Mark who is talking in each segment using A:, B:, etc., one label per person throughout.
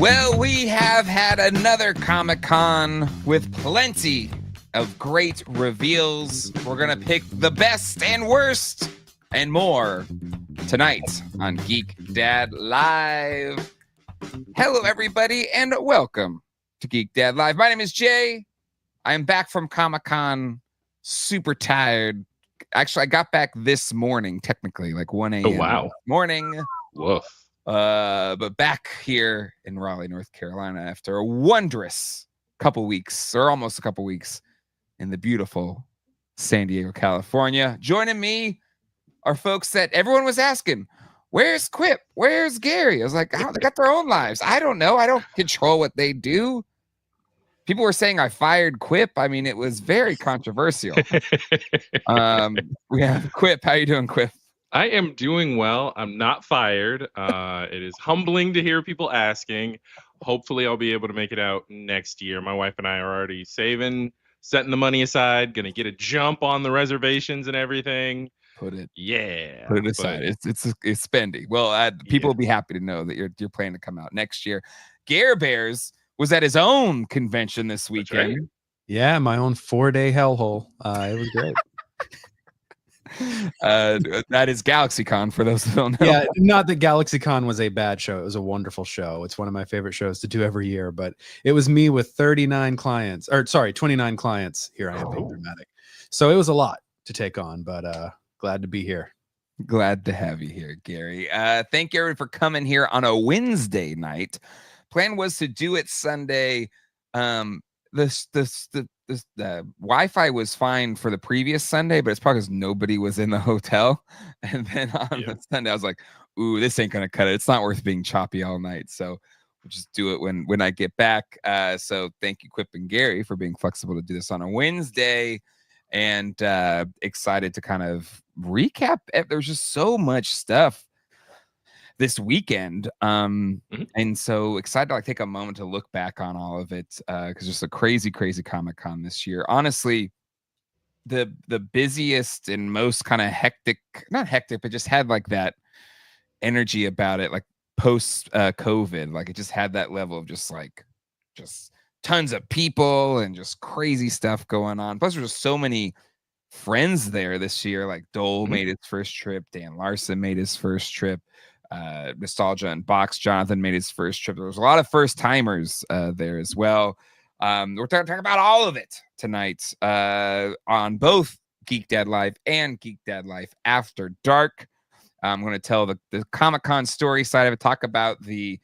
A: Well, we have had another Comic-Con with plenty of great reveals. We're going to pick the best and worst and more tonight on Geek Dad Live. Hello, everybody, and welcome to Geek Dad Live. My name is Jay. I am back from Comic-Con, super tired. Actually, I got back this morning, technically, like 1 a.m.
B: Oh, wow.
A: Morning.
B: Woof.
A: But back here in Raleigh, North Carolina, after a wondrous couple weeks, or almost a couple weeks, in the beautiful San Diego, California. Joining me are folks that everyone was asking, where's Quip? Where's Gary? I was like, oh, they got their own lives. I don't know. I don't control what they do. People were saying I fired Quip. I mean, it was very controversial. We have Quip. How you doing, Quip?
B: I am doing well. I'm not fired. It is humbling to hear people asking. Hopefully, I'll be able to make it out next year. My wife and I are already saving, setting the money aside, gonna get a jump on the reservations and everything.
A: Put it
B: But
A: aside. It's spendy. Well, people will be happy to know that you're planning to come out next year. Gare Bears was at his own convention this weekend.
B: Right.
C: Yeah, my own 4-day hellhole. It was great.
A: That is GalaxyCon for those who don't know.
C: Yeah, not that GalaxyCon was a bad show. It was a wonderful show. It's one of my favorite shows to do every year, but it was me with 29 clients. Here I am being dramatic. So it was a lot to take on, but glad to be here.
A: Glad to have you here, Gary. Thank you everyone for coming here on a Wednesday night. Plan was to do it Sunday. The Wi-Fi was fine for the previous Sunday, but it's probably because nobody was in the hotel. And then on the Sunday, I was like, ooh, this ain't gonna cut it. It's not worth being choppy all night. So we'll just do it when I get back. So thank you, Quip and Gary, for being flexible to do this on a Wednesday. And excited to kind of recap. There's just so much stuff this weekend, and so excited to take a moment to look back on all of it, because it's a crazy Comic-Con this year. Honestly, the busiest and most kind of hectic, not hectic, but just had like that energy about it, like post COVID. Like it just had that level of just tons of people and just crazy stuff going on. Plus there's just so many friends there this year. Like Dole made his first trip, Dan Larson made his first trip, Nostalgia and Box Jonathan made his first trip. There was a lot of first timers there as well. We're talking about all of it tonight on both Geek Dad Live and Geek Dad Live After Dark. I'm going to tell the Comic-Con story side of it, talk about the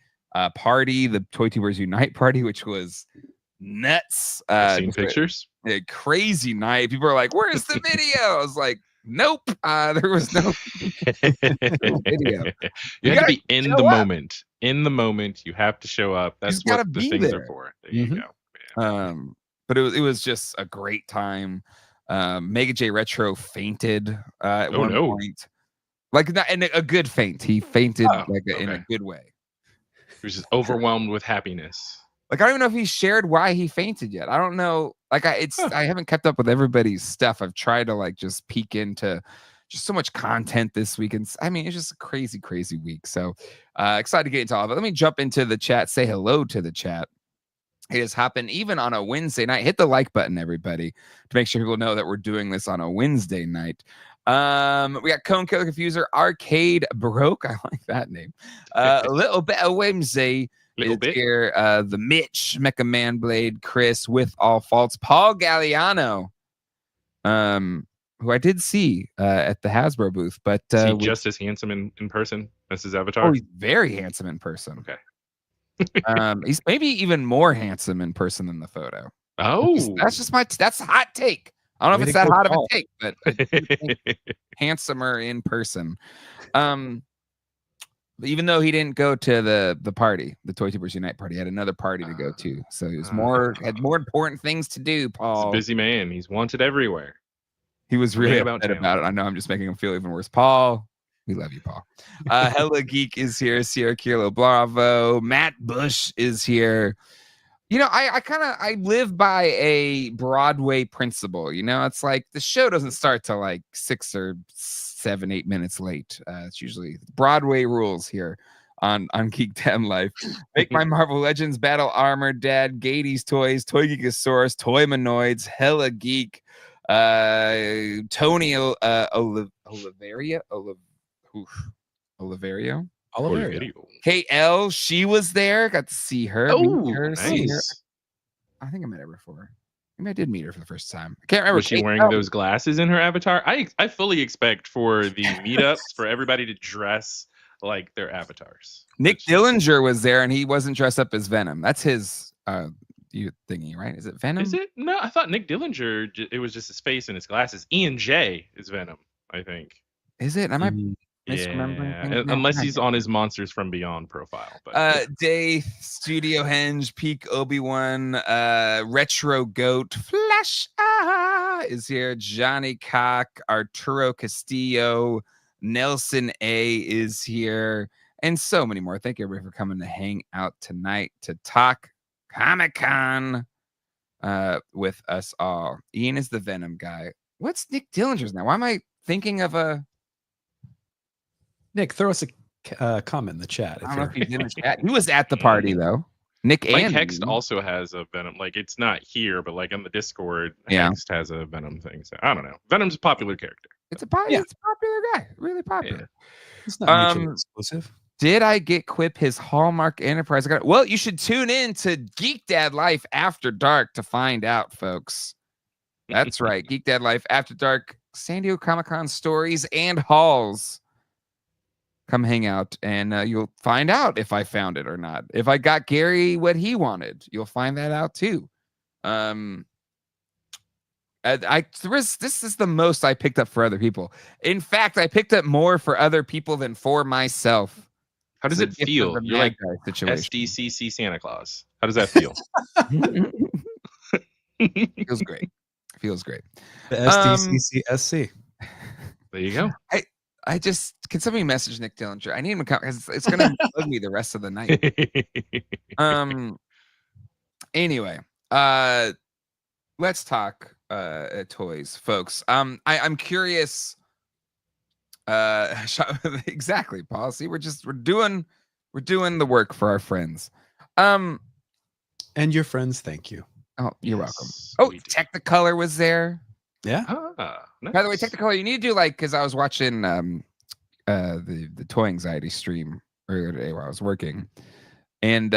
A: party, the Toy Tubers Unite party, which was nuts.
B: I've seen pictures.
A: A crazy night. People are like, where's the video? I was like, nope, there was no video.
B: You have to be in the moment. In the moment, you have to show up. That's what the things are for. There you go. Yeah.
A: But it was just a great time. Mega J Retro fainted at one point, like in a good faint. He fainted in a good way.
B: He was just overwhelmed with happiness.
A: Like I don't even know if he shared why he fainted yet. I don't know. Like I haven't kept up with everybody's stuff. I've tried to just peek into just so much content this week. And I mean, it's just a crazy week. So excited to get into all of it. Let me jump into the chat. Say hello to the chat. It has happened even on a Wednesday night. Hit the like button, everybody, to make sure people know that we're doing this on a Wednesday night. We got Cone Killer Confuser, Arcade Broke. I like that name. A little bit of whimsy. Here, the Mitch, Mecha Man Blade, Chris with all faults, Paul Galliano, who I did see at the Hasbro booth, but
B: is he just as handsome in person as his avatar?
A: Oh, he's very handsome in person.
B: Okay.
A: He's maybe even more handsome in person than the photo.
B: Oh,
A: that's a hot take. I don't know if it's that hot of a take, but I think handsomer in person. Even though he didn't go to the party, the Toy Tubers Unite party, he had another party to go to. So he was had more important things to do, Paul.
B: He's a busy man. He's wanted everywhere.
A: He was really upset about it. I know I'm just making him feel even worse. Paul, we love you, Paul. Hella Geek is here. Sierra Kilo Bravo. Matt Bush is here. You know, I live by a Broadway principle. You know, it's like the show doesn't start till like 6 or 7, 8 minutes late. It's usually Broadway rules here on Geek 10 Life. Make My Marvel Legends, Battle Armor, Dad, Gady's Toys, Toy Geekosaurus, Toy Manoids, Hella Geek, Tony Oliverio. KL, she was there. Got to see her. See her. I think I met her before. Maybe I did meet her for the first time. I can't remember.
B: Was she wearing those glasses in her avatar? I fully expect for the meetups for everybody to dress like their avatars.
A: Nick Dillinger was there, and he wasn't dressed up as Venom. That's his thingy, right? Is it Venom?
B: Is it? No, I thought Nick Dillinger. It was just his face and his glasses. Ian J is Venom, I think.
A: Is it? Am I
B: misremembering? Yeah. Unless he's on his Monsters from Beyond profile. But
A: Day, Studio Henge, Peak Obi-Wan, Retro Goat, Flash is here. Johnny Cock, Arturo Castillo, Nelson A is here, and so many more. Thank you everybody for coming to hang out tonight to talk Comic-Con with us all. Ian is the Venom guy. What's Nick Dillinger's now? Why am I thinking of a
C: Nick? Throw us a comment in the chat.
A: I don't know if he's in the chat. He was at the party though. Nick
B: Mike
A: and
B: Hext also has a Venom. Like it's not here, but like on the Discord, Hext has a Venom thing. So I don't know. Venom's a popular character.
A: It's a popular guy. Really popular.
C: Yeah. It's not mutually exclusive.
A: Did I get Quip his Hallmark Enterprise? Well, you should tune in to Geek Dad Life After Dark to find out, folks. That's right. Geek Dad Life After Dark, San Diego Comic-Con stories and hauls. Come hang out, and you'll find out if I found it or not. If I got Gary what he wanted, you'll find that out too. This is the most I picked up for other people. In fact, I picked up more for other people than for myself.
B: How does it feel? You're like SDCC Santa Claus. How does that feel?
A: Feels great. Feels great.
C: The SDCC SC.
B: There you go.
A: I just can somebody message Nick Dillinger? I need him to come because it's gonna bug me the rest of the night. Anyway, let's talk toys, folks. I'm curious. Exactly, policy. We're doing the work for our friends.
C: And your friends, thank you.
A: Oh, you're welcome. Oh, Technicolor was there.
C: Yeah.
B: Nice.
A: By the way, Technicolor, you need to do because I was watching the Toy Anxiety stream earlier today while I was working, and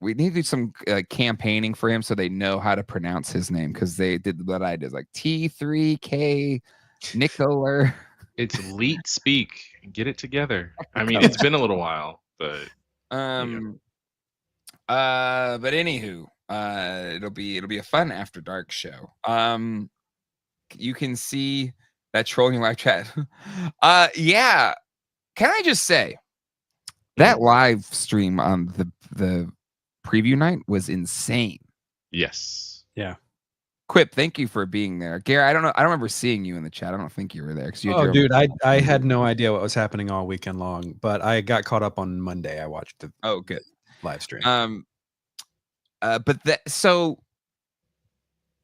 A: we need to do some campaigning for him so they know how to pronounce his name because they did what I did, like T3K Nicoler.
B: It's leet speak. Get it together. I mean, it's been a little while, but
A: but anywho, it'll be a fun After Dark show. You can see that trolling live chat. Yeah. Can I just say that live stream on the preview night was insane.
B: Yes.
C: Yeah.
A: Quip, thank you for being there. Gary, I don't know. I don't remember seeing you in the chat. I don't think you were there.
C: Dude, I had no idea what was happening all weekend long, but I got caught up on Monday. I watched the
A: good
C: live stream.
A: But so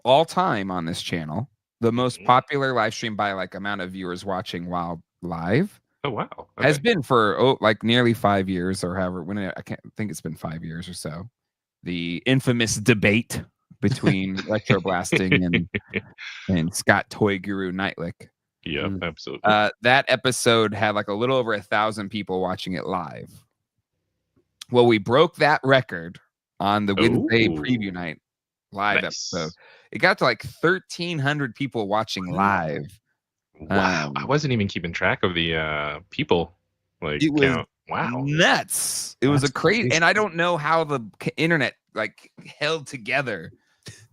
A: all time on this channel, the most popular live stream by like amount of viewers watching while live.
B: Oh wow. Okay.
A: Has been for like nearly 5 years or however. I can't think it's been 5 years or so. The infamous debate between Electroblasting and Scott Toy Guru Nightlick.
B: Yeah, absolutely.
A: That episode had like a little over 1,000 people watching it live. Well, we broke that record on the Wednesday preview night live episode. It got to like 1,300 people watching live.
B: Wow, I wasn't even keeping track of the people count. Wow,
A: nuts! It was a crazy, and I don't know how the internet like held together.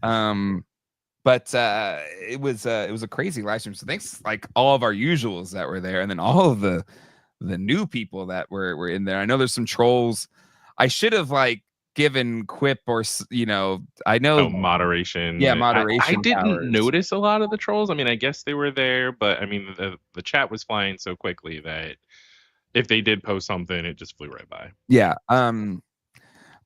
A: But it was a crazy live stream. So thanks like all of our usuals that were there, and then all of the new people that were in there. I know there's some trolls. I should have like given Quip or I know
B: moderation.
A: Yeah, moderation.
B: I didn't notice a lot of the trolls. I mean, I guess they were there, but I mean the chat was flying so quickly that if they did post something, it just flew right by.
A: Yeah.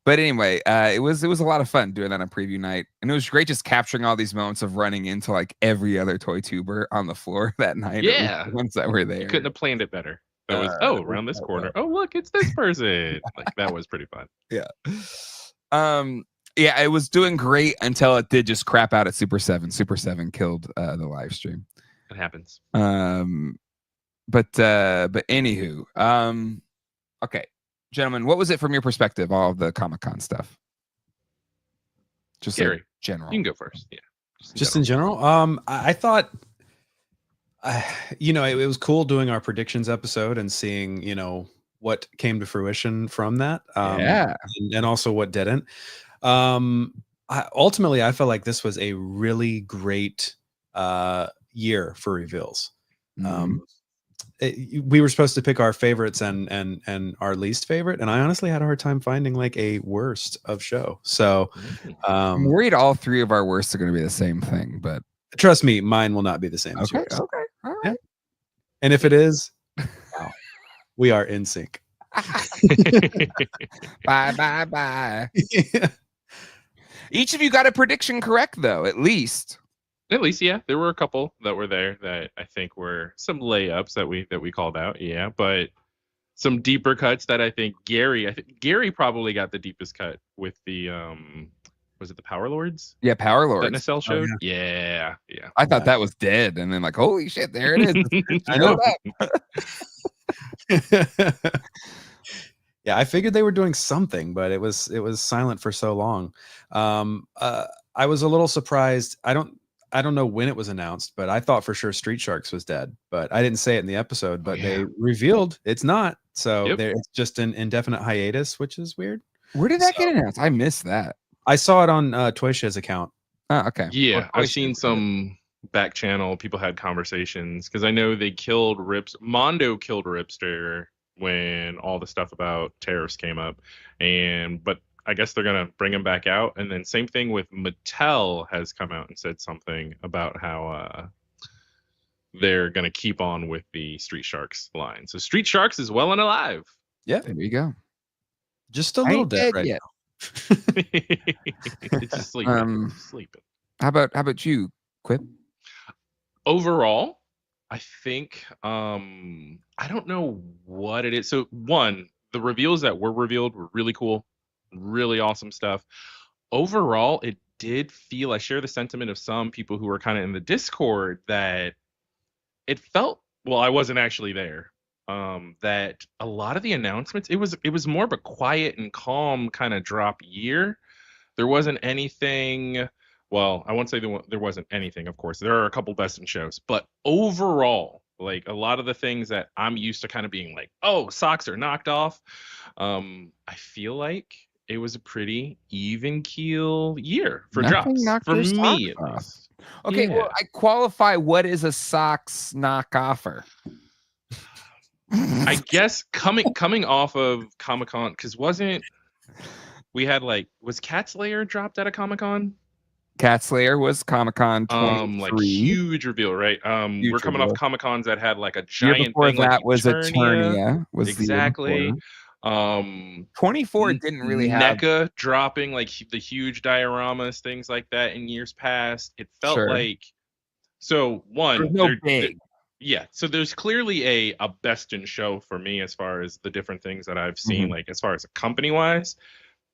A: But anyway, it was a lot of fun doing that on preview night, and it was great just capturing all these moments of running into like every other toy tuber on the floor that night.
B: Yeah,
A: the ones that were there.
B: You couldn't have planned it better. That was around this corner. Oh, look, it's this person. Like that was pretty fun.
A: Yeah. Yeah, it was doing great until it did just crap out at Super 7. Super 7 killed the live stream.
B: It happens.
A: But anywho, okay, gentlemen, what was it from your perspective, all of the Comic-Con stuff? Just
B: Gary,
A: like general.
B: You can go first. Yeah.
C: Just in general. I thought, it was cool doing our predictions episode and seeing, what came to fruition from that. And also what didn't. Ultimately, I felt like this was a really great year for reveals. We were supposed to pick our favorites and our least favorite, and I honestly had a hard time finding like a worst of show. So
A: I'm worried all three of our worsts are going to be the same thing, but
C: trust me, mine will not be the same as yours.
A: Okay, all right.
C: Yeah. And if it is, wow, we are in sync.
A: Bye. Yeah. Each of you got a prediction correct, though, at least.
B: At least, yeah. There were a couple that were there that I think were some layups that we called out, yeah. But some deeper cuts that I think Gary probably got the deepest cut with the was it the Power Lords?
A: Yeah, Power Lords.
B: That Nacelle showed?
C: Oh,
B: yeah.
A: I thought that was dead, and then like, holy shit, there it is.
C: I know that. Yeah, I figured they were doing something, but it was silent for so long. I was a little surprised. I don't know when it was announced, but I thought for sure Street Sharks was dead. But I didn't say it in the episode. But they revealed it's not. So it's just an indefinite hiatus, which is weird.
A: Where did that get announced? I missed that.
C: I saw it on Toysha's account.
A: Oh, okay.
B: Yeah, I've seen some back channel. People had conversations because I know they killed Mondo killed Ripster when all the stuff about tariffs came up, but I guess they're gonna bring him back out. And then same thing with Mattel has come out and said something about how they're gonna keep on with the Street Sharks line. So Street Sharks is well and alive.
A: Yeah, there you go.
C: Just a little dead right now.
B: It's just sleeping.
A: How about you, Quip?
B: Overall, I think I don't know what it is. So one, the reveals that were revealed were really cool, really awesome stuff. Overall, it did feel, I share the sentiment of some people who were kind of in the Discord, that it felt, well, I wasn't actually there, that a lot of the announcements, it was more of a quiet and calm kind of drop year. There wasn't anything, well, I won't say there wasn't anything, of course. There are a couple best in shows, but overall, like a lot of the things that I'm used to kind of being like, oh, socks are knocked off. I feel like it was a pretty even keel year for drops for me at least.
A: Okay, well, I qualify. What is a socks knock-offer?
B: I guess coming off of Comic-Con, because we had was Cat's Lair dropped at a Comic-Con?
A: Cat's Lair was Comic-Con 23.
B: Like huge reveal, right? We're coming off Comic-Cons that had like a giant
A: thing.
B: That
A: like was Eternia. Was
B: exactly.
A: 24 didn't really have
B: NECA dropping like the huge dioramas, things like that in years past. It felt like so one. So there's clearly a best in show for me as far as the different things that I've seen. Like as far as a company wise,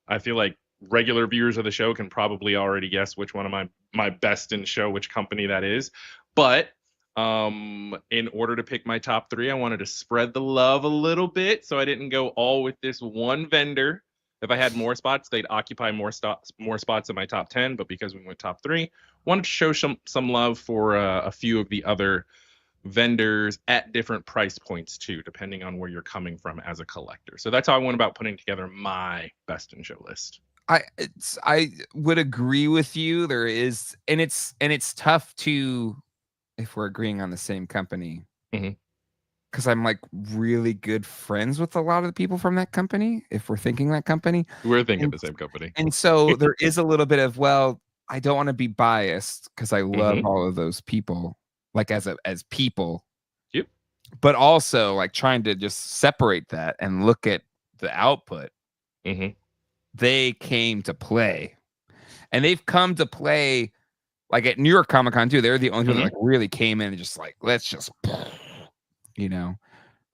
B: I feel like regular viewers of the show can probably already guess which one of my best in show, which company that is. But in order to pick my top three, I wanted to spread the love a little bit, so I didn't go all with this one vendor. If I had more spots, they'd occupy more spots in my top 10. But because we went top three, wanted to show some love for a few of the other vendors at different price points too, depending on where you're coming from as a collector. So that's how I went about putting together my best in show list.
A: I would agree with you. There is, and it's tough to, if we're agreeing on the same company, because I'm like really good friends with a lot of the people from that company. If we're thinking that company,
B: we're thinking the same company,
A: and so there is a little bit of, well, I don't want to be biased because I love all of those people, like as people.
B: Yep.
A: But also like trying to just separate that and look at the output. They came to play, and they've come to play like at New York Comic Con too. They're the only people that like really came in and just like, let's just,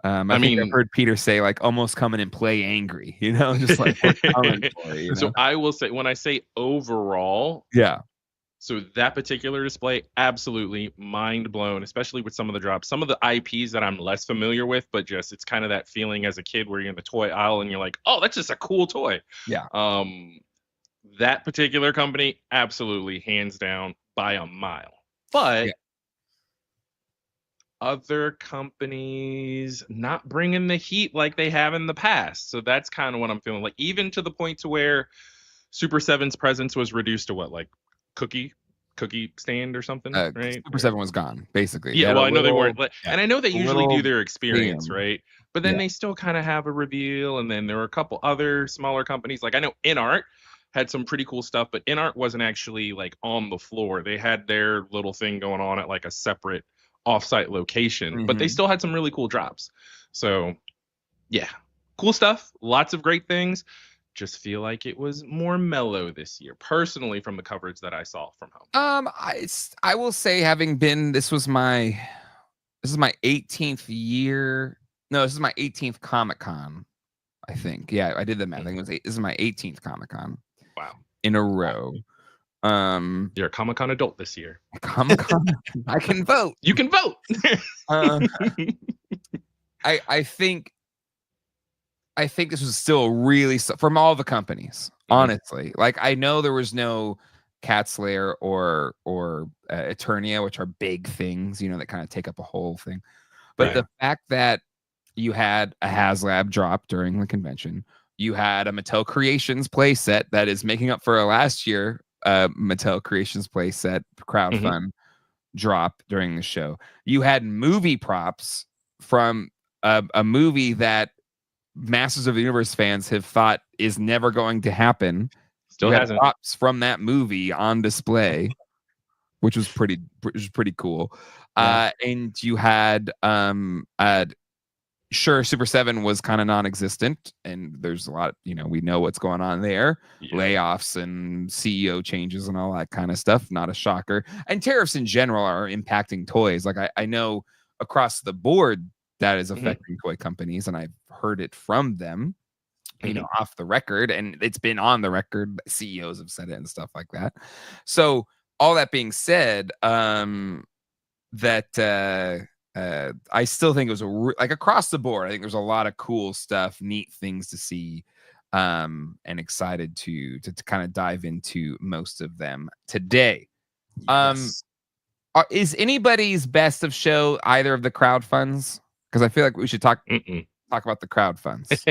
A: I think I've heard Peter say like almost come in and play angry, just like we're coming for you,
B: So I will say, when I say overall,
A: yeah.
B: So that particular display, absolutely mind blown, especially with some of the drops, some of the IPs that I'm less familiar with, but just it's kind of that feeling as a kid where you're in the toy aisle and you're like, oh, that's just a cool toy.
A: Yeah.
B: That particular company, absolutely, hands down, by a mile. But other companies not bringing the heat like they have in the past. So that's kind of what I'm feeling like, even to the point to where Super 7's presence was reduced to what, like cookie stand or something, right?
A: Super 7 was gone, basically.
B: Yeah, well, I know they weren't, and I know they usually do their experience, right? But then they still kind of have a reveal, and then there were a couple other smaller companies. Like I know InArt had some pretty cool stuff, but InArt wasn't actually like on the floor. They had their little thing going on at like a separate offsite location, but they still had some really cool drops. So yeah, cool stuff. Lots of great things. Just feel like it was more mellow this year, personally, from the coverage that I saw from home.
A: I will say, having been, this is my 18th year. No, this is my 18th Comic-Con, I think. Yeah, I did the math. I think this is my 18th Comic-Con.
B: Wow.
A: In a row.
B: You're a Comic-Con adult this year.
A: Comic-Con, I can vote.
B: You can vote.
A: I think this was still really, from all the companies, honestly. Like, I know there was no Cat's Lair or Eternia, which are big things, that kind of take up a whole thing. But the fact that you had a HasLab drop during the convention, you had a Mattel Creations playset that is making up for a last year Mattel Creations playset crowdfund drop during the show. You had movie props from a movie that Masters of the Universe fans have thought is never going to happen.
B: Still hasn't.
A: Props from that movie on display, which was pretty cool.
C: Yeah.
A: And you had sure, Super 7 was kind of non-existent, and there's a lot, we know what's going on there. Layoffs and CEO changes and all that kind of stuff. Not a shocker. And tariffs in general are impacting toys. Like I know across the board that is affecting toy companies, and I've heard it from them, off the record, and it's been on the record. CEOs have said it and stuff like that. So all that being said, I still think it was like across the board. I think there's a lot of cool stuff, neat things to see, and excited to kind of dive into most of them today.
C: Yes.
A: Is anybody's best of show either of the crowdfunds? Because I feel like we should talk about the crowdfunds.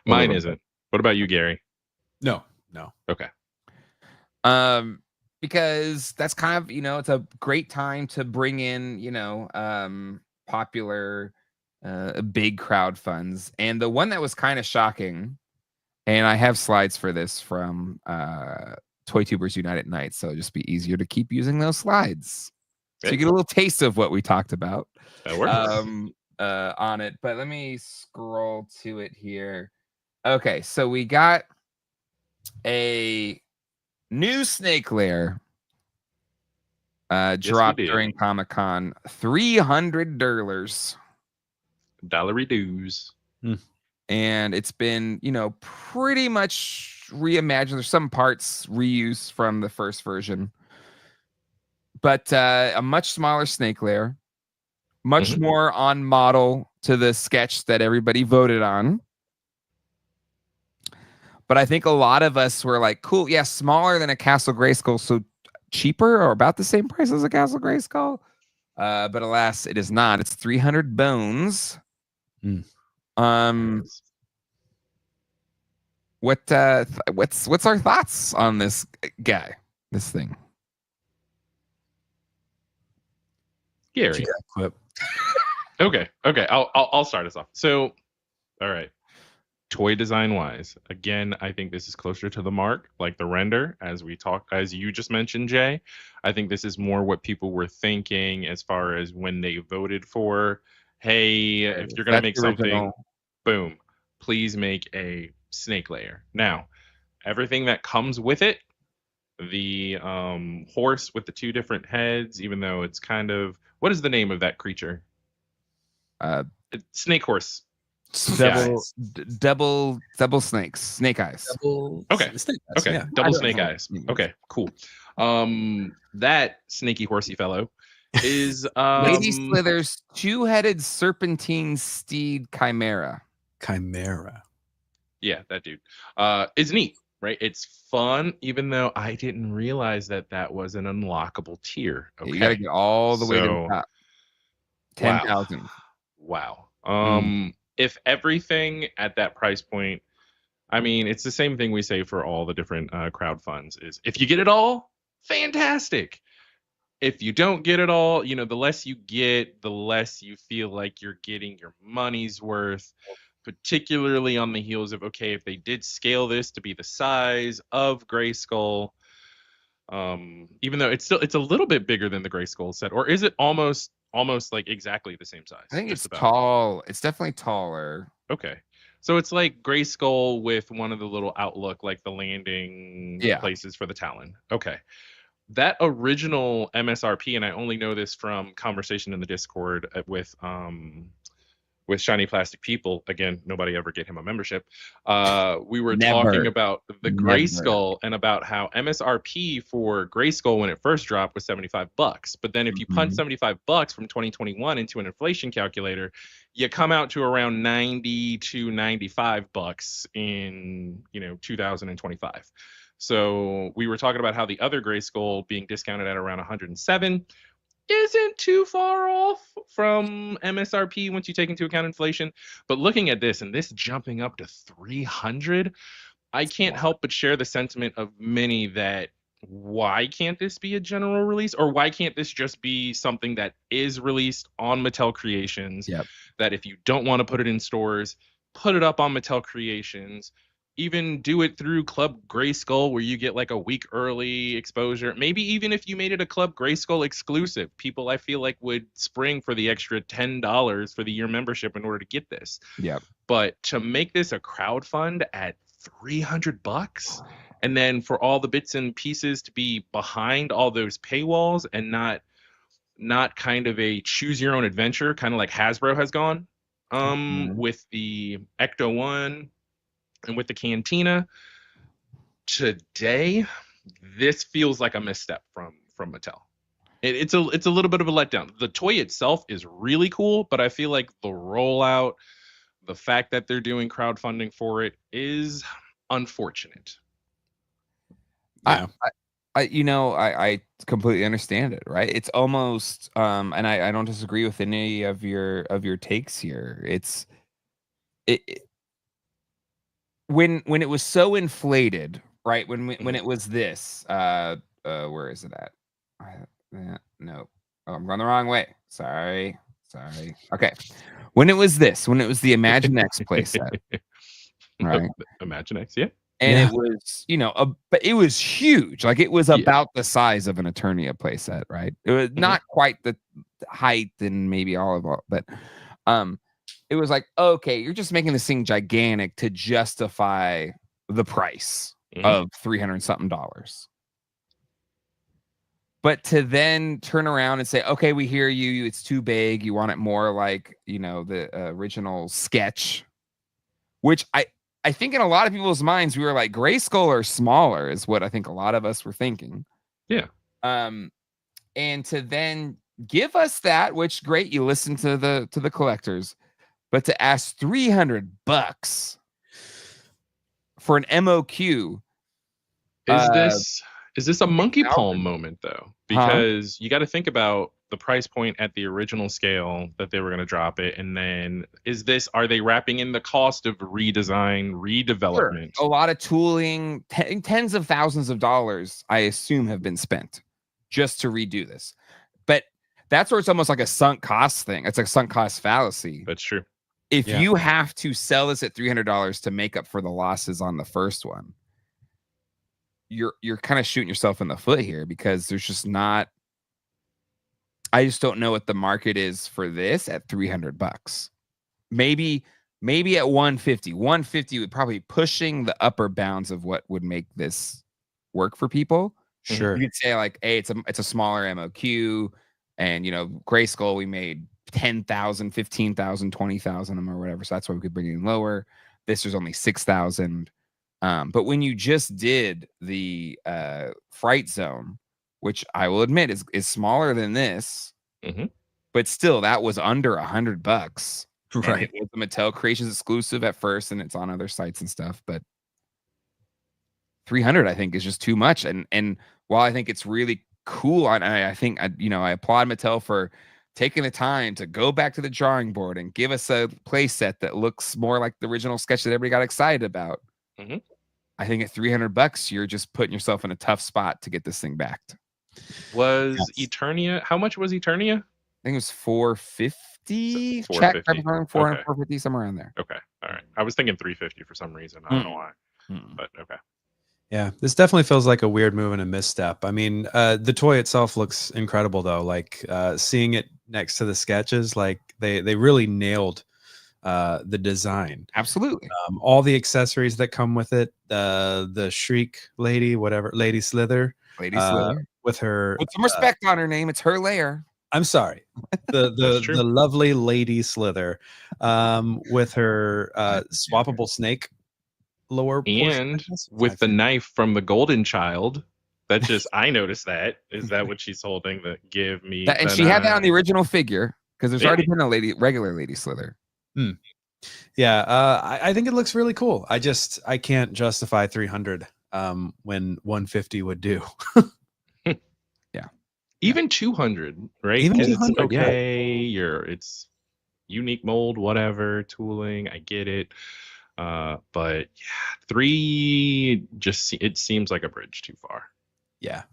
B: Mine isn't. What about you, Gary?
C: No.
B: Okay.
A: Because that's kind of, it's a great time to bring in, popular, big crowdfunds. And the one that was kind of shocking, and I have slides for this from Toy Tubers Unite at Night, so it'll just be easier to keep using those slides. So you get a little taste of what we talked about.
B: That works.
A: On it. But let me scroll to it here. Okay, so we got a new Snake Lair dropped during Comic-Con. $300.
B: Dollary dues.
A: And it's been, pretty much reimagined. There's some parts reused from the first version. But a much smaller Snake Lair. Much more on model to the sketch that everybody voted on. But I think a lot of us were like, cool, yeah, smaller than a Castle Grayskull, so cheaper or about the same price as a Castle Grayskull. But alas, it is not. It's 300 bones. What's our thoughts on this guy, this thing?
B: Gary.
C: Quip.
B: Okay. I'll start us off. So, all right. Toy design wise, again, I think this is closer to the mark, like the render, as you just mentioned, Jay. I think this is more what people were thinking as far as when they voted for, hey, if you're going to make something, boom, please make a Snake Lair. Now, everything that comes with it, the horse with the two different heads, even though it's kind of, what is the name of that creature? Snake horse.
A: double snakes, snake eyes.
B: Okay.
C: Snake eyes,
B: Okay.
C: yeah.
B: Double snake eyes. Okay. Cool. That snaky horsey fellow is
A: Lady Slither's two-headed serpentine steed chimera.
B: Yeah, that dude. It's neat, right? It's fun, even though I didn't realize that was an unlockable tier. Okay.
A: You gotta get all the way to the top. 10,000.
B: Wow. If everything at that price point, I mean, it's the same thing we say for all the different crowd funds is if you get it all, fantastic. If you don't get it all, you know, the less you get, the less you feel like you're getting your money's worth, particularly on the heels of, okay, if they did scale this to be the size of Grayskull, even though it's a little bit bigger than the Grayskull set, or is it almost like exactly the same size?
A: I think it's tall. It's definitely taller.
B: Okay. So it's like Grayskull with one of the little outlook, like the landing places for the Talon. Okay. That original MSRP, and I only know this from conversation in the Discord with Shiny Plastic People. Again, nobody ever get him a membership. We were talking about the Grayskull and about how MSRP for Grayskull when it first dropped was $75. But then if you punch $75 from 2021 into an inflation calculator, you come out to around $90 to $95 in 2025. So we were talking about how the other Grayskull being discounted at around 107 isn't too far off from MSRP once you take into account inflation. But looking at this and this jumping up to 300, I can't help but share the sentiment of many that why can't this be a general release, or why can't this just be something that is released on Mattel Creations? That if you don't want to put it in stores, put it up on Mattel Creations. Even do it through Club Grayskull where you get like a week early exposure. Maybe even if you made it a Club Grayskull exclusive, people I feel like would spring for the extra $10 for the year membership in order to get this. But to make this a crowdfund at $300 and then for all the bits and pieces to be behind all those paywalls and not kind of a choose your own adventure, kind of like Hasbro has gone with the Ecto 1 and with the Cantina today, this feels like a misstep from Mattel. It's a little bit of a letdown. The toy itself is really cool, but I feel like the rollout, the fact that they're doing crowdfunding for it is unfortunate.
C: Yeah.
A: I completely understand it, right? It's almost and I don't disagree with any of your takes here. When it was so inflated, right? When it was this, where is it at? No, I'm going the wrong way. Sorry. Okay, when it was the Imaginext playset, right?
B: Imaginext, yeah.
A: And it was, but it was huge. Like it was about the size of an Eternia playset, right? It was not quite the height and maybe all, but it was like, okay, you're just making this thing gigantic to justify the price of $300-something. But to then turn around and say, okay, we hear you. It's too big. You want it more like, the original sketch, which I think in a lot of people's minds, we were like, Grayskull or smaller is what I think a lot of us were thinking.
B: Yeah.
A: And to then give us that, which great, you listen to the collectors, but to ask $300 for an MOQ.
B: Is this a monkey palm moment though? Because you got to think about the price point at the original scale that they were going to drop it, and then are they wrapping in the cost of redesign, redevelopment?
A: Sure. A lot of tooling, tens of thousands of dollars, I assume, have been spent just to redo this. But that's where it's almost like a sunk cost thing. It's like a sunk cost fallacy.
B: That's true.
A: If you have to sell this at $300 to make up for the losses on the first one, you're kind of shooting yourself in the foot here, because there's just not. I just don't know what the market is for this at $300. Maybe at 150. 150 would probably be pushing the upper bounds of what would make this work for people.
C: Sure.
A: You could say like, hey, it's a smaller MOQ, and Grayskull we made 10,000, 15,000, 20,000 of them or whatever. So that's why we could bring it in lower. This was only 6,000. But when you just did the Fright Zone, which I will admit is smaller than this, but still that was under $100.
C: Right.
A: It was the Mattel Creations exclusive at first, and it's on other sites and stuff. But 300, I think, is just too much. And while I think it's really cool, I think I applaud Mattel for taking the time to go back to the drawing board and give us a play set that looks more like the original sketch that everybody got excited about. I think at $300, you're just putting yourself in a tough spot to get this thing backed.
B: Was Eternia? How much was Eternia?
A: I think it was $450.
B: So
A: Check
B: 450.
A: 400, 450, somewhere around there.
B: Okay, all right. I was thinking 350 for some reason. I don't know why, but okay.
C: Yeah, this definitely feels like a weird move and a misstep. I mean, the toy itself looks incredible, though. Like seeing it next to the sketches, like they really nailed the design.
A: Absolutely.
C: All the accessories that come with it, the Shriek lady, whatever, Lady Slither.
A: Lady Slither.
C: With her.
A: Put some respect on her name. It's her lair.
C: I'm sorry. The lovely Lady Slither with her swappable snake lower
B: and with the knife from the Golden Child. That just I noticed that. Is that what she's holding? The give me
A: that, and she had that on the original figure because there's already been a regular Lady Slither.
C: Yeah, I think it looks really cool. I can't justify 300 when 150 would do.
A: Yeah,
B: even 200, right?
C: Even
B: 200,
C: it's
B: okay. It's unique mold, whatever tooling. I get it. But yeah, 3 it seems like a bridge too far.
C: Yeah.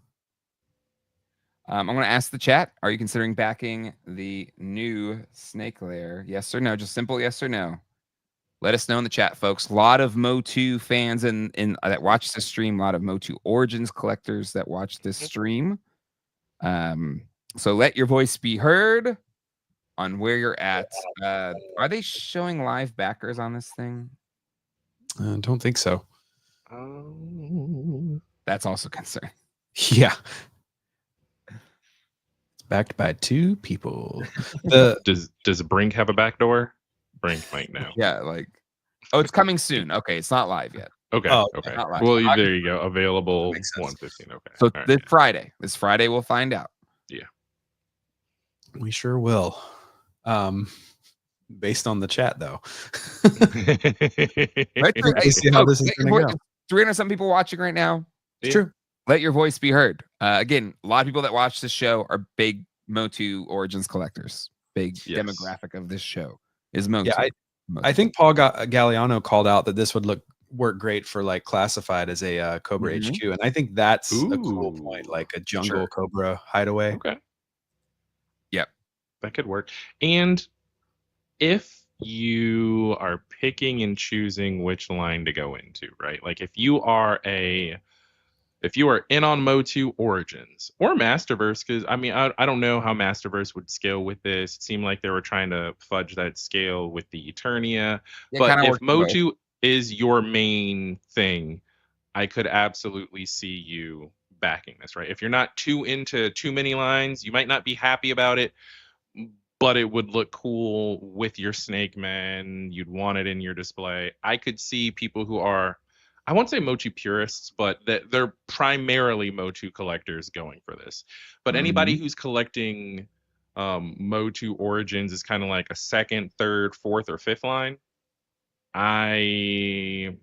A: I'm going to ask the chat, are you considering backing the new Snake Lair? Yes or no? Just simple yes or no. Let us know in the chat, folks. A lot of MOTU fans in that watch this stream, a lot of MOTU Origins collectors that watch this stream. So let your voice be heard on where you're at. Are they showing live backers on this thing?
C: I don't think so.
A: That's also concerning.
C: Yeah. It's backed by 2 people.
B: Does Brink have a back door? Brink might know.
A: Yeah, like, oh, it's coming soon. Okay, it's not live yet.
B: Okay, okay. Well, there you go. Available 115. Okay.
A: So this Friday we'll find out.
B: Yeah,
C: we sure will. Based on the chat, though.
A: Right, see how this is going to go. 300 some people watching right now.
C: It's true.
A: Let your voice be heard. Again, a lot of people that watch this show are big MOTU Origins collectors. Big demographic of this show is MOTU.
C: Yeah, I think Paul Galliano called out that this would work great for like classified as a Cobra HQ, and I think that's a cool point, like a jungle Cobra hideaway.
B: Okay.
A: Yep,
B: that could work. And if you are picking and choosing which line to go into, right? Like if you are in on MOTU Origins or Masterverse, because I mean, I don't know how Masterverse would scale with this. It seemed like they were trying to fudge that scale with the Eternia. But if MOTU is your main thing, I could absolutely see you backing this, right? If you're not too into too many lines, you might not be happy about it, but it would look cool with your Snake Man. You'd want it in your display. I could see people who are, I won't say MOTU purists, but they're primarily MOTU collectors going for this. But anybody who's collecting MOTU Origins is kind of like a second, third, fourth, or fifth line. Even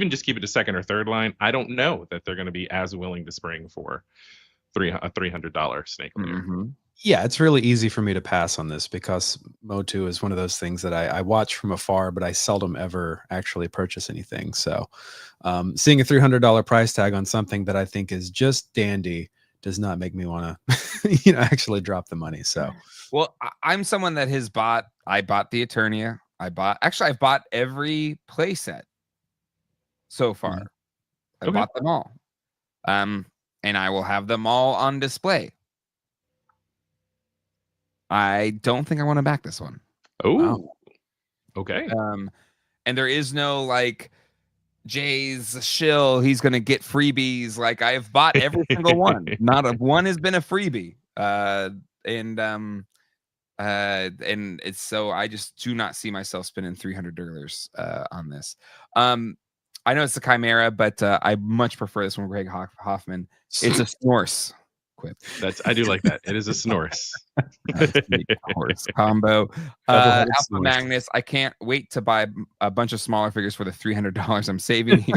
B: just keep it to second or third line. I don't know that they're going to be as willing to spring for a $300 Snake Lair.
C: Yeah, it's really easy for me to pass on this because MOTU is one of those things that I watch from afar, but I seldom ever actually purchase anything. So seeing a $300 price tag on something that I think is just dandy does not make me want to, actually drop the money. So,
A: well, I'm someone that I bought the Eternia. I've bought every playset so far. I bought them all. And I will have them all on display. I don't think I want to back this one.
B: Oh, wow. Okay.
A: And there is no like Jay's shill. He's gonna get freebies. Like I've bought every single one. Not one has been a freebie. And And it's so I just do not see myself spending $300 on this. I know it's the Chimera, but I much prefer this one, Greg Hoffman. It's a Snorse Quip.
B: I do like that. It is a Snorse.
A: Horse combo. Alpha Magnus. I can't wait to buy a bunch of smaller figures for the $300 I'm saving here.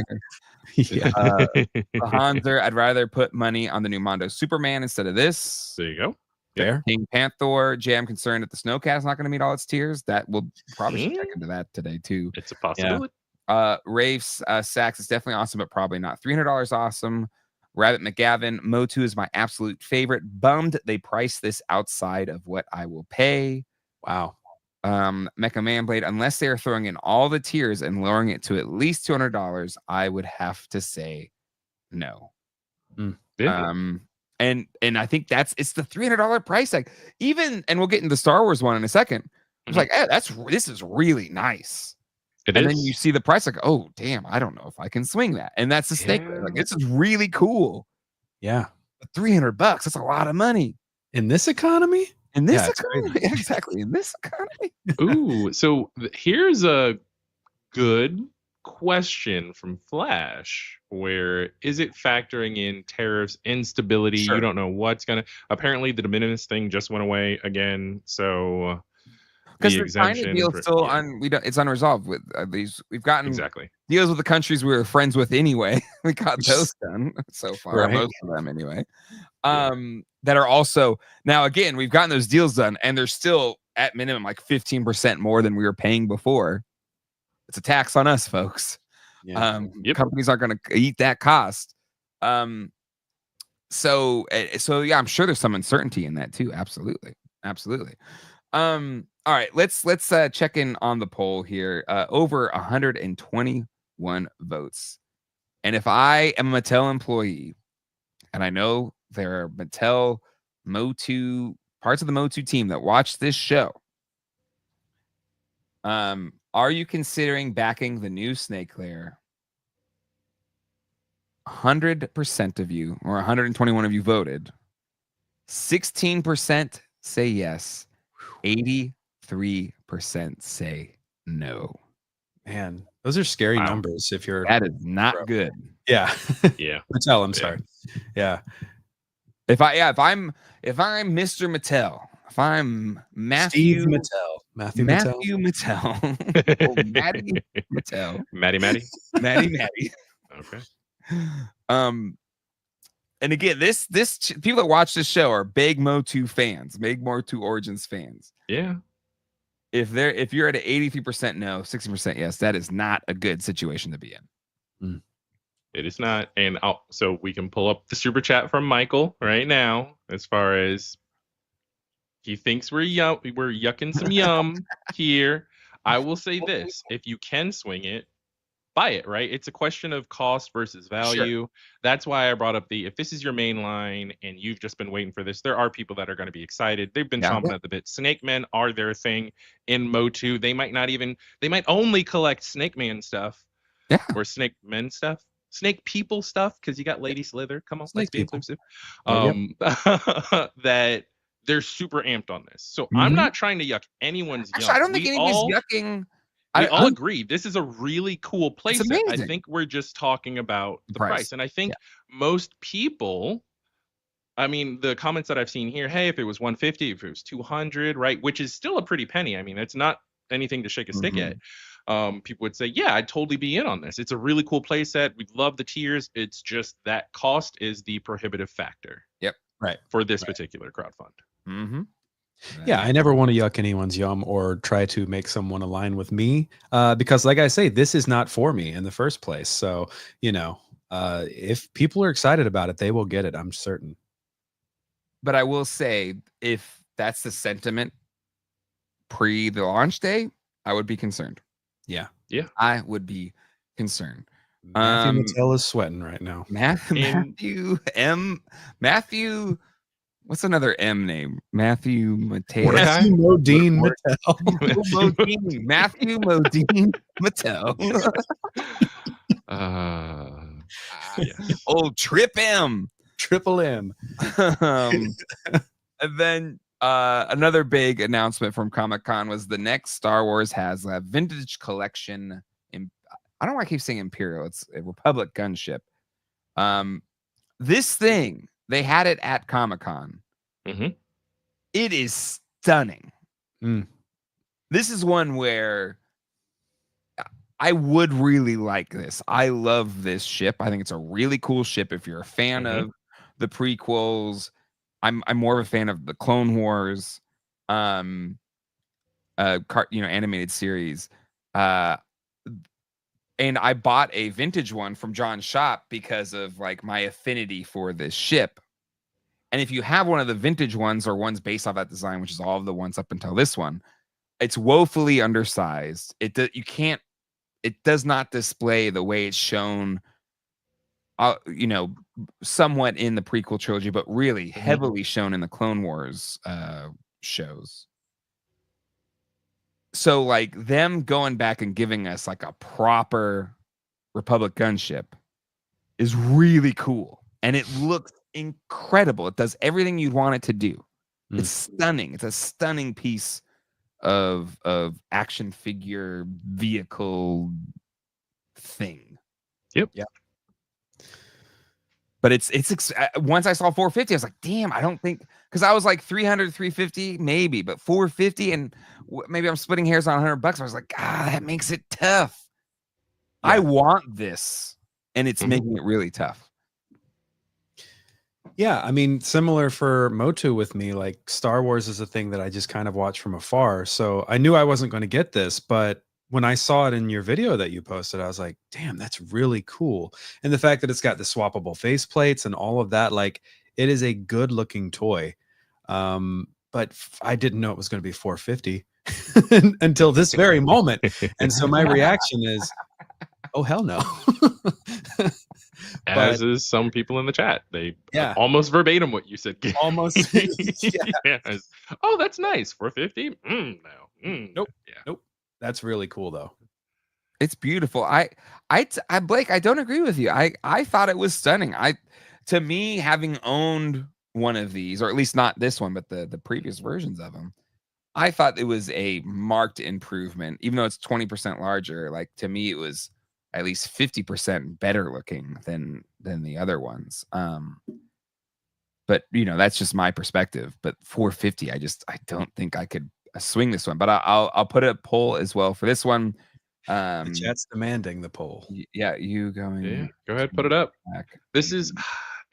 A: The Hanser, I'd rather put money on the new Mondo Superman instead of this.
B: There you go.
A: Fair. King Panther. Jay, I'm concerned that the Snowcat's not going to meet all its tiers. That will probably should check into that today too.
B: It's a possibility.
A: Rafe's Sax is definitely awesome, but probably not $300 awesome. Rabbit McGavin, MOTU is my absolute favorite. Bummed they priced this outside of what I will pay.
C: Wow.
A: Mecha Manblade, unless they are throwing in all the tiers and lowering it to at least $200, I would have to say no. And I think it's the $300 price tag. Even, and we'll get into the Star Wars one in a second. It's like, hey, this is really nice. And then you see the price, like, oh damn, I don't know if I can swing that. And that's the Snake Lair. Like, this is really cool.
C: Yeah.
A: But $300, that's a lot of money.
C: In this economy?
A: In this economy. Exactly. In this economy.
B: Ooh, so here's a good question from Flash. Where is it factoring in tariffs, instability? Sure. You don't know what's gonna. Apparently, the de minimis thing just went away again. So
A: because the tiny deal still it's unresolved with these. We've gotten deals with the countries we were friends with anyway. We got those done so far, most of them anyway. That are also now again we've gotten those deals done, and they're still at minimum like 15% more than we were paying before. It's a tax on us, folks. Yeah. Companies aren't going to eat that cost. So yeah, I'm sure there's some uncertainty in that too. Absolutely. All right, let's check in on the poll here. Over 121 votes. And if I am a Mattel employee, and I know there are Mattel MOTU parts of the MOTU team that watch this show, are you considering backing the new Snake Lair? 100% of you, or 121 of you voted. 16% say yes. 83% say no.
C: Man, those are scary numbers. If you're
A: that is not good.
C: Yeah.
B: Yeah.
C: Mattel, I'm sorry. Yeah.
A: If I'm Mr. Mattel, if I'm Matthew
C: Steve Mattel. Matthew
A: Mattel. Oh, Maddie Mattel.
B: Maddie. Okay.
A: And again, this people that watch this show are big MOTU fans, big MOTU Origins fans.
B: Yeah.
A: If you're at an 83% no, 60% yes, that is not a good situation to be in.
B: It is not. And so we can pull up the super chat from Michael right now. As far as he thinks we're yucking some yum here. I will say this: if you can swing it, buy it, right? It's a question of cost versus value. Sure. That's why I brought up if this is your main line and you've just been waiting for this, there are people that are going to be excited. They've been chomping at the bit. Snake Men are their thing in MOTU. They might only collect Snake Man stuff or Snake Men stuff, Snake People stuff, because you got Lady Slither. Come on, Snake People. That they're super amped on this. So I'm not trying to yuck anyone's yum.
A: I don't think anybody's yucking.
B: We all agree this is a really cool playset. I think we're just talking about the price. And I think most people, I mean, the comments that I've seen here, hey, if it was 150, if it was 200, right, which is still a pretty penny. I mean, it's not anything to shake a stick at. People would say, yeah, I'd totally be in on this. It's a really cool playset. We love the tiers. It's just that cost is the prohibitive factor.
A: Yep. Right.
B: For this particular crowdfund.
C: Yeah, I never want to yuck anyone's yum or try to make someone align with me because, like I say, this is not for me in the first place. So, if people are excited about it, they will get it. I'm certain.
A: But I will say, if that's the sentiment pre the launch day, I would be concerned.
C: Yeah.
A: I would be concerned.
C: Matthew Mattel is sweating right now.
A: Matthew. What's another M name? Matthew Mattel.
C: Matthew Modine Mattel.
A: Matthew Modine Mattel. Old Trip M.
C: Triple M.
A: And then Another big announcement from Comic-Con was the next Star Wars has a vintage collection. I don't know why I keep saying Imperial. It's a Republic gunship. This thing, they had it at Comic-Con.
B: Mm-hmm.
A: It is stunning.
C: Mm.
A: This is one where I would really like this. I love this ship. I think it's a really cool ship. If you're a fan of the prequels, I'm more of a fan of the Clone Wars, animated series. And I bought a vintage one from John's shop because of like my affinity for this ship. And if you have one of the vintage ones or ones based off that design, which is all of the ones up until this one, it's woefully undersized. It does not display the way it's shown, somewhat in the prequel trilogy, but really heavily shown in the Clone Wars shows. So like them going back and giving us like a proper Republic gunship is really cool. And it looks incredible. It does everything you'd want it to do. It's stunning. It's a stunning piece of action figure vehicle thing.
B: Yep.
C: Yeah.
A: But it's once I saw 450, I was like, damn, I don't think, because I was like 300, 350, maybe, but 450, and maybe I'm splitting hairs on $100. I was like, that makes it tough. Yeah. I want this, and it's making it really tough.
C: Yeah, I mean, similar for MOTU with me, like Star Wars is a thing that I just kind of watch from afar. So I knew I wasn't going to get this, but when I saw it in your video that you posted, I was like, damn, that's really cool. And the fact that it's got the swappable face plates and all of that, like it is a good looking toy. But I didn't know it was going to be $450 until this very moment. And so my reaction is, oh, hell no.
B: As is some people in the chat. They almost verbatim what you said.
C: Almost.
B: Yeah. Oh, that's nice. $450? No.
C: Nope. Yeah. Nope. That's really cool though.
A: It's beautiful. Blake, I don't agree with you. I thought it was stunning. To me, having owned one of these, or at least not this one, but the previous versions of them, I thought it was a marked improvement. Even though it's 20% larger, like to me, it was at least 50% better looking than the other ones. But that's just my perspective. But 450, I don't think I could swing this one. But I'll put a poll as well for this one.
C: The chat's demanding the poll.
A: Yeah, you going?
B: Yeah, go ahead, put it up.
A: Back.
B: This is,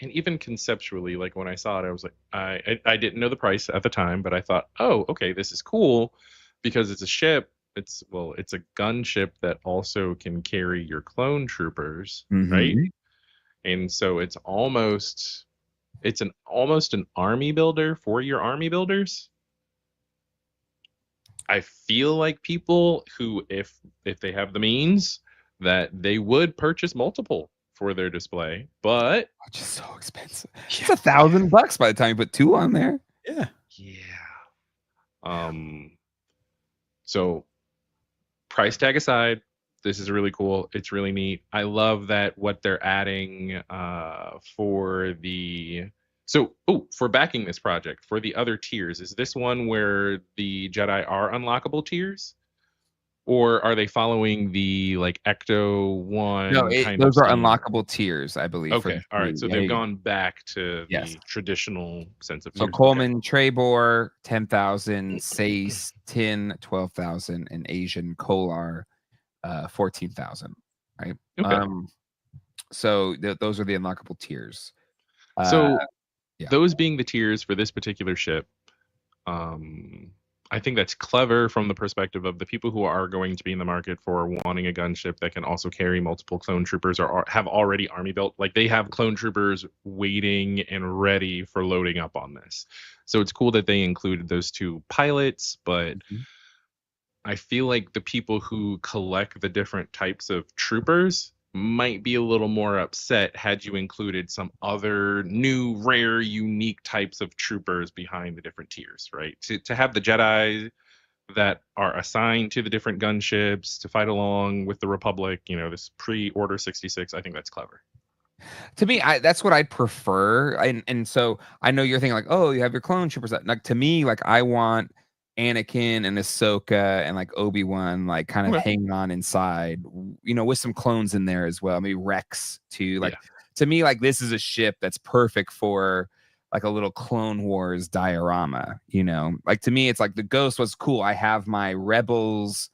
B: and even conceptually, like when I saw it, I was like, I didn't know the price at the time, but I thought, oh, okay, this is cool because it's a ship. It's a gunship that also can carry your clone troopers, right? And so it's almost an army builder for your army builders. I feel like people who, if they have the means, that they would purchase multiple for their display, but
A: which is so expensive. It's $1,000 by the time you put two on there.
C: Yeah.
B: So price tag aside, this is really cool. It's really neat. I love that what they're adding for backing this project for the other tiers. Is this one where the Jedi are unlockable tiers, or are they following the like Ecto one?
A: No, those are unlockable tiers, I believe.
B: Okay, all right. So they've gone back to the traditional sense of.
A: So Coleman, Trebor, 10,000, Sace, 10, 12,000, and Asian Kolar, 14,000. Right.
B: Okay.
A: So those are the unlockable tiers.
B: Those being the tiers for this particular ship, I think that's clever from the perspective of the people who are going to be in the market for wanting a gunship that can also carry multiple clone troopers or have already army built. Like they have clone troopers waiting and ready for loading up on this. So it's cool that they included those two pilots, but I feel like the people who collect the different types of troopers might be a little more upset had you included some other new, rare, unique types of troopers behind the different tiers, right? To have the Jedi that are assigned to the different gunships to fight along with the Republic, this pre-Order 66, I think that's clever.
A: To me, that's what I'd prefer. And so I know you're thinking like, oh, you have your clone troopers. Like to me, like I want Anakin and Ahsoka and like Obi-Wan like kind of hanging on inside, with some clones in there as well. Maybe Rex too. Like to me, like this is a ship that's perfect for like a little Clone Wars diorama, Like to me, it's like the Ghost was cool. I have my Rebels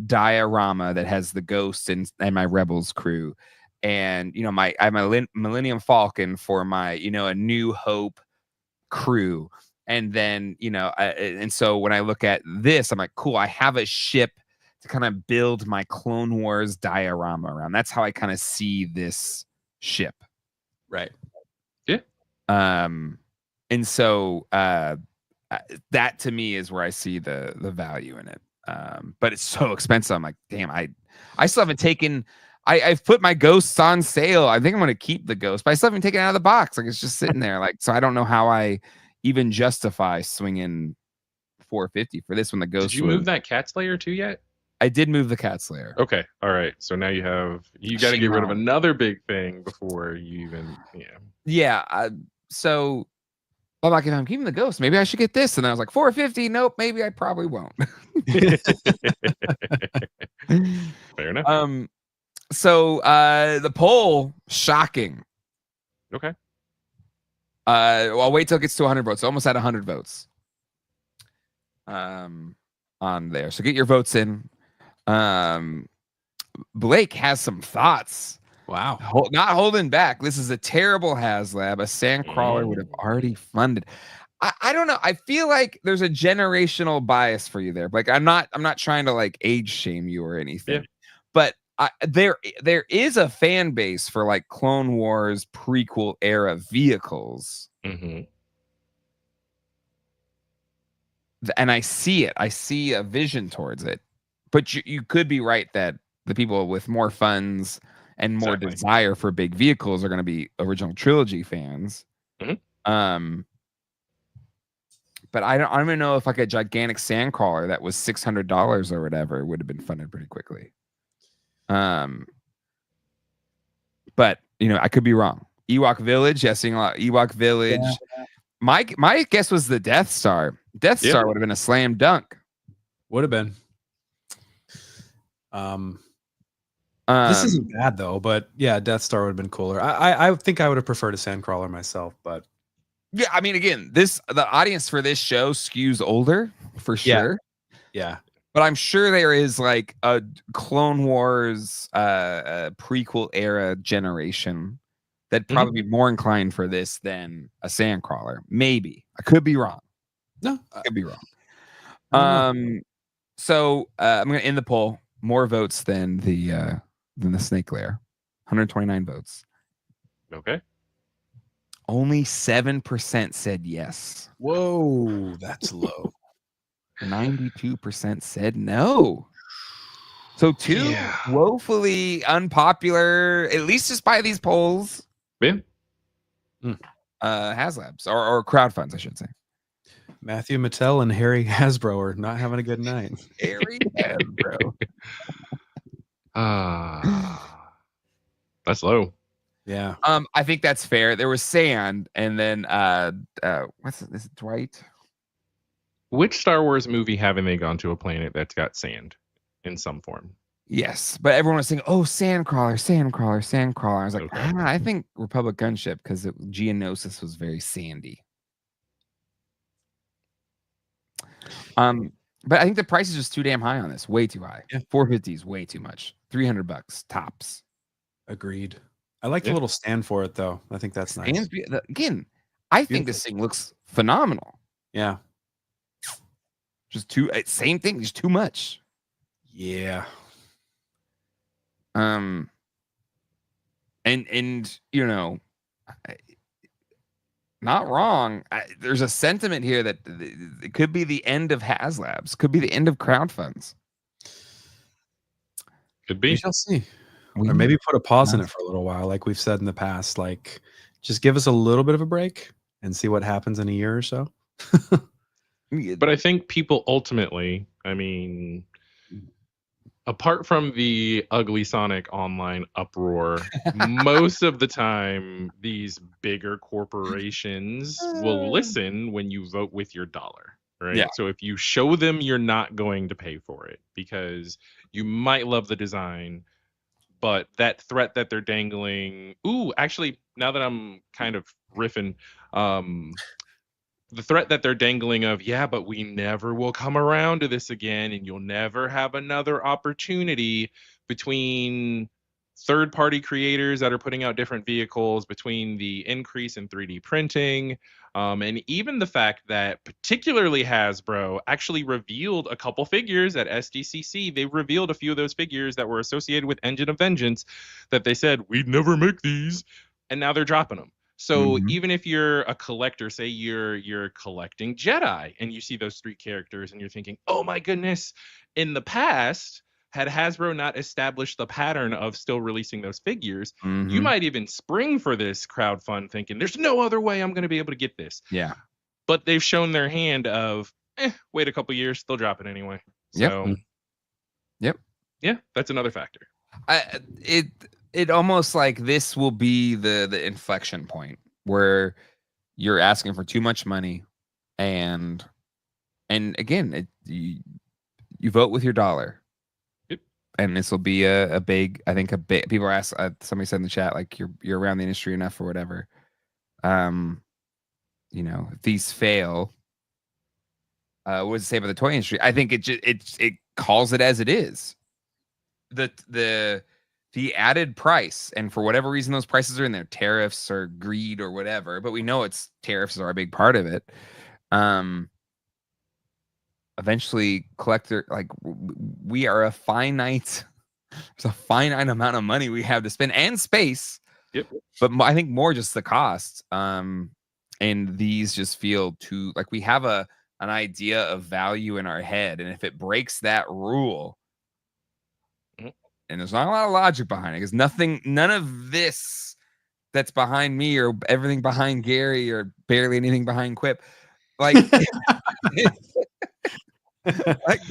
A: diorama that has the Ghost and my Rebels crew. And I have my Millennium Falcon for my A New Hope crew. And then and so when I look at this, I'm like, cool, I have a ship to kind of build my Clone Wars diorama around. That's how I kind of see this ship.
C: Right.
B: Yeah.
A: And so that to me is where I see the value in it. But it's so expensive. I'm like, damn, I still haven't taken. I've put my Ghosts on sale. I think I'm going to keep the Ghost, but I still haven't taken it out of the box. Like it's just sitting there. Like, so I don't know how I even justify swinging $450 for this one. The Ghost.
B: Did you move that Cat's Lair too yet?
A: I did move the Cat's Lair.
B: Okay. All right. So now you got to get rid of another big thing before you even,
A: Yeah. So I'm like, if I'm keeping the Ghost, maybe I should get this. And I was like, $450. Nope. Maybe I probably won't.
B: Fair enough.
A: So the poll, shocking.
B: Okay.
A: Well, I'll wait till it gets to 100 votes. Almost at 100 votes. On there. So get your votes in. Blake has some thoughts.
C: Wow.
A: Not holding back. This is a terrible HasLab. A Sandcrawler would have already funded. I don't know. I feel like there's a generational bias for you there. Like I'm not trying to like age shame you or anything. But there is a fan base for like Clone Wars prequel era vehicles.
B: Mm-hmm.
A: And I see it. I see a vision towards it. But you could be right that the people with more funds and more desire for big vehicles are going to be original trilogy fans.
B: Mm-hmm.
A: But I don't even know if like a gigantic Sandcrawler that was $600 or whatever would have been funded pretty quickly. But I could be wrong. Ewok Village, seeing a lot. Ewok Village. Yeah. My guess was the Death Star. Death Star would have been a slam dunk.
C: Would have been. This isn't bad though, but yeah, Death Star would have been cooler. I think I would have preferred a Sandcrawler myself, but
A: yeah, I mean, again, the audience for this show skews older for sure.
C: Yeah.
A: But I'm sure there is like a Clone Wars prequel era generation that'd probably be more inclined for this than a Sandcrawler. Maybe. I could be wrong.
C: No,
A: I could be wrong. So I'm gonna end the poll. More votes than the Snake Lair. 129 votes.
B: Okay.
A: Only 7% said yes.
C: Whoa, that's low.
A: 92% said no. So two woefully unpopular, at least just by these polls.
B: Yeah.
A: HasLabs or crowdfunds, I should say.
C: Matthew Mattel and Harry Hasbro are not having a good night.
A: Harry Hasbro.
B: That's low.
C: Yeah.
A: I think that's fair. There was sand, and then what's this? Dwight.
B: Which Star Wars movie haven't they gone to a planet that's got sand in some form?
A: Yes, but everyone was saying, "Oh, Sandcrawler, Sandcrawler, Sandcrawler." I was like, I think Republic Gunship because Geonosis was very sandy. But I think the price is just too damn high on this. Way too high.
C: Yeah.
A: $450 is way too much. $300 tops.
C: Agreed. I like the little stand for it though. I think that's nice.
A: Again, I think this thing looks phenomenal.
C: Yeah.
A: Just same thing, just too much.
C: Yeah.
A: And not wrong. There's a sentiment here that it could be the end of HasLabs, could be the end of crowdfunds.
B: Could be.
C: We shall see. Or maybe put a pause in it for a little while, like we've said in the past. Like, just give us a little bit of a break and see what happens in a year or so.
B: But I think people ultimately, I mean, apart from the ugly Sonic online uproar, most of the time these bigger corporations will listen when you vote with your dollar, right?
A: Yeah.
B: So if you show them you're not going to pay for it because you might love the design, but that threat that they're dangling, actually, now that I'm kind of riffing, the threat that they're dangling of, yeah, but we never will come around to this again, and you'll never have another opportunity between third-party creators that are putting out different vehicles, between the increase in 3D printing, and even the fact that particularly Hasbro actually revealed a couple figures at SDCC. They revealed a few of those figures that were associated with Engine of Vengeance that they said, we'd never make these, and now they're dropping them. So even if you're a collector, say you're collecting Jedi and you see those 3 characters and you're thinking, oh my goodness, in the past, had Hasbro not established the pattern of still releasing those figures, you might even spring for this crowdfund thinking, there's no other way I'm going to be able to get this.
A: Yeah.
B: But they've shown their hand of, wait a couple years, they'll drop it anyway. So,
A: Yep.
B: Yeah, that's another factor.
A: It almost like this will be the inflection point where you're asking for too much money, and again, you vote with your dollar.
B: Yep.
A: And this will be a big, I think people are asked, somebody said in the chat, like you're around the industry enough or whatever. If these fail, what does it say about the toy industry? I think it calls it as it is. The added price, and for whatever reason those prices are in there, tariffs or greed or whatever, but we know it's tariffs are a big part of it. Eventually collector, like we are there's a finite amount of money we have to spend and space.
B: Yep.
A: But I think more just the cost. And these just feel too, like we have an idea of value in our head, and if it breaks that rule, and there's not a lot of logic behind it, because none of this that's behind me or everything behind Gary or barely anything behind Quip, like, like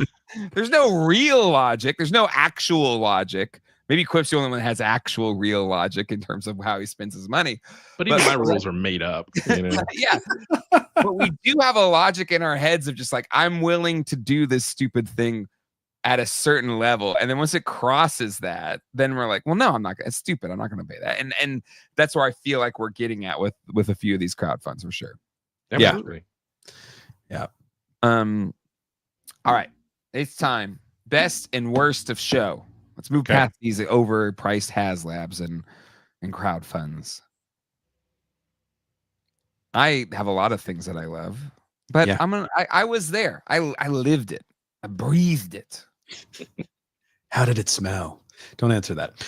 A: there's no real logic. There's no actual logic. Maybe Quip's the only one that has actual real logic in terms of how he spends his money.
B: But even my rules are made up.
A: Yeah. But we do have a logic in our heads of just like, I'm willing to do this stupid thing at a certain level, and then once it crosses that, then we're like, well, no, I'm not. It's stupid. I'm not going to pay that. And that's where I feel like we're getting at with a few of these crowdfunds for sure.
B: Absolutely.
C: Yeah.
A: All right, it's time. Best and worst of show. Let's move past these overpriced HasLabs and crowdfunds. I have a lot of things that I love, but I was there. I lived it. I breathed it.
C: How did it smell? Don't answer that.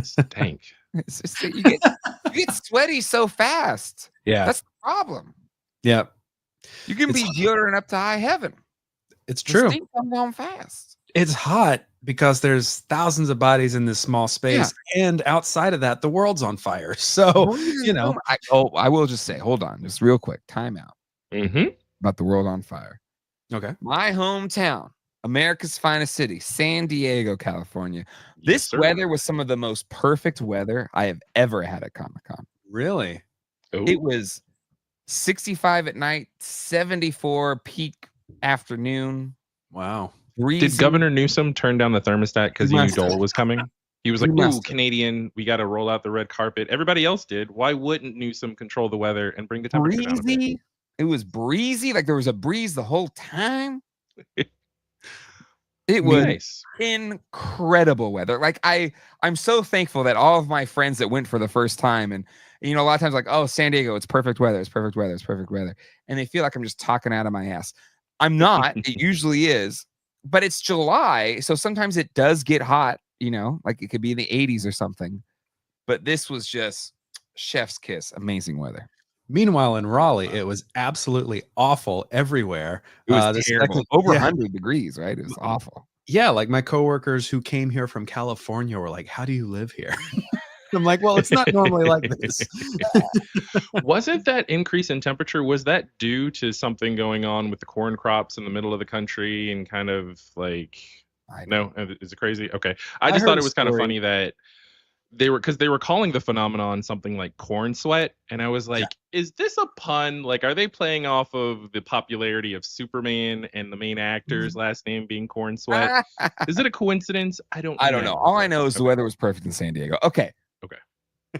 B: Stank.
A: It's just that you get sweaty so fast.
C: Yeah,
A: that's the problem.
C: Yeah,
A: you can be deodorant up to high heaven.
C: It's true.
A: The stink comes down fast.
C: It's hot because there's thousands of bodies in this small space, and outside of that, the world's on fire. So
A: I will just say, hold on, just real quick, time out. About the world on fire.
C: Okay.
A: My hometown, America's finest city, San Diego, California. This weather was some of the most perfect weather I have ever had at Comic-Con.
C: Really?
B: Ooh.
A: It was 65 at night, 74 peak afternoon.
C: Wow.
A: Breezy.
B: Did Governor Newsom turn down the thermostat because he knew Dole was coming? He was like, ooh, Canadian, we got to roll out the red carpet. Everybody else did. Why wouldn't Newsom control the weather and bring the temperature down a bit?
A: It was breezy. Like there was a breeze the whole time. It was incredible weather. Like I'm so thankful that all of my friends that went for the first time, and a lot of times like, oh, San Diego, it's perfect weather. It's perfect weather. It's perfect weather. And they feel like I'm just talking out of my ass. I'm not. It usually is. But it's July. So sometimes it does get hot, like it could be in the 80s or something. But this was just chef's kiss. Amazing weather.
C: Meanwhile, in Raleigh, it was absolutely awful everywhere.
A: It was terrible. Over 100 degrees, right? It was awful.
C: Yeah, like my coworkers who came here from California were like, how do you live here? I'm like, well, it's not normally like this.
B: Wasn't that increase in temperature, was that due to something going on with the corn crops in the middle of the country and kind of like, no, is it crazy? Okay. I just thought it was kind of funny that because they were calling the phenomenon something like corn sweat. And I was like, is this a pun? Like, are they playing off of the popularity of Superman and the main actor's last name being Corn Sweat? Is it a coincidence? I don't
A: know. All I know is the weather was perfect in San Diego. Okay.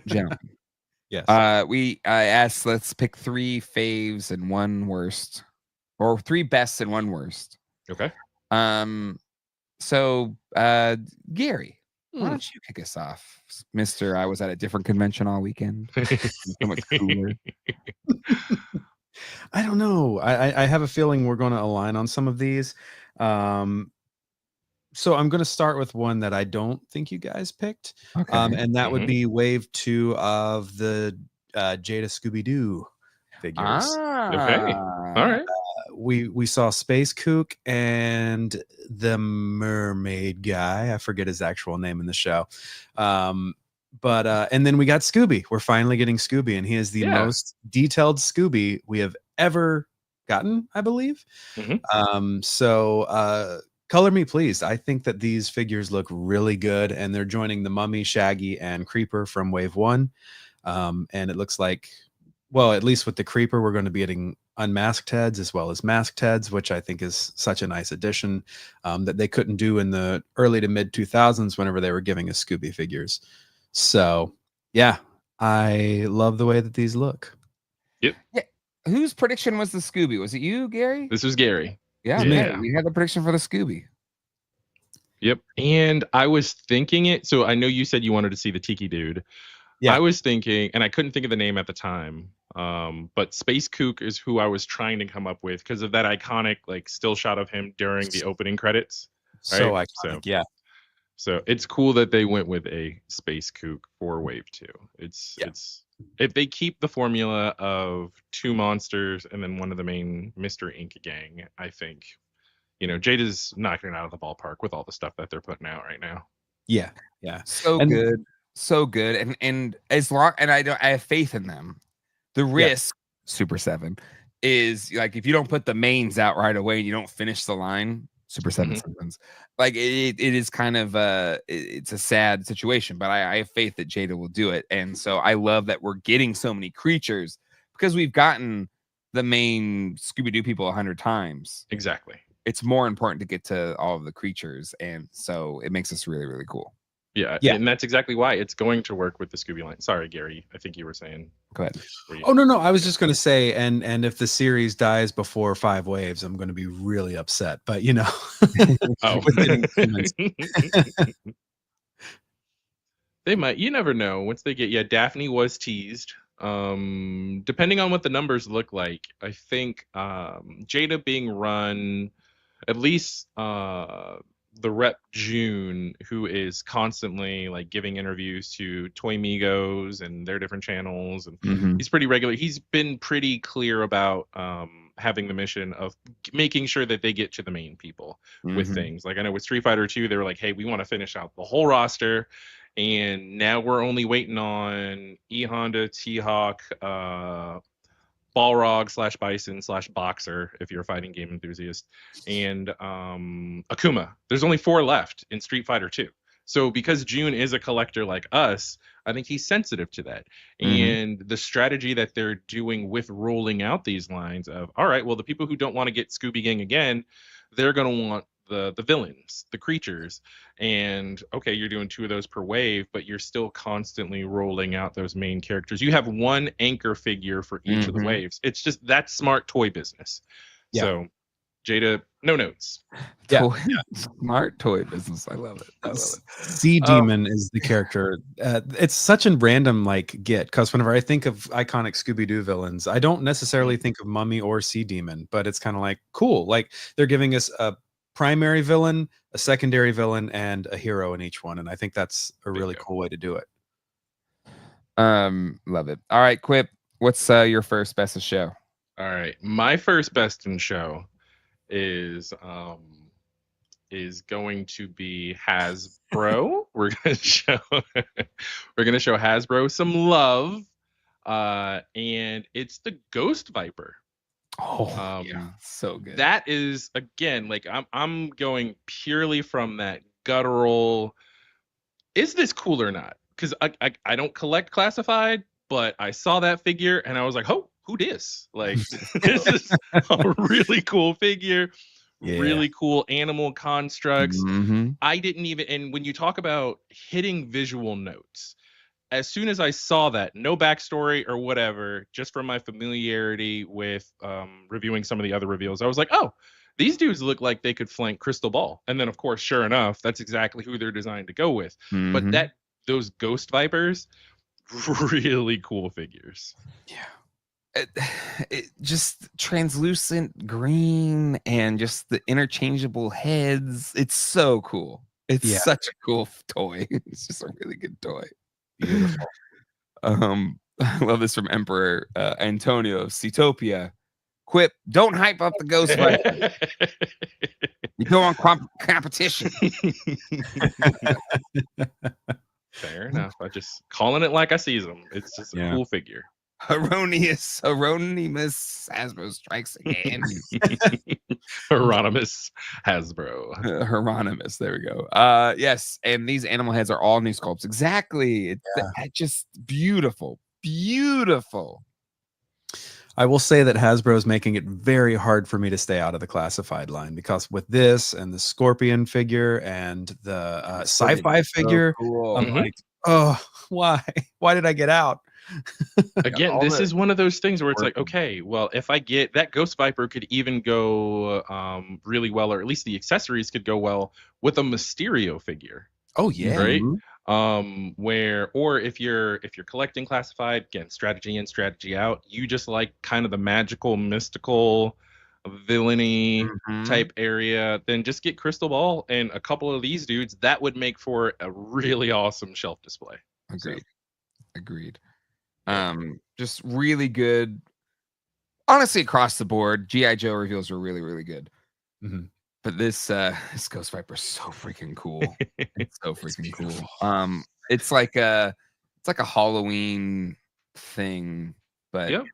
A: Gentlemen.
C: Yes.
A: I asked, let's pick 3 faves and 1 worst, or 3 bests and 1 worst.
B: Okay.
A: So Gary, why don't you kick us off, Mr. I was at a different convention all weekend. So much cooler.
C: I don't know. I have a feeling we're going to align on some of these. So I'm going to start with one that I don't think you guys picked.
A: Okay.
C: And that would be wave 2 of the Jada Scooby-Doo figures.
B: Okay. All right.
C: We saw Space Kook and the mermaid guy. I forget his actual name in the show. But and then we got Scooby. We're finally getting Scooby, and he is the most detailed Scooby we have ever gotten, I believe. So color me pleased. I think that these figures look really good, and they're joining the Mummy, Shaggy, and Creeper from Wave 1. And it looks like, well, at least with the Creeper, we're going to be getting unmasked heads as well as masked heads, which I think is such a nice addition that they couldn't do in the early to mid 2000s whenever they were giving us Scooby figures. So, yeah, I love the way that these look.
B: Yep.
A: Yeah. Whose prediction was the Scooby? Was it you, Gary?
B: This was Gary.
A: Yeah. We had the prediction for the Scooby.
B: Yep. And I was thinking it. So I know you said you wanted to see the Tiki Dude.
C: Yeah.
B: I was thinking, and I couldn't think of the name at the time. But Space Kook is who I was trying to come up with because of that iconic like still shot of him during the opening credits. Right?
C: So iconic, yeah.
B: So it's cool that they went with a Space Kook for Wave 2. It's if they keep the formula of 2 monsters and then one of the main Mr. Ink gang, I think, you know, Jada's knocking it out of the ballpark with all the stuff that they're putting out right now.
C: Yeah.
A: Good. So good. And as long, and I have faith in them. The risk, Super 7, is like if you don't put the mains out right away and you don't finish the line, Super 7 sequence, like it is kind of it's a sad situation, but I have faith that Jada will do it. And so I love that we're getting so many creatures because we've gotten the main Scooby-Doo people 100 times.
B: Exactly.
A: It's more important to get to all of the creatures, and so it makes us really, really cool.
B: Yeah, and that's exactly why it's going to work with the Scooby line. Sorry, Gary. I think you were saying.
A: Go ahead.
C: Oh no, I was just going to say, and if the series dies before 5 waves, I'm going to be really upset. But you know,
B: they might. You never know. Once they get, Daphne was teased. Depending on what the numbers look like, I think Jada being run, at least the rep June, who is constantly like giving interviews to Toy Migos and their different channels, and he's pretty regular. He's been pretty clear about having the mission of making sure that they get to the main people with things. Like I know with Street Fighter 2, they were like, hey, we want to finish out the whole roster, and now we're only waiting on E Honda, T-Hawk, Balrog / Bison / Boxer, if you're a fighting game enthusiast, and Akuma. There's only 4 left in Street Fighter 2. So because June is a collector like us, I think he's sensitive to that. And the strategy that they're doing with rolling out these lines of, all right, well, the people who don't want to get Scooby Gang again, they're going to want the villains, the creatures, and okay, you're doing 2 of those per wave, but you're still constantly rolling out those main characters. You have 1 anchor figure for each of the waves. It's just that's smart toy business. So Jada, no notes.
A: Smart toy business. I love it.
C: Sea Demon is the character. It's such a random like get, because whenever I think of iconic Scooby-Doo villains, I don't necessarily think of Mummy or Sea Demon, but it's kind of like cool. Like they're giving us a primary villain, a secondary villain, and a hero in each one, and I think that's a really cool way to do it.
A: Love it. All right, Quip, what's your first best of show?
B: All right, my first best in show is going to be Hasbro. we're gonna show Hasbro some love, and it's the Ghost Viper.
A: Oh, yeah, so good.
B: That is, again, like I'm going purely from that guttural. Is this cool or not? Because I don't collect classified, but I saw that figure and I was like, oh, who dis? Like, this is a really cool figure.
C: Yeah.
B: Really cool animal constructs.
A: Mhm.
B: I didn't even, and when you talk about hitting visual notes, as soon as I saw that, no backstory or whatever, just from my familiarity with reviewing some of the other reveals, I was like, oh, these dudes look like they could flank Crystal Ball. And then, of course, sure enough, that's exactly who they're designed to go with. But
A: Mhm.
B: those Ghost Vipers, really cool figures.
A: Yeah. It just translucent green and just the interchangeable heads. It's so cool. It's such a cool toy. It's just a really good toy.
C: Beautiful.
A: I love this from Emperor Antonio of Seatopia. Quip, don't hype up the Ghost Viper. You go on competition.
B: Fair enough. I just calling it like I sees them. It's just a cool figure.
A: Hieronymus Hasbro strikes again.
B: Hieronymus Hasbro.
A: Hieronymus, there we go. Yes, and these animal heads are all new sculpts. Exactly. It's just beautiful. Beautiful.
C: I will say that Hasbro is making it very hard for me to stay out of the classified line, because with this and the Scorpion figure and the sci-fi figure,
A: cool.
C: I'm like, oh, why did I get out?
B: Again, this is one of those things where it's like, okay, well, if I get that Ghost Viper could even go really well, or at least the accessories could go well with a Mysterio figure.
C: Oh yeah,
B: right. Or if you're collecting classified, again, strategy in, strategy out, you just like kind of the magical, mystical, villainy type area, then just get Crystal Ball and a couple of these dudes. That would make for a really awesome shelf display.
A: Agreed. Just really good. Honestly, across the board, G.I. Joe reveals were really, really good. But this Ghost Viper is so freaking cool. It's so freaking cool. It's like a Halloween thing, but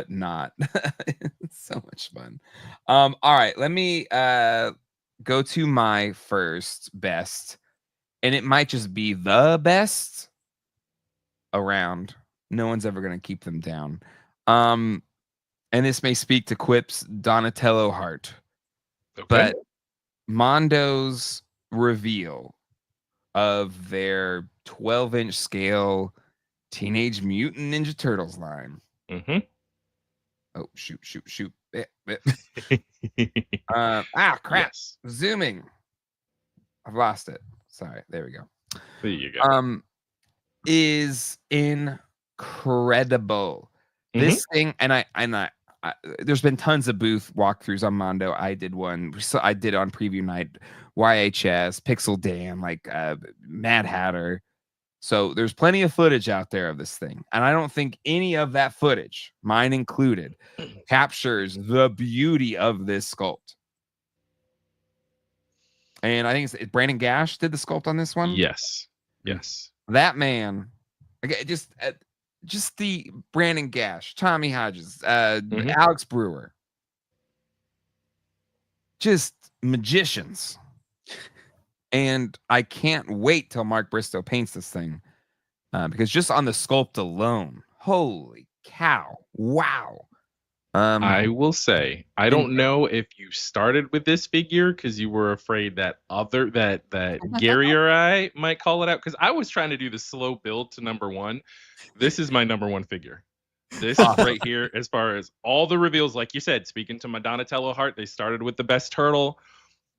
A: not. It's so much fun. All right, let me go to my first best, and it might just be the best around. No one's ever gonna keep them down. And this may speak to Quip's Donatello heart. But Mondo's reveal of their 12-inch scale Teenage Mutant Ninja Turtles line. Oh, shoot. Crap.
B: Yes.
A: Zooming. I've lost it. Sorry. There we go.
B: There you go.
A: Is incredible. This thing, and I there's been tons of booth walkthroughs on Mondo. I did one. So I did on preview night, YHS, Pixel Dan, like Mad Hatter. So there's plenty of footage out there of this thing. And I don't think any of that footage, mine included, captures the beauty of this sculpt. And I think it's Brandon Gash did the sculpt on this one.
B: Yes.
A: That man, just the Brandon Gash, Tommy Hodges, Alex Brewer, just magicians. And I can't wait till Mark Bristow paints this thing, because just on the sculpt alone, holy cow, wow.
B: I will say, I don't know if you started with this figure because you were afraid that Gary or I might call it out, because I was trying to do the slow build to number one. This is my number one figure. This is right here, as far as all the reveals, like you said, speaking to my Donatello heart, they started with the best turtle.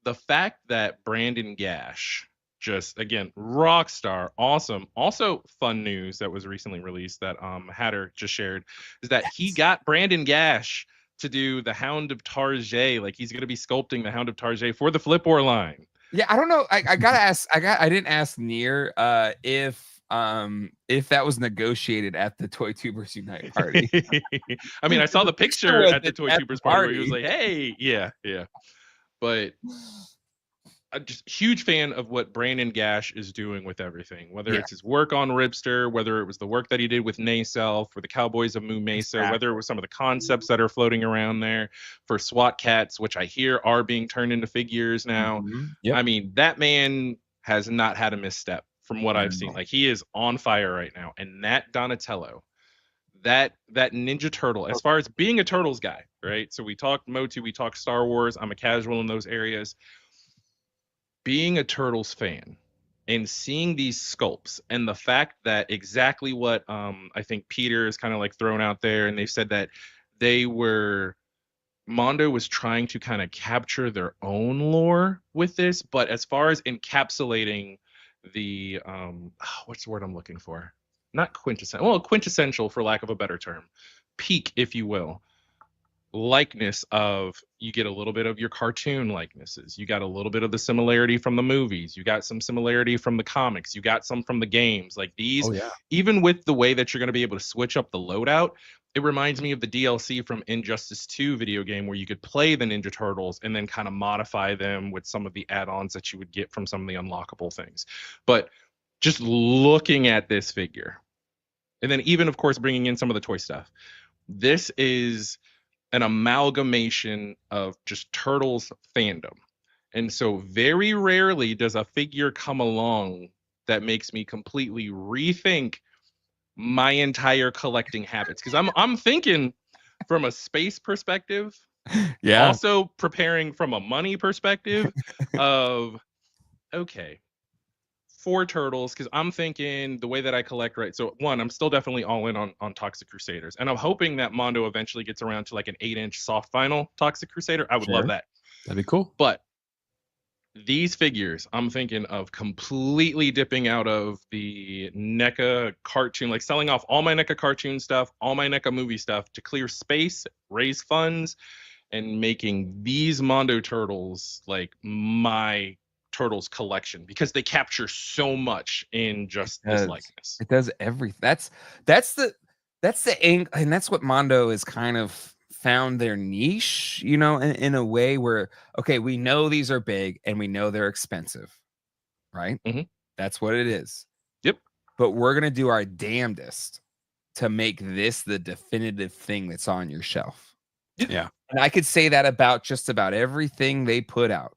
B: The fact that Brandon Gash, just again, rock star, awesome. Also, fun news that was recently released that Hatter just shared is that he got Brandon Gash to do the Hound of Tarjay. Like, he's going to be sculpting the Hound of Tarjay for the Flipboard line.
A: Yeah, I don't know. I gotta ask. I didn't ask Near if that was negotiated at the Toy Tubers Unite party.
B: I mean, I saw the picture at the Toy Tubers party where he was like, "Hey, yeah." But just huge fan of what Brandon Gash is doing with everything, whether it's his work on Ripster, whether it was the work that he did with Nayself for the Cowboys of Moo Mesa, whether it was some of the concepts that are floating around there for SWAT Cats, which I hear are being turned into figures now. I mean, that man has not had a misstep from what I've seen. Like, he is on fire right now. And that Donatello, that Ninja Turtle, as far as being a Turtles guy, right? So we talked MOTU, we talked Star Wars. I'm a casual in those areas. Being a Turtles fan and seeing these sculpts and the fact that exactly what I think Peter is kind of like thrown out there, and they said that Mondo was trying to kind of capture their own lore with this, but as far as encapsulating the what's the word I'm looking for? Not quintessential, well, quintessential for lack of a better term, peak, if you will, likeness of, you get a little bit of your cartoon likenesses, you got a little bit of the similarity from the movies, you got some similarity from the comics, you got some from the games, like these. Even with the way that you're going to be able to switch up the loadout, it reminds me of the DLC from Injustice 2 video game, where you could play the Ninja Turtles and then kind of modify them with some of the add-ons that you would get from some of the unlockable things. But just looking at this figure, and then even of course bringing in some of the toy stuff, this is an amalgamation of just Turtles fandom. And so very rarely does a figure come along that makes me completely rethink my entire collecting habits. Because I'm thinking from a space perspective, also preparing from a money perspective of, okay, 4 Turtles, because I'm thinking the way that I collect, right? So one, I'm still definitely all in on Toxic Crusaders, and I'm hoping that Mondo eventually gets around to like an 8-inch soft vinyl Toxic Crusader. I would love that.
C: That'd be cool.
B: But these figures, I'm thinking of completely dipping out of the NECA cartoon, like selling off all my NECA cartoon stuff, all my NECA movie stuff to clear space, raise funds, and making these Mondo Turtles like my Turtles collection, because they capture so much in just this likeness.
A: It does everything. That's the angle, and that's what Mondo is kind of found their niche, you know, in a way where, okay, we know these are big and we know they're expensive, right? That's what it is.
B: Yep.
A: But we're gonna do our damnedest to make this the definitive thing that's on your shelf.
C: Yeah.
A: And I could say that about just about everything they put out.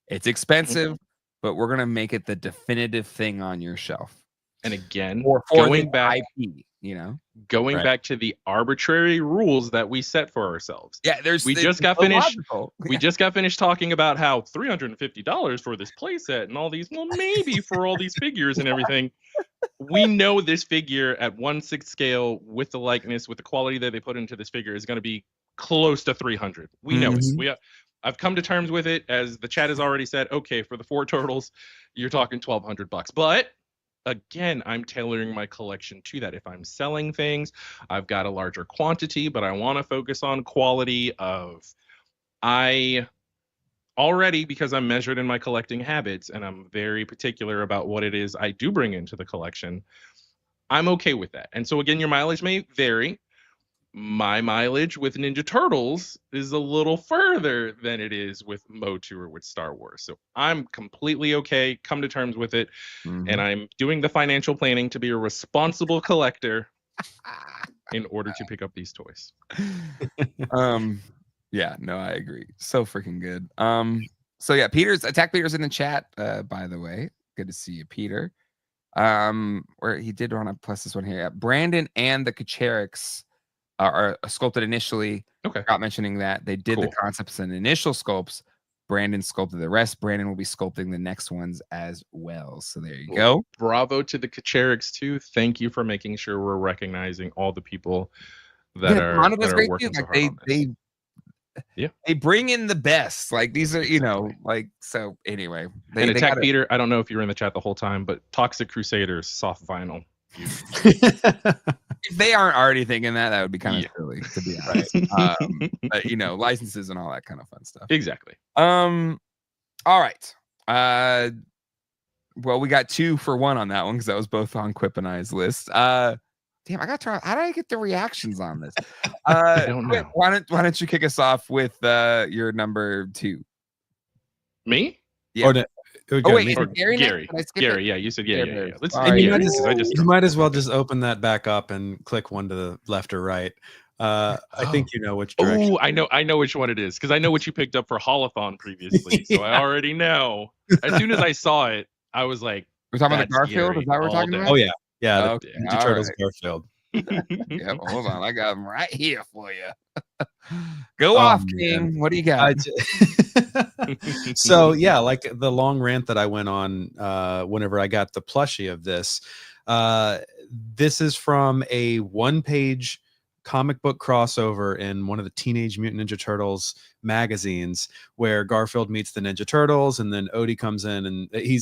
A: It's expensive, but we're gonna make it the definitive thing on your shelf.
B: And again,
A: for
B: going back,
A: IP, you know,
B: going back to the arbitrary rules that we set for ourselves.
A: Yeah,
B: we just got finished. We just got finished talking about how $350 for this playset and all these. Well, maybe for all these figures and everything. We know this figure at 1/6 scale with the likeness, with the quality that they put into this figure, is going to be close to 300. We know it. I've come to terms with it, as the chat has already said. Okay, for the 4 Turtles, you're talking $1,200. But again, I'm tailoring my collection to that. If I'm selling things, I've got a larger quantity, but I want to focus on quality of. I already, because I'm measured in my collecting habits and I'm very particular about what it is I do bring into the collection, I'm okay with that. And so again, your mileage may vary. My mileage with Ninja Turtles is a little further than it is with MOTU or with Star Wars. So I'm completely okay, come to terms with it. And I'm doing the financial planning to be a responsible collector in order to pick up these toys.
A: Yeah, no, I agree. So freaking good. So yeah, Attack Peter's in the chat, by the way. Good to see you, Peter. Where he did want to plus this one here. Brandon and the Kacheriks are sculpted initially.
B: Okay.
A: Not mentioning that they did the concepts and initial sculpts. Brandon sculpted the rest. Brandon will be sculpting the next ones as well. So there you go.
B: Bravo to the Kacheriks too. Thank you for making sure we're recognizing all the people that are working so hard on this.
A: They bring in the best. Like these are, you know, like, so anyway.
B: And Attack Peter, I don't know if you were in the chat the whole time, but Toxic Crusaders soft vinyl.
A: If they aren't already thinking that would be kind of silly, to be honest. But, you know, licenses and all that kind of fun stuff.
B: Exactly.
A: All right. Well, we got 2 for 1 on that one because that was both on Quip and I's list. Damn, I got to. How did I get the reactions on this?
B: I don't know.
A: Why don't you kick us off with your number 2?
B: Me?
A: Yeah. Oh wait, is
B: Or
A: it Gary?
B: Gary.
A: Did I skip
B: Gary,
A: it?
B: yeah, you said yeah. Let's
A: Sorry.
B: do
C: And you
B: Gary
C: might,
B: because I just
C: you might as well just open that back up and click one to the left or right. I think you know which direction.
B: Oh, I know which one it is because I know what you picked up for Holothon previously, so I already know. As soon as I saw it, I was like,
A: We're talking about the
B: "That's
A: Garfield. Is
B: Gary
A: that what we're
B: all
A: talking
B: day."
A: about?
C: Oh yeah, yeah. The
A: Okay,
C: Ninja
A: all
C: Turtles
A: right.
C: Garfield.
A: Yep. Hold on, I got them right here for you. Go
C: Oh,
A: off,
C: man.
A: King. What do you got?
C: So yeah, like the long rant that I went on whenever I got the plushie of this. This is from a one-page comic book crossover in one of the Teenage Mutant Ninja Turtles magazines where Garfield meets the Ninja Turtles, and then Odie comes in, and he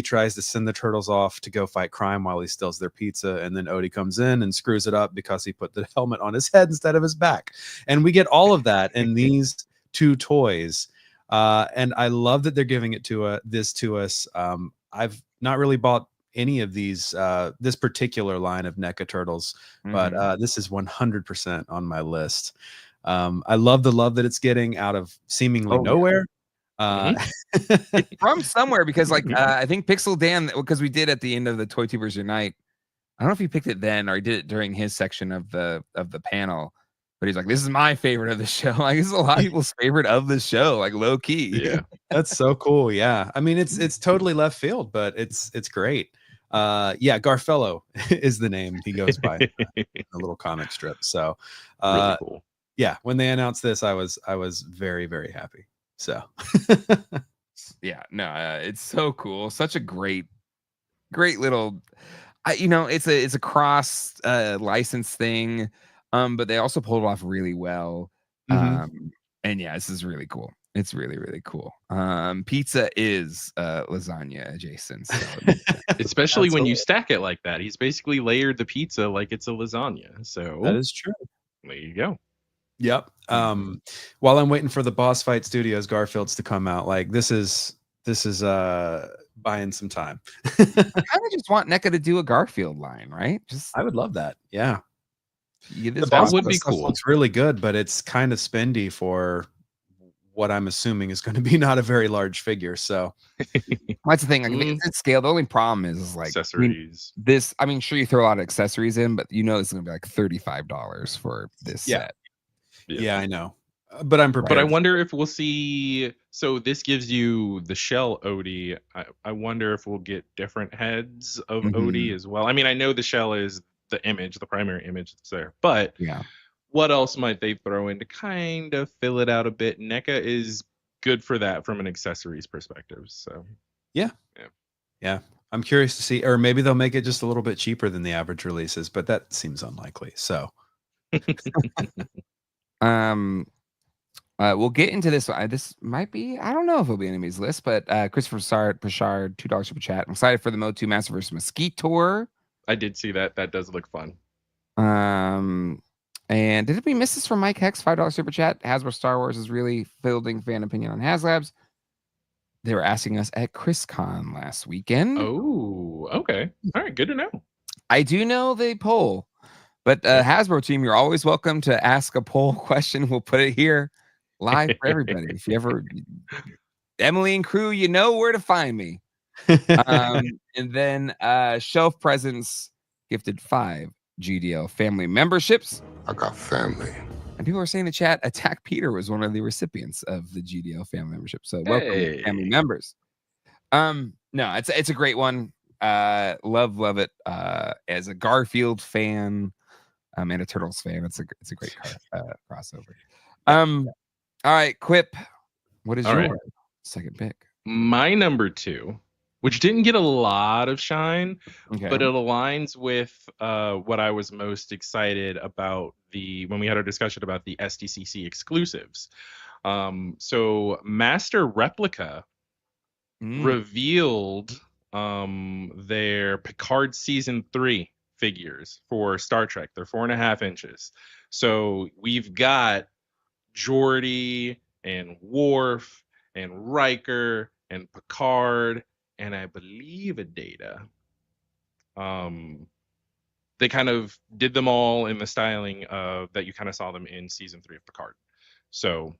C: tries to send the turtles off to go fight crime while he steals their pizza, and then Odie comes in and screws it up because he put the helmet on his head instead of his back. And we get all of that in these two toys. And I love that they're giving it to this to us. I've not really bought any of these this particular line of NECA Turtles, but this is 100% on my list. I love the love that it's getting out of seemingly nowhere.
A: It's from somewhere because like I think Pixel Dan, because we did at the end of the Toy Tubers Unite. I don't know if he picked it then or he did it during his section of the panel. But he's like, this is my favorite of the show. Like, this is a lot of people's favorite of the show, like low key.
B: Yeah,
C: that's so cool. Yeah, I mean, it's totally left field, but it's great. Yeah, Garfello is the name he goes by in a little comic strip. So,
B: really cool.
C: Yeah, when they announced this, I was very, very happy. So,
A: yeah, no, it's so cool. Such a great little. It's a cross license thing. But they also pulled it off really well. And yeah, this is really cool. It's really, really cool. Pizza is lasagna adjacent. So
B: especially when you stack it like that. He's basically layered the pizza like it's a lasagna. So
C: that is true.
B: There you go.
C: Yep. While I'm waiting for the Boss Fight Studios Garfields to come out, like this is buying some time.
A: I kind of just want NECA to do a Garfield line, right?
C: I would love that. Yeah.
B: That would be cool.
C: It's really good, but it's kind of spendy for what I'm assuming is going to be not a very large figure. So
A: that's the thing. Like, it's scale. The only problem is like
B: accessories.
A: I mean, sure, you throw a lot of accessories in, but it's going to be like $35 for this set.
C: Yeah, I know. But I'm prepared.
B: But I wonder if we'll see. So this gives you the shell Odie. I wonder if we'll get different heads of Odie as well. I mean, I know the shell is the primary image that's there. But what else might they throw in to kind of fill it out a bit? NECA is good for that from an accessories perspective. So
C: yeah. I'm curious to see, or maybe they'll make it just a little bit cheaper than the average releases, but that seems unlikely. So
A: we'll get into this. This might be, I don't know if it'll be enemies list, but Christopher Pashard, $2 super chat. I'm excited for the MOTU Master vs. Mesquite tour.
B: I did see that. That does look fun.
A: And did we miss this from Mike Hex? $5 super chat. Hasbro Star Wars is really fielding fan opinion on HasLabs. They were asking us at ChrisCon last weekend.
B: Oh, okay. All right, good to know.
A: I do know they poll, but Hasbro team, you're always welcome to ask a poll question. We'll put it here live for everybody. If you ever, Emily and crew, you know where to find me. And then Shelf Presence gifted 5 GDL family memberships.
D: I got family.
A: And people are saying in the chat, Attack Peter was one of the recipients of the GDL family membership. So welcome, family members. No, it's a great one. Love it. As a Garfield fan, and a Turtles fan, it's a great crossover. All right, Quip. What is your second pick?
B: My number 2, which didn't get a lot of shine, but it aligns with what I was most excited about when we had our discussion about the SDCC exclusives. So Master Replica revealed their Picard Season 3 figures for Star Trek. They're 4.5 inches. So we've got Geordi and Worf and Riker and Picard and I believe a Data. They kind of did them all in the styling of that you kind of saw them in Season 3 of Picard. So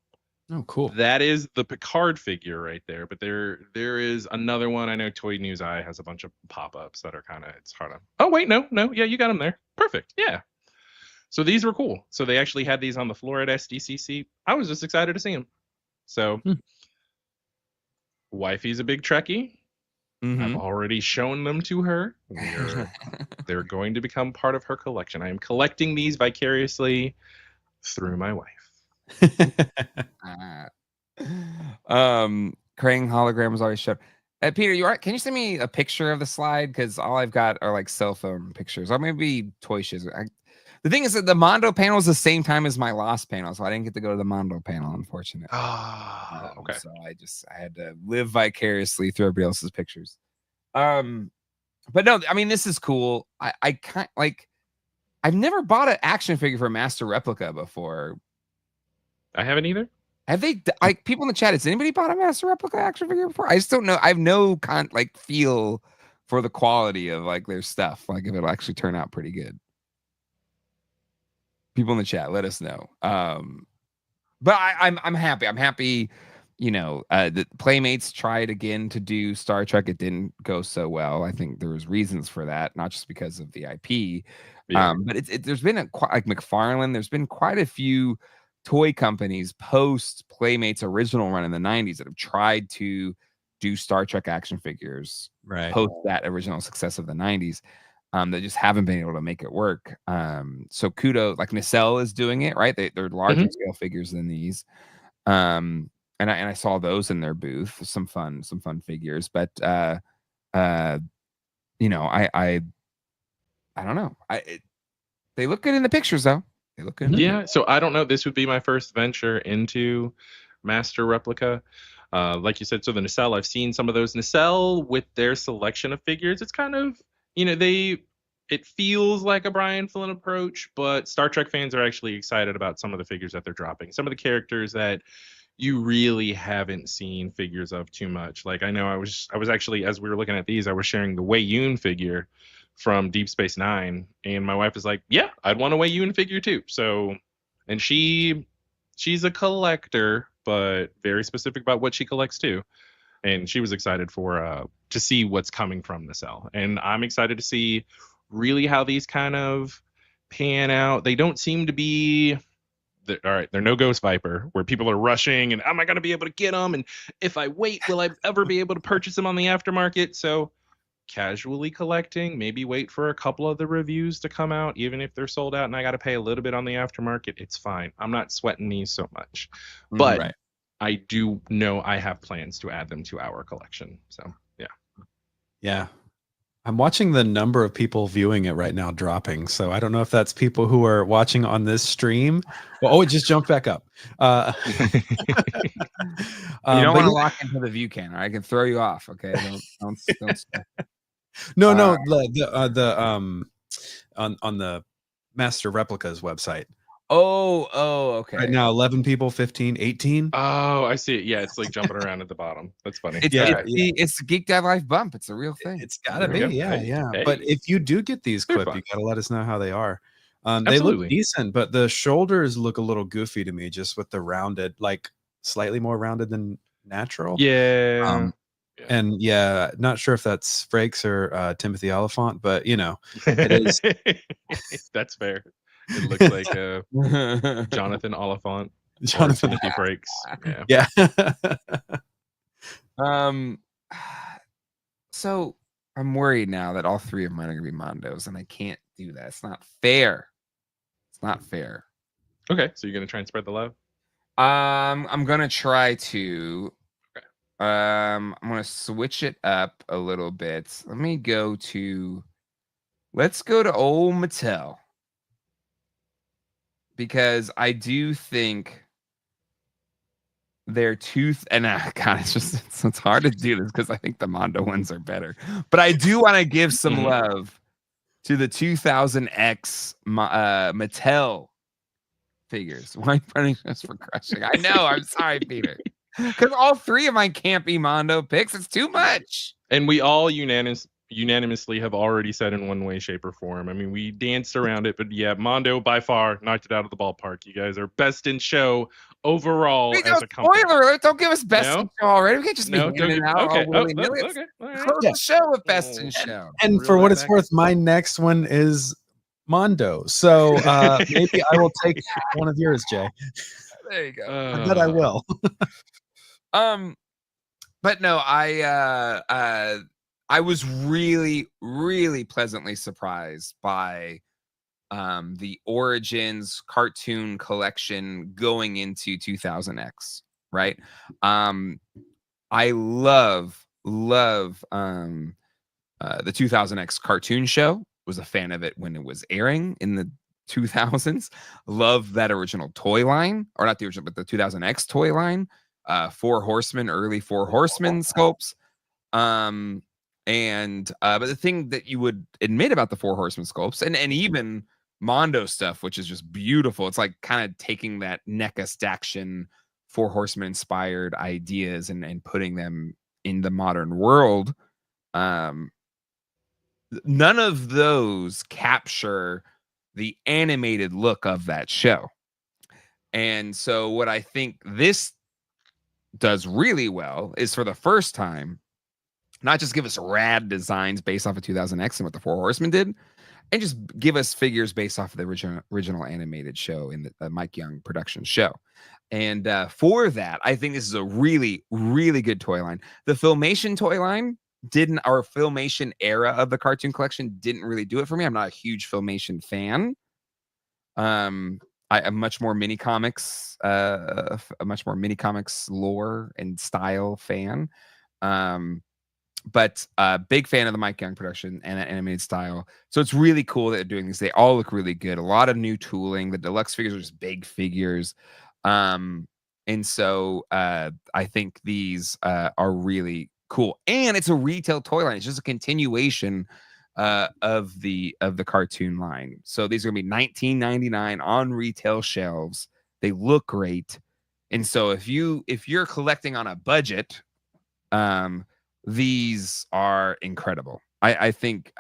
C: Oh, cool.
B: That is the Picard figure right there. But there is another one. I know Toy News Eye has a bunch of pop-ups that are kind of, it's hard to. Oh wait, no, yeah, you got them there. Perfect. Yeah. So these were cool. So they actually had these on the floor at SDCC. I was just excited to see them. So, wifey's a big Trekkie. I've already shown them to her. They're going to become part of her collection. I am collecting these vicariously through my wife.
A: Krang hologram was always showed. Peter, can you send me a picture of the slide? Because all I've got are like cell phone pictures, or maybe toy shiz. The thing is that the Mondo panel is the same time as my Lost panel, so I didn't get to go to the Mondo panel, unfortunately.
B: Okay.
A: So I had to live vicariously through everybody else's pictures. But no, I mean, this is cool. I kind like. I've never bought an action figure for Master Replica before.
B: I haven't either.
A: Have they, like, people in the chat, has anybody bought a Master Replica action figure before? I just don't know. I have no feel for the quality of like their stuff. Like if it'll actually turn out pretty good. People in the chat, let us know. But I'm happy. I'm happy. You know, the Playmates tried again to do Star Trek. It didn't go so well. I think there was reasons for that, not just because of the IP.
B: Yeah.
A: But there's been like McFarlane. There's been quite a few toy companies post Playmates original run in the 90s that have tried to do Star Trek action figures post that original success of the 90s. That just haven't been able to make it work. So kudos, like Nacelle is doing it, right? They're larger scale figures than these. And I saw those in their booth. Some fun figures, but you know, I don't know. They look good in the pictures though. They look good.
B: Yeah. So I don't know. This would be my first venture into Master Replica. Like you said, so the Nacelle, I've seen some of those Nacelle with their selection of figures. It's kind of, you know, it feels like a Brian Flynn approach, but Star Trek fans are actually excited about some of the figures that they're dropping. Some of the characters that you really haven't seen figures of too much. Like I know I was actually, as we were looking at these, I was sharing the Wei Yun figure from Deep Space Nine, and my wife was like, "Yeah, I'd want a Wei Yun figure too." So, and she's a collector, but very specific about what she collects too. And she was excited for to see what's coming from Nacelle, and I'm excited to see really how these kind of pan out. They don't seem to be all right. They're no Ghost Viper where people are rushing and am I going to be able to get them? And if I wait, will I ever be able to purchase them on the aftermarket? So casually collecting, maybe wait for a couple of the reviews to come out, even if they're sold out and I got to pay a little bit on the aftermarket. It's fine. I'm not sweating these so much, but I do know I have plans to add them to our collection. So
C: yeah. I'm watching the number of people viewing it right now dropping. So I don't know if that's people who are watching on this stream. Well, it just jumped back up.
A: You don't want to lock into the view can. I can throw you off. Okay. Don't
C: No, on the Master Replicas website.
A: Oh, okay.
C: Right now, 11 people, 15, 18.
B: Oh, I see it. Yeah, it's like jumping around at the bottom. That's funny.
A: It's the Geek Dad Life bump. It's a real thing.
C: It's gotta be. Yeah. Hey. But if you do get these Quip, you gotta let us know how they are. They look decent, but the shoulders look a little goofy to me, just with the rounded, like slightly more rounded than natural.
B: Yeah.
C: And not sure if that's Frakes or Timothy Oliphant, but you know, it is.
B: That's fair. It looks like Jonathan Oliphant.
C: Jonathan
B: Timothy Frakes.
C: Yeah.
A: So I'm worried now that all three of mine are gonna be Mondos, and I can't do that. It's not fair. It's not fair.
B: Okay, so you're gonna try and spread the love?
A: I'm gonna try to. Okay. I'm gonna switch it up a little bit. Let's go to old Mattel. Because I do think their tooth and God, it's hard to do this because I think the Mondo ones are better. But I do want to give some love to the 2000X Mattel figures. Why punishing us for crushing? I know. I'm sorry, Peter. Because all three of mine can't be Mondo picks. It's too much.
B: And we all unanimously have already said in one way, shape, or form. I mean, we danced around it, but yeah, Mondo by far knocked it out of the ballpark. You guys are best in show overall
A: Wait,
B: as
A: no,
B: a company.
A: spoiler alert! Don't give us best
B: No?
A: in show already. We can't just
B: No,
A: be
B: don't
A: handing
B: give,
A: out
B: okay.
A: all willy-nilly.
B: Okay. All right.
A: Close the show with best in show.
C: And for what it's worth, my next one is Mondo. So maybe I will take one of yours, Jay.
A: There you go.
C: I bet I will.
A: But no, I was really, really pleasantly surprised by the Origins cartoon collection going into 2000X, right? I love the 2000X cartoon show. Was a fan of it when it was airing in the 2000s. Love that original toy line, or not the original, but the 2000X toy line. Four Horsemen, early Four Horsemen sculpts. But the thing that you would admit about the Four Horsemen sculpts, and even Mondo stuff, which is just beautiful. It's like kind of taking that NECA Staction Four Horsemen inspired ideas and putting them in the modern world. None of those capture the animated look of that show. And so what I think this does really well is, for the first time, not just give us rad designs based off of 2000X and what the Four Horsemen did, and just give us figures based off of the original animated show in the Mike Young production show. And for that, I think this is a really, really good toy line. The Filmation toy line our Filmation era of the cartoon collection didn't really do it for me. I'm not a huge Filmation fan. I'm much more mini comics, a much more mini comics lore and style fan. But big fan of the Mike Young production and animated style. So it's really cool that they're doing these. They all look really good. A lot of new tooling. The deluxe figures are just big figures. And so I think these are really cool. And it's a retail toy line. It's just a continuation of the cartoon line. So these are gonna be $19.99 on retail shelves. They look great. And so if you're collecting on a budget, these are incredible. I think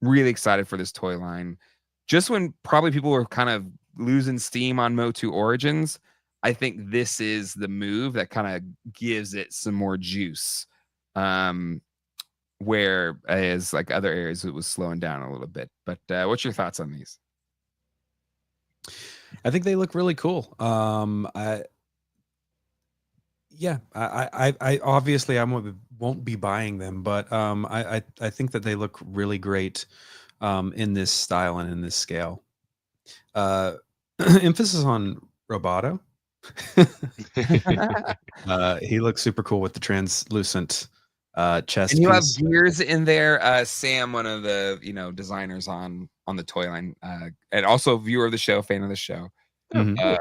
A: really excited for this toy line. Just when probably people were kind of losing steam on MOTU Origins, I think this is the move that kind of gives it some more juice. Whereas like other areas it was slowing down a little bit. But what's your thoughts on these?
C: I think they look really cool. I obviously I won't be buying them, but I think that they look really great in this style and in this scale. Emphasis on Roboto. He looks super cool with the translucent chest.
A: And you have gears in there. Sam, one of the designers on the toy line, and also viewer of the show, fan of the show.
C: Mm-hmm.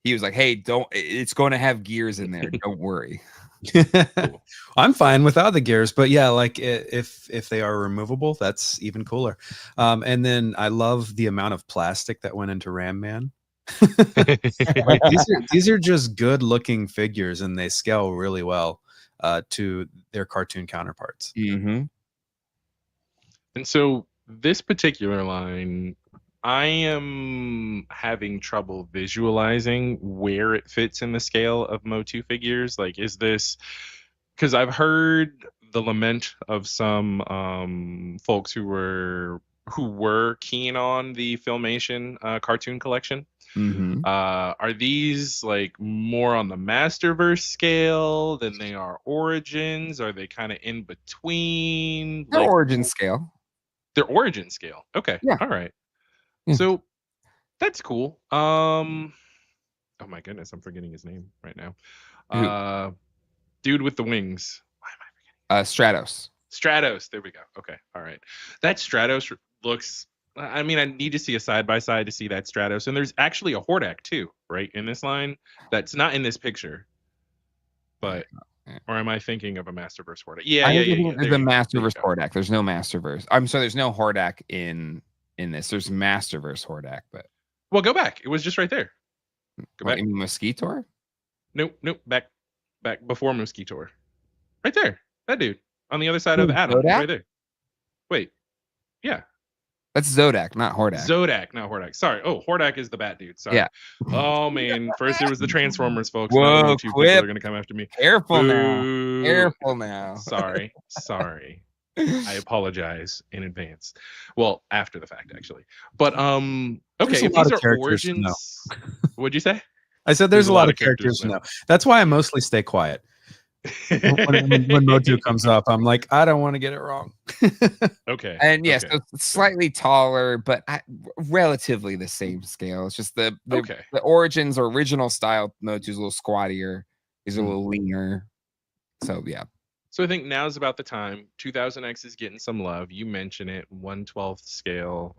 A: He was like, "Hey, it's going to have gears in there. Don't worry."
C: I'm fine without the gears, but yeah, like if they are removable, that's even cooler. And then I love the amount of plastic that went into Ram Man. Like these are just good looking figures, and they scale really well to their cartoon counterparts.
A: Mm-hmm.
B: And so this particular line, I am having trouble visualizing where it fits in the scale of MOTU figures. Like, is this, because I've heard the lament of some folks who were keen on the Filmation cartoon collection.
A: Mm-hmm.
B: Are these like more on the Masterverse scale than they are Origins? Are they kind of in between?
A: They're Origin scale.
B: They're Origin scale. Okay.
A: Yeah.
B: All right.
A: Yeah.
B: So that's cool. Oh my goodness, I'm forgetting his name right now. Dude with the wings. Why am I forgetting? Stratos. There we go. Okay. All right. That Stratos looks. I mean, I need to see a side by side to see that Stratos, and there's actually a Hordak too, right, in this line. That's not in this picture, but. Or am I thinking of a Masterverse Hordak? Yeah.
A: There's a Masterverse Hordak. There's no Masterverse. I'm sorry. There's no Hordak in this. There's Masterverse Hordak, but
B: well, go back. It was just right there. Go back.
A: In Mosquitor?
B: Nope. Back before Mosquitor. Right there. That dude on the other side of Adam. Right there. Wait, yeah.
A: That's Zodak, not Hordak.
B: Zodak, not Hordak. Sorry. Oh, Hordak is the bat dude. Sorry.
A: Yeah.
B: Oh man. First it was the Transformers, folks.
A: Whoa,
B: now the MOTU people
A: Quip.
B: are gonna come after me.
A: Careful
B: Boo.
A: now. Careful now.
B: Sorry. I apologize in advance. Well, after the fact, actually. But okay, if these are origins. What'd you say?
C: I said there's a lot of characters to know. That's why I mostly stay quiet. when MOTU comes up, I'm like, I don't want to get it wrong.
B: Okay.
A: And yes, so it's slightly taller, but relatively the same scale. It's just the origins or original style MOTU's a little squattier. He's a little leaner. So yeah.
B: So I think now's about the time. 2000X is getting some love. You mention it. 1/12 scale.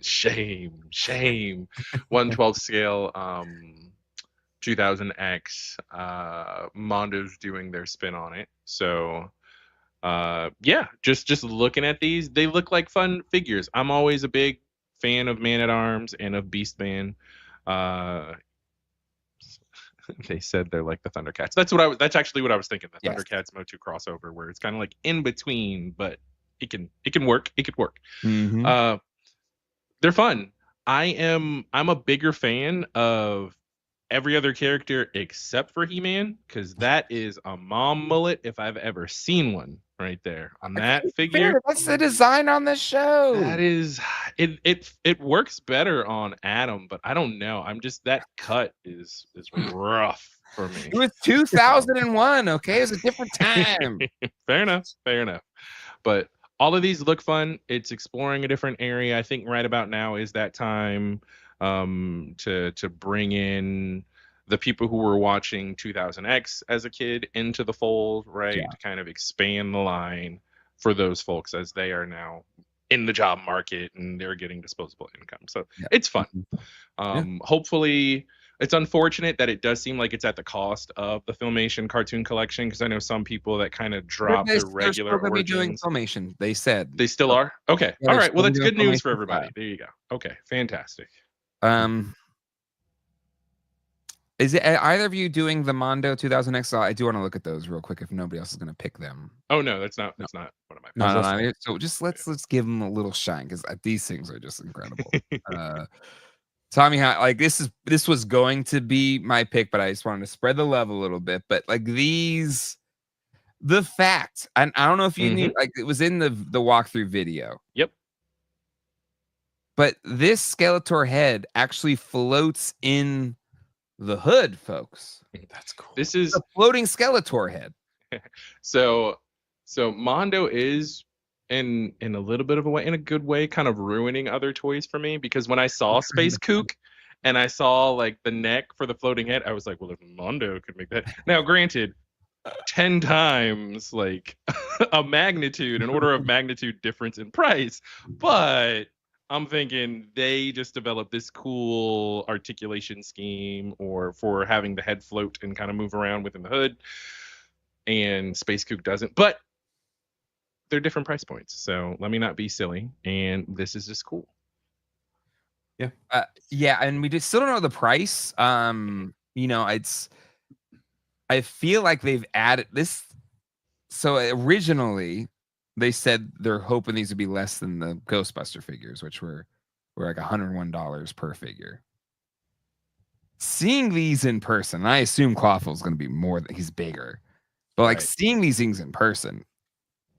B: Shame. 1/12 scale. 2000X. Mondo's doing their spin on it. So yeah, just looking at these, they look like fun figures. I'm always a big fan of Man-at-Arms and of Beastman. They said they're like the Thundercats. That's actually what I was thinking. The Thundercats MOTU crossover, where it's kind of like in between, but it can work. It could work.
A: Mm-hmm.
B: They're fun. I'm a bigger fan of every other character except for He-Man, because that is a mom mullet if I've ever seen one. Right there on that figure.
A: That's the design on the show.
B: That is it works better on Adam, but I don't know. I'm just, that cut is rough for me.
A: It was 2001. Okay, it was a different time.
B: Fair enough. But all of these look fun. It's exploring a different area. I think right about now is that time to bring in the people who were watching 2000X as a kid into the fold, right?
A: Yeah.
B: To kind of expand the line for those folks as they are now in the job market and they're getting disposable income. So it's fun. Hopefully, it's unfortunate that it does seem like it's at the cost of the Filmation cartoon collection, because I know some people that kind of drop their regular origins.
A: Be doing Filmation. They said
B: they still are. Okay, all right. Well, that's good news for everybody. There you go. Okay, fantastic.
A: Is it either of you doing the Mondo 2000X? I do want to look at those real quick if nobody else is going to pick them.
B: Oh no, that's not one of my.
A: No. So just let's give them a little shine, because these things are just incredible. Tommy, like this was going to be my pick, but I just wanted to spread the love a little bit. But like these, the fact, and I don't know if you knew, like it was in the walkthrough video.
B: Yep.
A: But this Skeletor head actually floats in the hood, folks.
C: That's cool.
B: This is
A: a floating Skeletor head.
B: So Mondo is in a little bit of a way, in a good way, kind of ruining other toys for me, because when I saw Space Kook and I saw like the neck for the floating head, I was like, well, if Mondo could make that. Now, granted, 10 times like an order of magnitude difference in price, but I'm thinking they just developed this cool articulation scheme for having the head float and kind of move around within the hood, and Space Kook doesn't. But they're different price points, so let me not be silly. And this is just cool.
A: Yeah, and we still don't know the price. I feel like they've added this. So originally, they said they're hoping these would be less than the Ghostbuster figures, which were like $101 per figure. Seeing these in person, I assume Clawful is going to be more. He's bigger, but like seeing these things in person,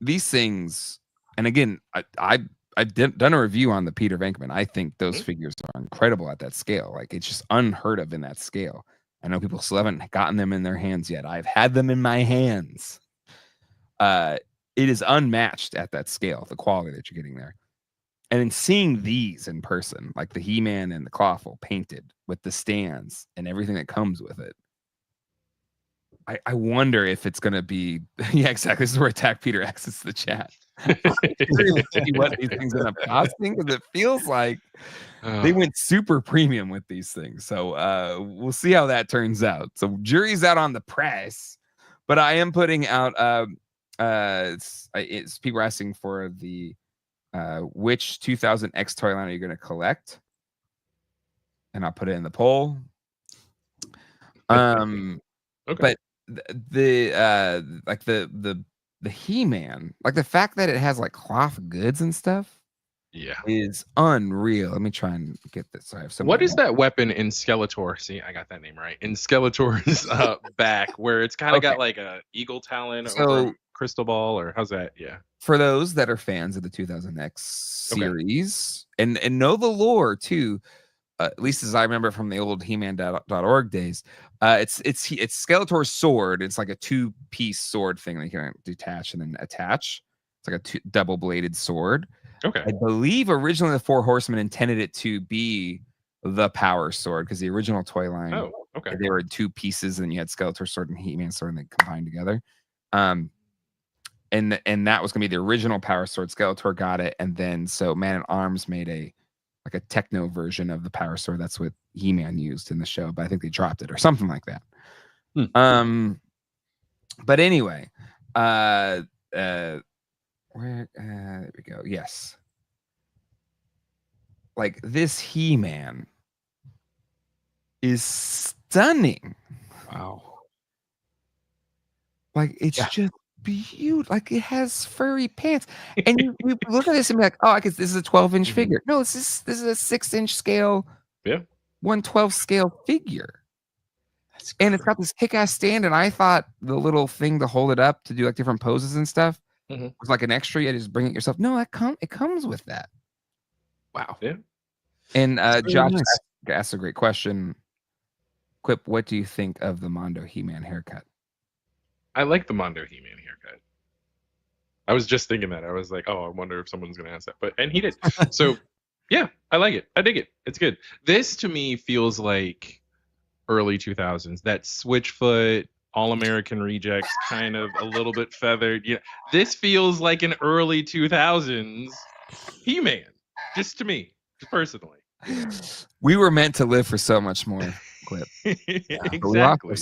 A: these things. And again, I've done a review on the Peter Venkman. I think those figures are incredible at that scale. Like it's just unheard of in that scale. I know people still haven't gotten them in their hands yet. I've had them in my hands. It is unmatched at that scale, the quality that you're getting there. And in seeing these in person, like the He-Man and the Clawful painted with the stands and everything that comes with it, I wonder if it's going to be... Yeah, exactly. This is where Attack Peter exits the chat. What these things end up costing, because it feels like they went super premium with these things. So we'll see how that turns out. So jury's out on the price, but I am putting out... it's people asking for the which 2000X toy line are you going to collect, and I'll put it in the poll. Okay. But the the He-Man, like the fact that it has like cloth goods and stuff,
B: Yeah.
A: is unreal. Let me try and get this. I have some.
B: What is that weapon in Skeletor? See, I got that name right. In Skeletor's back, where it's kind of got like a eagle talon over a crystal ball, or how's that? Yeah.
A: For those that are fans of the 2000X series and know the lore too, at least as I remember from the old He-Man.org days, it's Skeletor's sword. It's like a 2-piece sword thing that you can detach and then attach. It's like a double-bladed sword.
B: Okay.
A: I believe originally the Four Horsemen intended it to be the Power Sword because the original toy line, they were 2 pieces, and you had Skeletor's sword and He-Man sword, and they combined together. And that was gonna be the original Power Sword. Skeletor got it, and then so Man-at-Arms made a techno version of the Power Sword. That's what He-Man used in the show, but I think they dropped it or something like that. But anyway, where there we go. Yes. Like this He-Man is stunning.
C: Wow.
A: Like it's just beautiful. Like it has furry pants. And you look at this and be like, oh, this is a 12-inch figure. No, this is a 6-inch scale, 1/12 scale figure. And it's got this kick-ass stand, and I thought the little thing to hold it up to do like different poses and stuff was like an extra. You just bring it yourself. No, it comes with that.
B: Wow. Yeah.
A: And Josh asked a great question. Quip, what do you think of the Mondo He-Man haircut?
B: I like the Mondo He-Man haircut. I was just thinking that. I was like, oh, I wonder if someone's going to ask that. And he did. So, yeah, I like it. I dig it. It's good. This, to me, feels like early 2000s. That Switchfoot, All-American Rejects, kind of a little bit feathered. Yeah, this feels like an early 2000s He-Man. Just to me, just personally.
A: We were meant to live for so much more, Quip.
B: Exactly.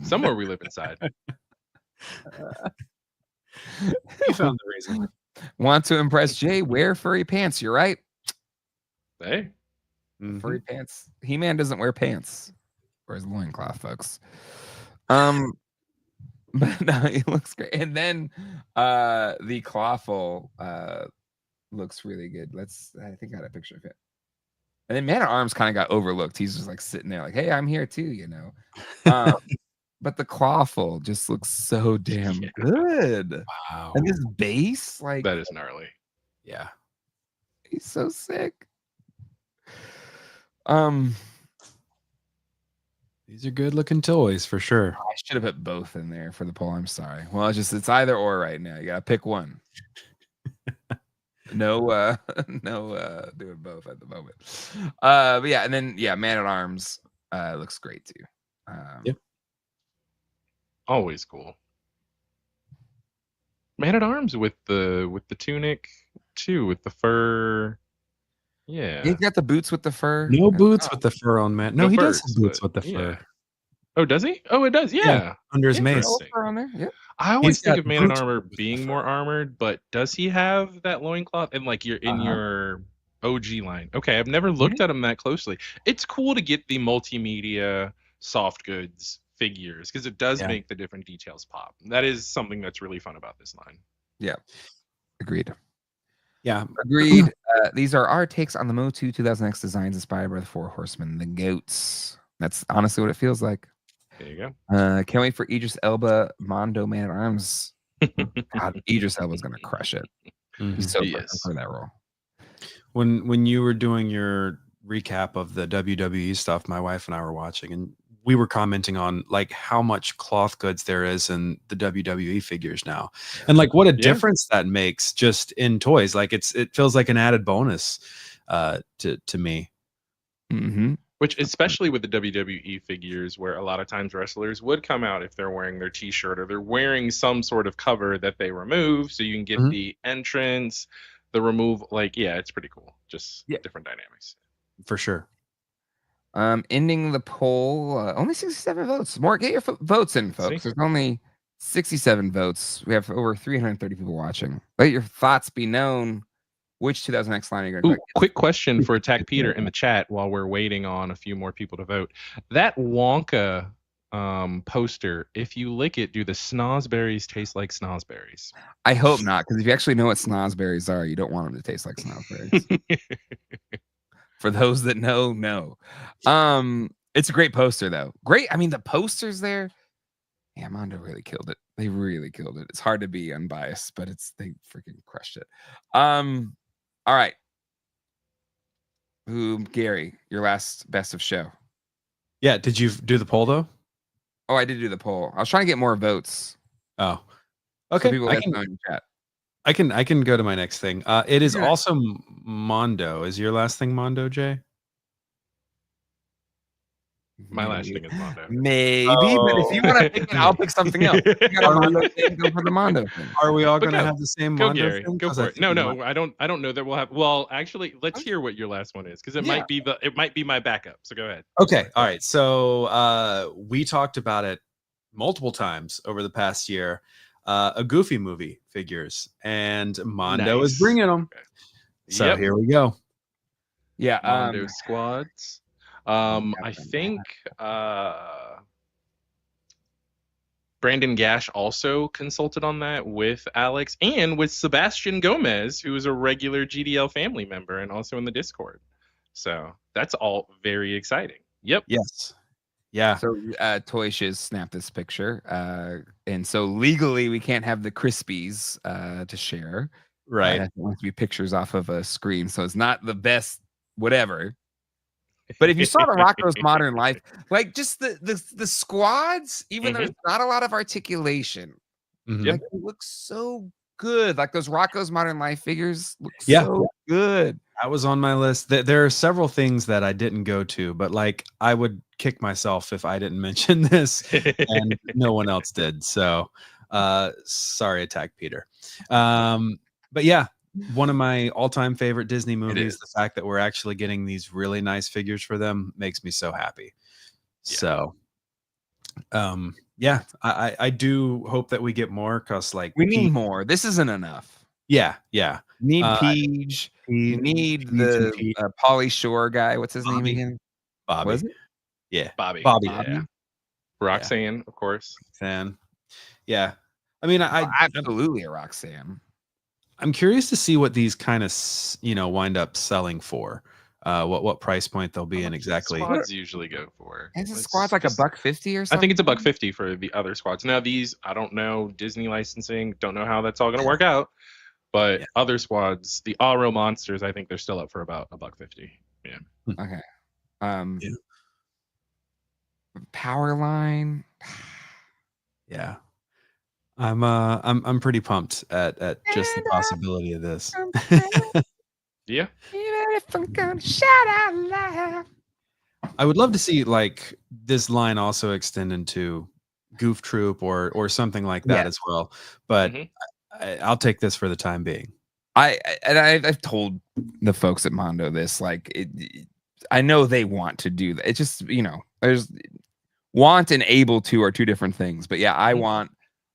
B: Somewhere we live inside.
C: You found the reason.
A: Want to impress Jay? Wear furry pants. You're right.
B: Hey.
A: Furry pants. He-Man doesn't wear pants. Wears loincloth, folks. But no, it looks great. And then the Clawful looks really good. I think I got a picture of it. And then Man-at-Arms kind of got overlooked. He's just like sitting there like, hey, I'm here too, you know. But the Clawful just looks so damn good.
C: Wow.
A: And this base, like
B: that is gnarly.
C: Yeah.
A: He's so sick.
C: These are good looking toys for sure.
A: I should have put both in there for the poll. I'm sorry. Well, it's either or right now. You gotta pick one. No, doing both at the moment. But yeah, and then Man-at-Arms looks great too.
C: Yep.
B: Always cool. Man-at-Arms with the tunic too, with the fur. Yeah.
A: He's got the boots with the fur.
C: No boots with the fur on Man. No, he does have boots with the fur.
B: Oh, does he? Oh, it does. Yeah.
C: Under his mace.
A: Fur on there. Yeah.
B: I always think of Man-at-Armor being more armored, but does he have that loincloth? And like you're in your OG line. Okay, I've never looked at him that closely. It's cool to get the multimedia soft goods figures because it does make the different details pop. That is something that's really fun about this line.
A: Yeah. Agreed.
C: Yeah.
A: Agreed. These are our takes on the MOTU 2000X designs inspired by the Four Horsemen, the goats. That's honestly what it feels like.
B: There you go.
A: Can't wait for Idris Elba, Mondo Man-at-Arms. God, Idris Elba's gonna crush it. He's so perfect for that role.
C: When you were doing your recap of the WWE stuff, my wife and I were watching, and we were commenting on like how much cloth goods there is in the WWE figures now, and like what a difference that makes just in toys. Like it feels like an added bonus to me.
B: Which, especially with the WWE figures, where a lot of times wrestlers would come out if they're wearing their T-shirt or they're wearing some sort of cover that they remove, so you can get the entrance, the remove. Like, yeah, it's pretty cool. Just different dynamics.
C: For sure.
A: Ending the poll, only 67 votes. More, get your votes in, folks. There's only 67 votes. We have over 330 people watching. Let your thoughts be known. Which 2000X line are you going to
B: quick question for Attack Peter in the chat while we're waiting on a few more people to vote. That Wonka poster. If you lick it, do the snozberries taste like snozberries?
A: I hope not, because if you actually know what snozberries are, you don't want them to taste like snozberries. For those that know, no. It's a great poster though. Great. I mean, the posters there. Yeah, Mondo really killed it. They really killed it. It's hard to be unbiased, but they freaking crushed it. All right. Gary, your last best of show.
C: Yeah. Did you do the poll though?
A: Oh, I did do the poll. I was trying to get more votes.
C: Oh, okay.
A: So people let us know in the chat.
C: I can go to my next thing. It is also Mondo. Is your last thing Mondo, Jay?
B: My last thing is Mondo.
A: Maybe, but if you want to pick it, I'll pick something else. You got a Mondo thing, go for the Mondo thing.
C: Are we all going to have the same
B: Go,
C: Mondo
B: Gary.
C: thing?
B: Go for it. No, I don't know that we'll have. Well, actually, let's hear what your last one is, because it might be my backup. So go ahead.
C: Okay. All right. So we talked about it multiple times over the past year. A Goofy Movie figures, and Mondo is bringing them. Okay. So here we go.
A: Yeah,
B: Mondo squads. I think Brandon Gash also consulted on that with Alex and with Sebastian Gomez, who is a regular GDL family member and also in the Discord. So that's all very exciting. Yep.
C: Yes. Yeah.
A: So Toy Shiz snapped this picture, and so legally we can't have the Crispies to share.
C: Right.
A: It wants to be pictures off of a screen, so it's not the best. Whatever. But if you saw the Rocko's Modern Life, like just the squads, even though there's not a lot of articulation, like, it looks so good. Like those Rocko's Modern Life figures look so good.
C: That was on my list. There are several things that I didn't go to, but like I would kick myself if I didn't mention this and no one else did. So sorry, Attack Peter. But yeah, one of my all-time favorite Disney movies. The fact that we're actually getting these really nice figures for them makes me so happy. Yeah. So yeah, I do hope that we get more, because like
A: we need more. This isn't enough.
C: Yeah.
A: Need Peach. You need the Pauly Shore guy. What's his name again?
C: Bobby.
A: Was it?
C: Yeah.
B: Bobby.
C: Yeah.
B: Roxanne, of course.
C: Roxanne. Yeah. I mean, I
A: absolutely a Roxanne.
C: I'm curious to see what these kind of, wind up selling for. What price point they'll be in exactly.
B: Squads usually go for.
A: Is the squad's like $150 or something?
B: I think it's $150 for the other squads. Now these, I don't know, Disney licensing, don't know how that's all going to work out. But other squads, the Aro monsters, I think they're still up for about $150. Yeah.
A: Okay. Powerline.
C: Yeah. I'm pretty pumped at just the possibility of this.
B: Yeah.
A: Even if I'm gonna shout out loud.
C: I would love to see like this line also extend into Goof Troop or something like that as well. But I'll take this for the time being.
A: I've told the folks at Mondo this, like I know they want to do that. It's just, there's want and able to are two different things. But yeah, I want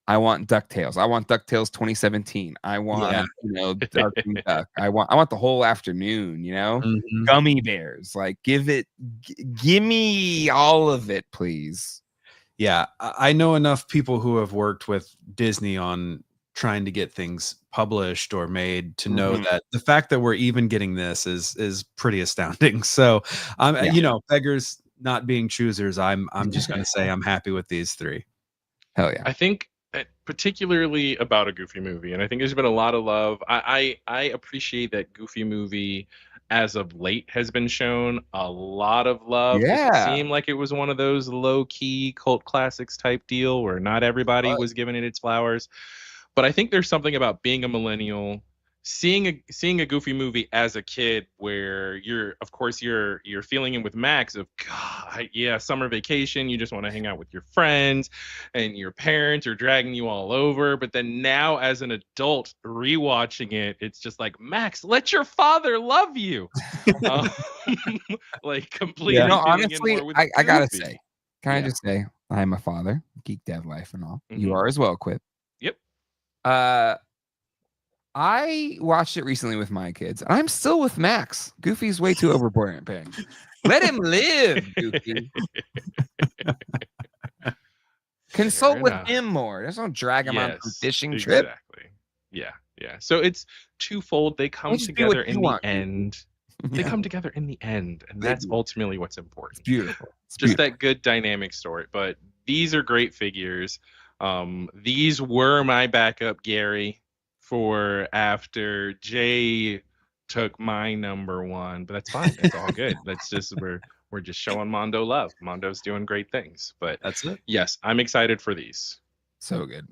A: DuckTales. I want DuckTales 2017. I want, Darkwing Duck. I want the whole afternoon, Gummy bears. Like give me all of it, please.
C: Yeah. I know enough people who have worked with Disney on trying to get things published or made to know that the fact that we're even getting this is pretty astounding. So beggars not being choosers, I'm just going to say I'm happy with these three.
A: Hell yeah.
B: I think particularly about a Goofy Movie, and I think there's been a lot of love. I appreciate that Goofy Movie as of late has been shown a lot of love.
A: Yeah.
B: It seemed like it was one of those low-key cult classics type deal where not everybody was giving it its flowers. But I think there's something about being a millennial, seeing a Goofy Movie as a kid, where you're feeling in with Max of summer vacation, you just want to hang out with your friends, and your parents are dragging you all over. But then now as an adult rewatching it, it's just like, Max, let your father love you. Like completely.
A: Honestly, I gotta say, I just say, I'm a father, Geek Dev Life and all. You are as well, Quip.
B: Yep.
A: I watched it recently with my kids, and I'm still with Max. Goofy's way too overbearing. Let him live, Goofy. Consult with him more. Just don't drag him on a fishing trip.
B: Exactly. Yeah. So it's twofold. They come together in the end. They come together in the end, and that's ultimately what's important.
A: It's beautiful.
B: That good dynamic story. But these are great figures. These were my backup, Gary, for after Jay took my number one, but that's fine. It's all good. That's just we're just showing Mondo love. Mondo's doing great things, but
C: that's it.
B: Yes, I'm excited for these.
A: So good.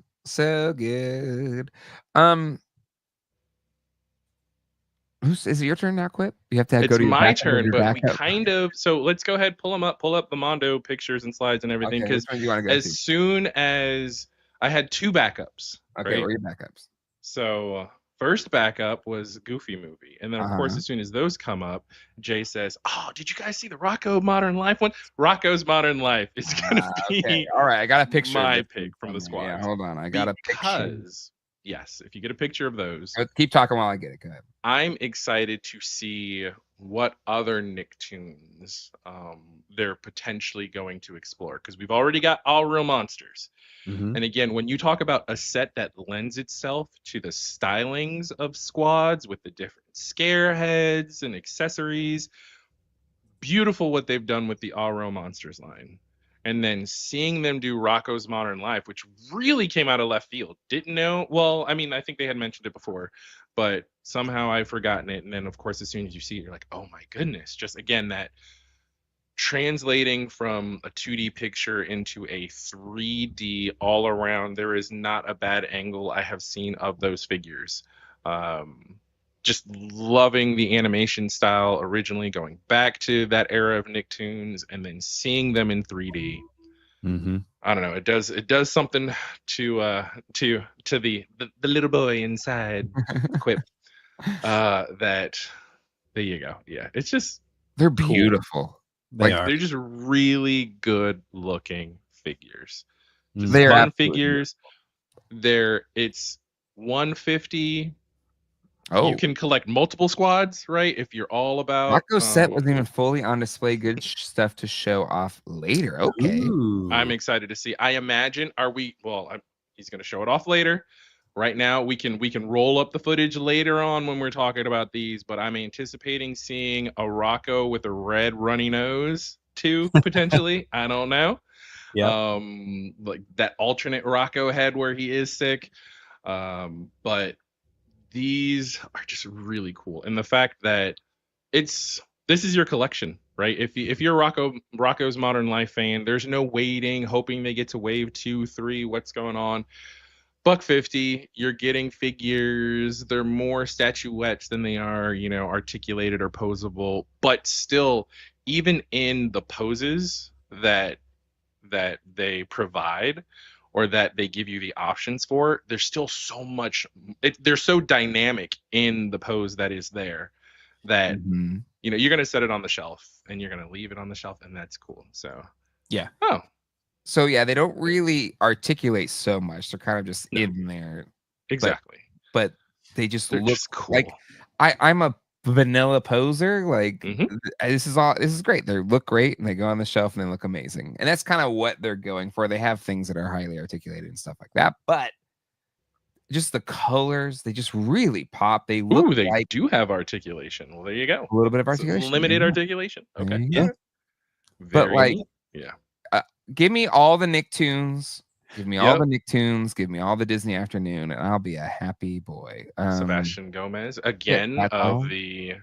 A: Is it your turn now, Quip? You have to
B: It's
A: go to your
B: my turn, but we
A: backup.
B: kind of. So let's go ahead, pull up the Mondo pictures and slides and everything, because as soon as I had two backups.
A: Okay,
B: right?
A: what are your backups?
B: So first backup was Goofy Movie, and then of course as soon as those come up, Jay says, "Oh, did you guys see the Rocko Modern Life one? Rocko's Modern Life is gonna be
A: all right." I got a picture.
B: My pick from the squad.
A: Yeah, hold on, I got a picture.
B: Yes, if you get a picture of those.
A: Keep talking while I get it. Go ahead.
B: I'm excited to see what other Nicktoons they're potentially going to explore, because we've already got All Real Monsters. And again, when you talk about a set that lends itself to the stylings of squads with the different scare heads and accessories, beautiful what they've done with the All Real Monsters line. And then seeing them do Rocko's Modern Life, which really came out of left field. Didn't know. Well, I mean, I think they had mentioned it before, but somehow I've forgotten it. And then, of course, as soon as you see it, you're like, oh, my goodness. Just, again, that translating from a 2D picture into a 3D all around. There is not a bad angle I have seen of those figures. Just loving the animation style originally, going back to that era of Nicktoons, and then seeing them in 3D. I don't know. It does something to the little boy inside Quip. That there you go. Yeah, it's just
A: they're beautiful.
B: They're just really good looking figures. Just
A: they're
B: fun figures. It's 150.
A: Oh,
B: you can collect multiple squads, right? If you're all about
A: Rocko's set wasn't even fully on display. Good stuff to show off later. Okay,
B: I'm excited to see. I imagine he's going to show it off later. Right now, we can roll up the footage later on when we're talking about these, but I'm anticipating seeing a Rocko with a red runny nose too, potentially. I don't know.
C: Yeah.
B: Like that alternate Rocko head where he is sick. But these are just really cool. And the fact that this is your collection, right? If you're Rocko's Modern Life fan, there's no waiting, hoping they get to wave 2, 3, what's going on. $150, you're getting figures. They're more statuettes than they are, articulated or posable. But still, even in the poses that they provide or that they give you the options for, there's still so much. They're so dynamic in the pose that is there that you're going to set it on the shelf and you're going to leave it on the shelf, and that's cool. So
C: yeah.
B: Oh.
A: So yeah, they don't really articulate so much. They're kind of just in there.
B: Exactly.
A: But they just
B: They're
A: look
B: just cool.
A: like I'm a vanilla poser. Like this is great. They look great and they go on the shelf and they look amazing. And that's kind of what they're going for. They have things that are highly articulated and stuff like that. But just the colors, they just really pop. They look
B: do have articulation. Well, there you go.
A: A little bit of articulation.
B: Limited articulation. Okay.
A: Yeah. But give me all the Nicktoons. Give me all the Nicktoons. Give me all the Disney Afternoon, and I'll be a happy boy.
B: Sebastian Gomez, again, of the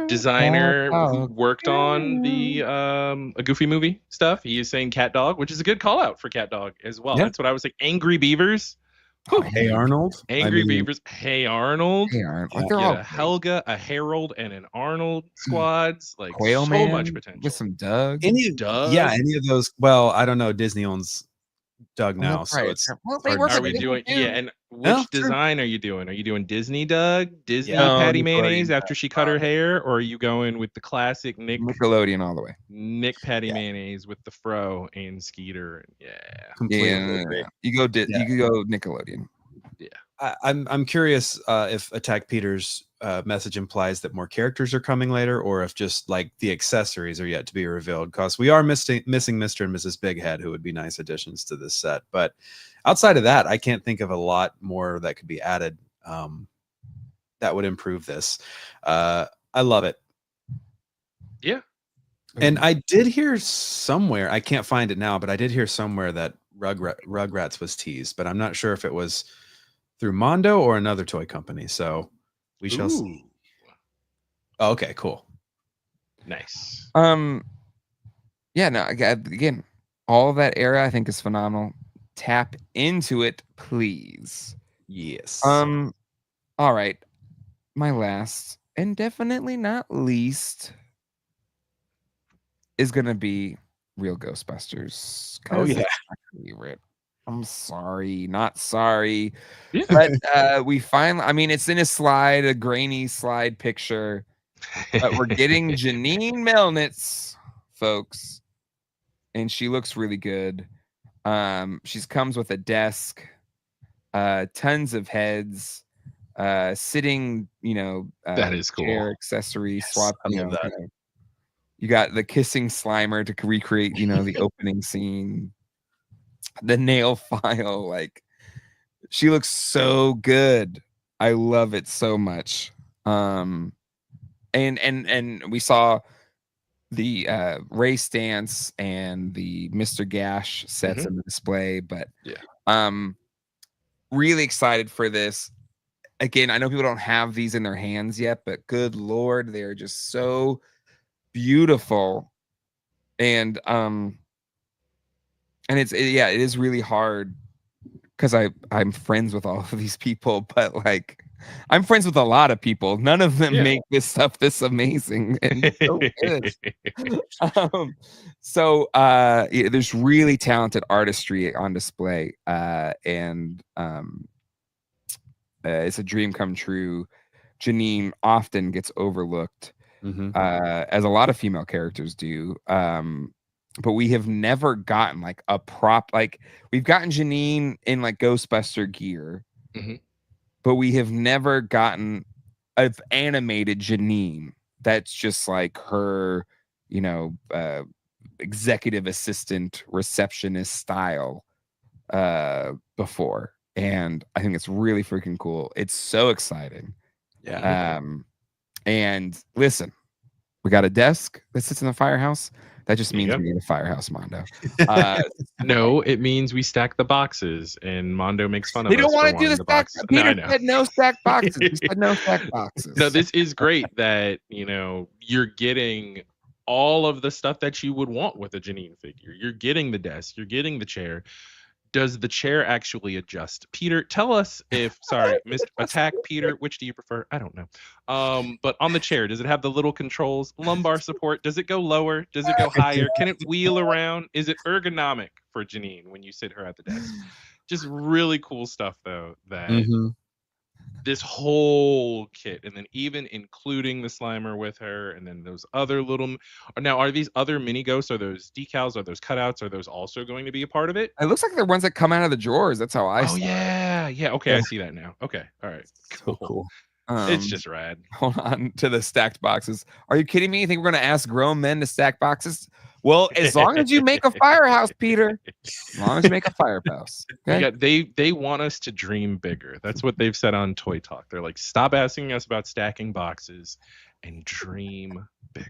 B: designer who worked on the a Goofy Movie stuff. He is saying Cat Dog, which is a good call out for Cat Dog as well. Yeah. That's what I was like. Angry Beavers.
C: Hey Arnold.
B: Beavers. Hey Arnold.
A: Hey Arnold.
B: Yeah. A Helga, a Harold, and an Arnold squads. Like
A: Quail
B: so
A: Man
B: much potential.
A: with some Doug.
C: Any of those. Well, I don't know. Disney owns Doug now, so it's.
B: Are we doing? Yeah, and which design are you doing? Are you doing Disney Doug, Disney Patty Mayonnaise after she cut her hair, or are you going with the classic
A: Nickelodeon all the way?
B: Nick Patty Mayonnaise with the fro and Skeeter,
A: completely. You go. You can go Nickelodeon.
B: Yeah,
C: I'm curious if Attack Peters message implies that more characters are coming later, or if just like the accessories are yet to be revealed, because we are missing Mr. and Mrs. Big Head, who would be nice additions to this set. But outside of that, I can't think of a lot more that could be added that would improve this. I love it.
B: Yeah.
C: And I did hear somewhere, I can't find it now, but I did hear somewhere that Rugrats was teased, but I'm not sure if it was through Mondo or another toy company. So we shall see. Oh, okay, cool.
B: Nice.
A: Yeah, no, again, all of that era I think is phenomenal. Tap into it, please.
C: Yes.
A: All right. My last and definitely not least is gonna be Real Ghostbusters.
C: Oh yeah.
A: My favorite. I'm sorry, not sorry.
B: Yeah.
A: But we finally, I mean, it's in a grainy slide picture. But we're getting Janine Melnitz, folks. And she looks really good. She comes with a desk, tons of heads, sitting,
B: that is cool.
A: chair accessory swap.
C: I love that.
A: You got the kissing Slimer to recreate, the opening scene. The nail file, like she looks so good. I love it so much. And we saw the race dance and the Mr. Gash sets in the display, but really excited for this. Again, I know people don't have these in their hands yet, but good Lord, they're just so beautiful. And it is really hard because I'm friends with all of these people, but like I'm friends with a lot of people. None of them make this stuff this amazing and so good. There's really talented artistry on display, and it's a dream come true. Janine often gets overlooked, as a lot of female characters do. But we have never gotten like a prop. Like we've gotten Janine in like Ghostbuster gear, but we have never gotten an animated Janine that's just like her, executive assistant receptionist style before. And I think it's really freaking cool. It's so exciting.
C: Yeah.
A: And listen, we got a desk that sits in the firehouse. That just means we need a firehouse, Mondo.
B: No, it means we stack the boxes, and Mondo makes fun of us.
A: They don't want to do the stack. Peter
B: no,
A: said no stack boxes. He said no stack boxes.
B: No, this is great that you're getting all of the stuff that you would want with a Janine figure. You're getting the desk. You're getting the chair. Does the chair actually adjust? Peter, tell us if, sorry, Mr. Attack Peter, which do you prefer? I don't know. But on the chair, does it have the little controls? Lumbar support? Does it go lower? Does it go higher? Can it wheel around? Is it ergonomic for Janine when you sit her at the desk? Just really cool stuff, though, that this whole kit, and then even including the Slimer with her, and then those other little. Now, are these other mini ghosts? Are those decals? Are those cutouts? Are those also going to be a part of it?
A: It looks like they're ones that come out of the drawers. That's how I.
B: Oh yeah. Okay, I see that now. Okay, all right, cool. It's just rad.
A: Hold on to the stacked boxes. Are you kidding me? You think we're going to ask grown men to stack boxes? Well, as long as you make a firehouse, Peter. As long as you make a firehouse. Okay?
B: Yeah, they want us to dream bigger. That's what they've said on Toy Talk. They're like, stop asking us about stacking boxes and dream bigger.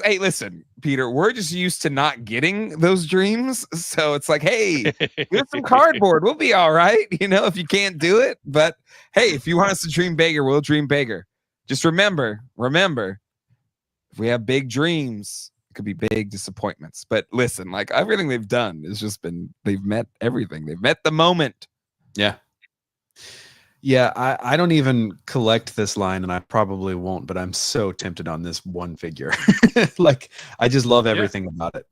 A: Hey, listen, Peter, we're just used to not getting those dreams. So it's like, hey, get some cardboard. We'll be all right, if you can't do it. But hey, if you want us to dream bigger, we'll dream bigger. Just remember, if we have big dreams, it could be big disappointments. But listen, like everything they've done has just been, they've met everything. They've met the moment.
C: Yeah. Yeah, I don't even collect this line, and I probably won't, but I'm so tempted on this one figure. Like, I just love everything about it.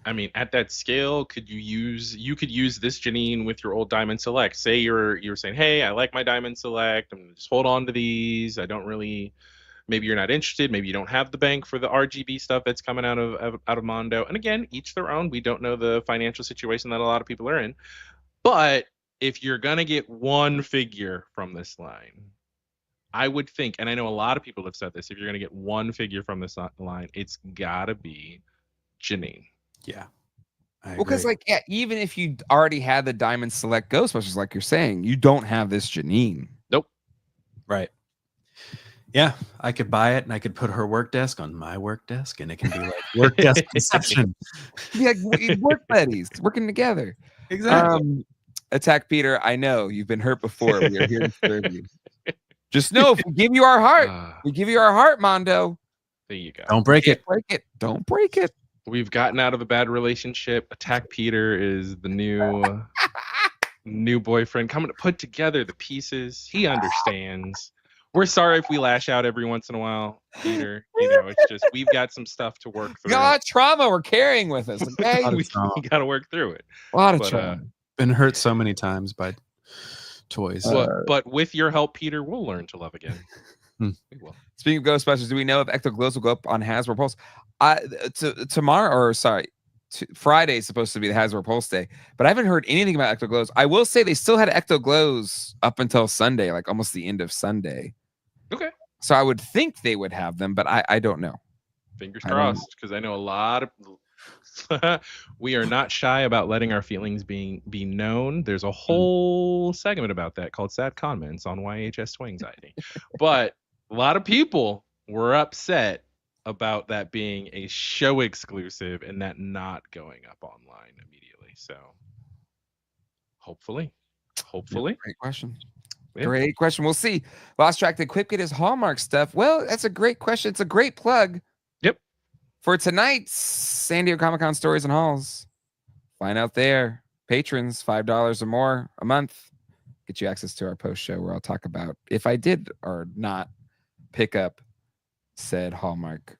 B: I mean, at that scale, you could use this Janine with your old Diamond Select. Say you're saying, hey, I like my Diamond Select. I'm gonna just hold on to these. I don't really. Maybe you're not interested. Maybe you don't have the bank for the RGB stuff that's coming out of Mondo. And again, each their own. We don't know the financial situation that a lot of people are in, but if you're gonna get one figure from this line, I would think, and I know a lot of people have said this, if you're gonna get one figure from this line, it's gotta be Janine.
C: Yeah.
A: Well, because like, yeah, even if you already had the Diamond Select Ghostbusters, like you're saying, you don't have this Janine.
B: Nope.
C: Right. Yeah, I could buy it and I could put her work desk on my work desk, and it can be like work desk conception.
A: Yeah, work buddies working together.
C: Exactly.
A: Attack Peter, I know you've been hurt before. We are here to serve you. Just know if we give you our heart, we give you our heart, Mondo.
B: There you go.
C: Don't break it.
A: Break it. Don't break it.
B: We've gotten out of a bad relationship. Attack Peter is the new boyfriend coming to put together the pieces. He understands. We're sorry if we lash out every once in a while, Peter. You know, it's just we've got some stuff to work through.
A: We got a lot of trauma we're carrying with us. Okay,
B: we got to work through it.
A: A lot of trauma.
C: Been hurt so many times by toys.
B: But with your help, Peter, we'll learn to love again.
C: We
B: will.
A: Speaking of Ghostbusters, do we know if Ecto Glows will go up on Hasbro Pulse? Friday is supposed to be the Hasbro Pulse Day, but I haven't heard anything about Ecto Glows. I will say they still had Ecto Glows up until Sunday, like almost the end of Sunday.
B: Okay.
A: So I would think they would have them, but I don't know.
B: Fingers crossed, because I know a lot of we are not shy about letting our feelings be known. There's a whole segment about that called Sad Comments on YHS Swing Anxiety. But a lot of people were upset about that being a show exclusive and that not going up online immediately. So hopefully.
A: Great question.
B: Yeah.
A: Great question. We'll see. Lost track. Did Quip get his Hallmark stuff? Well, that's a great question. It's a great plug.
B: Yep.
A: For tonight's San Diego Comic-Con Stories and Hauls. Find out there. Patrons, $5 or more a month. Get you access to our post show where I'll talk about if I did or not pick up said Hallmark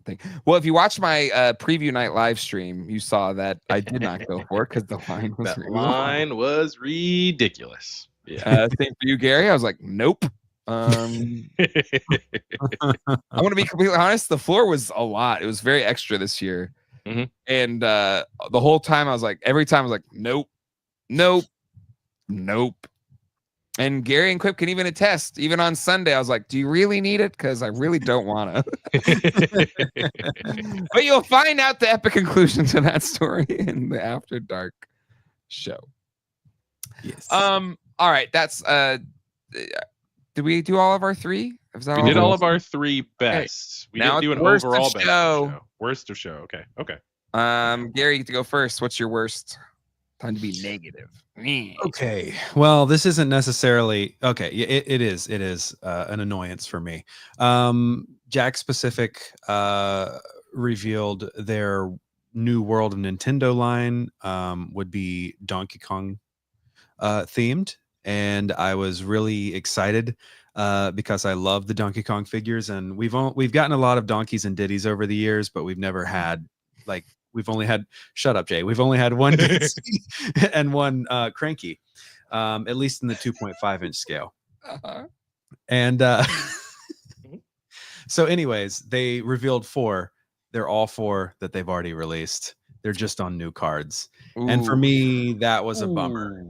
A: thing. Well, if you watched my preview night live stream, you saw that I did not go for it because the line was
B: line was ridiculous.
A: Yeah. Same for you, Gary. I was like, nope. I want to be completely honest. The floor was a lot. It was very extra this year.
B: Mm-hmm.
A: And the whole time I was like, every time I was like, nope. And Gary and Quip can even attest. Even on Sunday, I was like, do you really need it? Because I really don't want to. But you'll find out the epic conclusion to that story in the After Dark show.
C: Yes.
B: All
A: right. That's did we do all of our three?
B: We did all of our three bests. Okay. We didn't do an overall best show. Worst of show. Okay.
A: Gary, you get to go first. What's your worst? Time to be negative.
C: Okay. Well, this isn't necessarily okay. It is an annoyance for me. Jack Specific revealed their new World of Nintendo line would be Donkey Kong themed, and I was really excited because I love the Donkey Kong figures, and we've gotten a lot of Donkeys and Diddies over the years, but we've never had we've only had shut up, Jay. We've only had one and one Cranky, at least in the 2.5 inch scale. And so, anyways, they revealed 4. They're all 4 that they've already released. They're just on new cards, and for me, that was a bummer.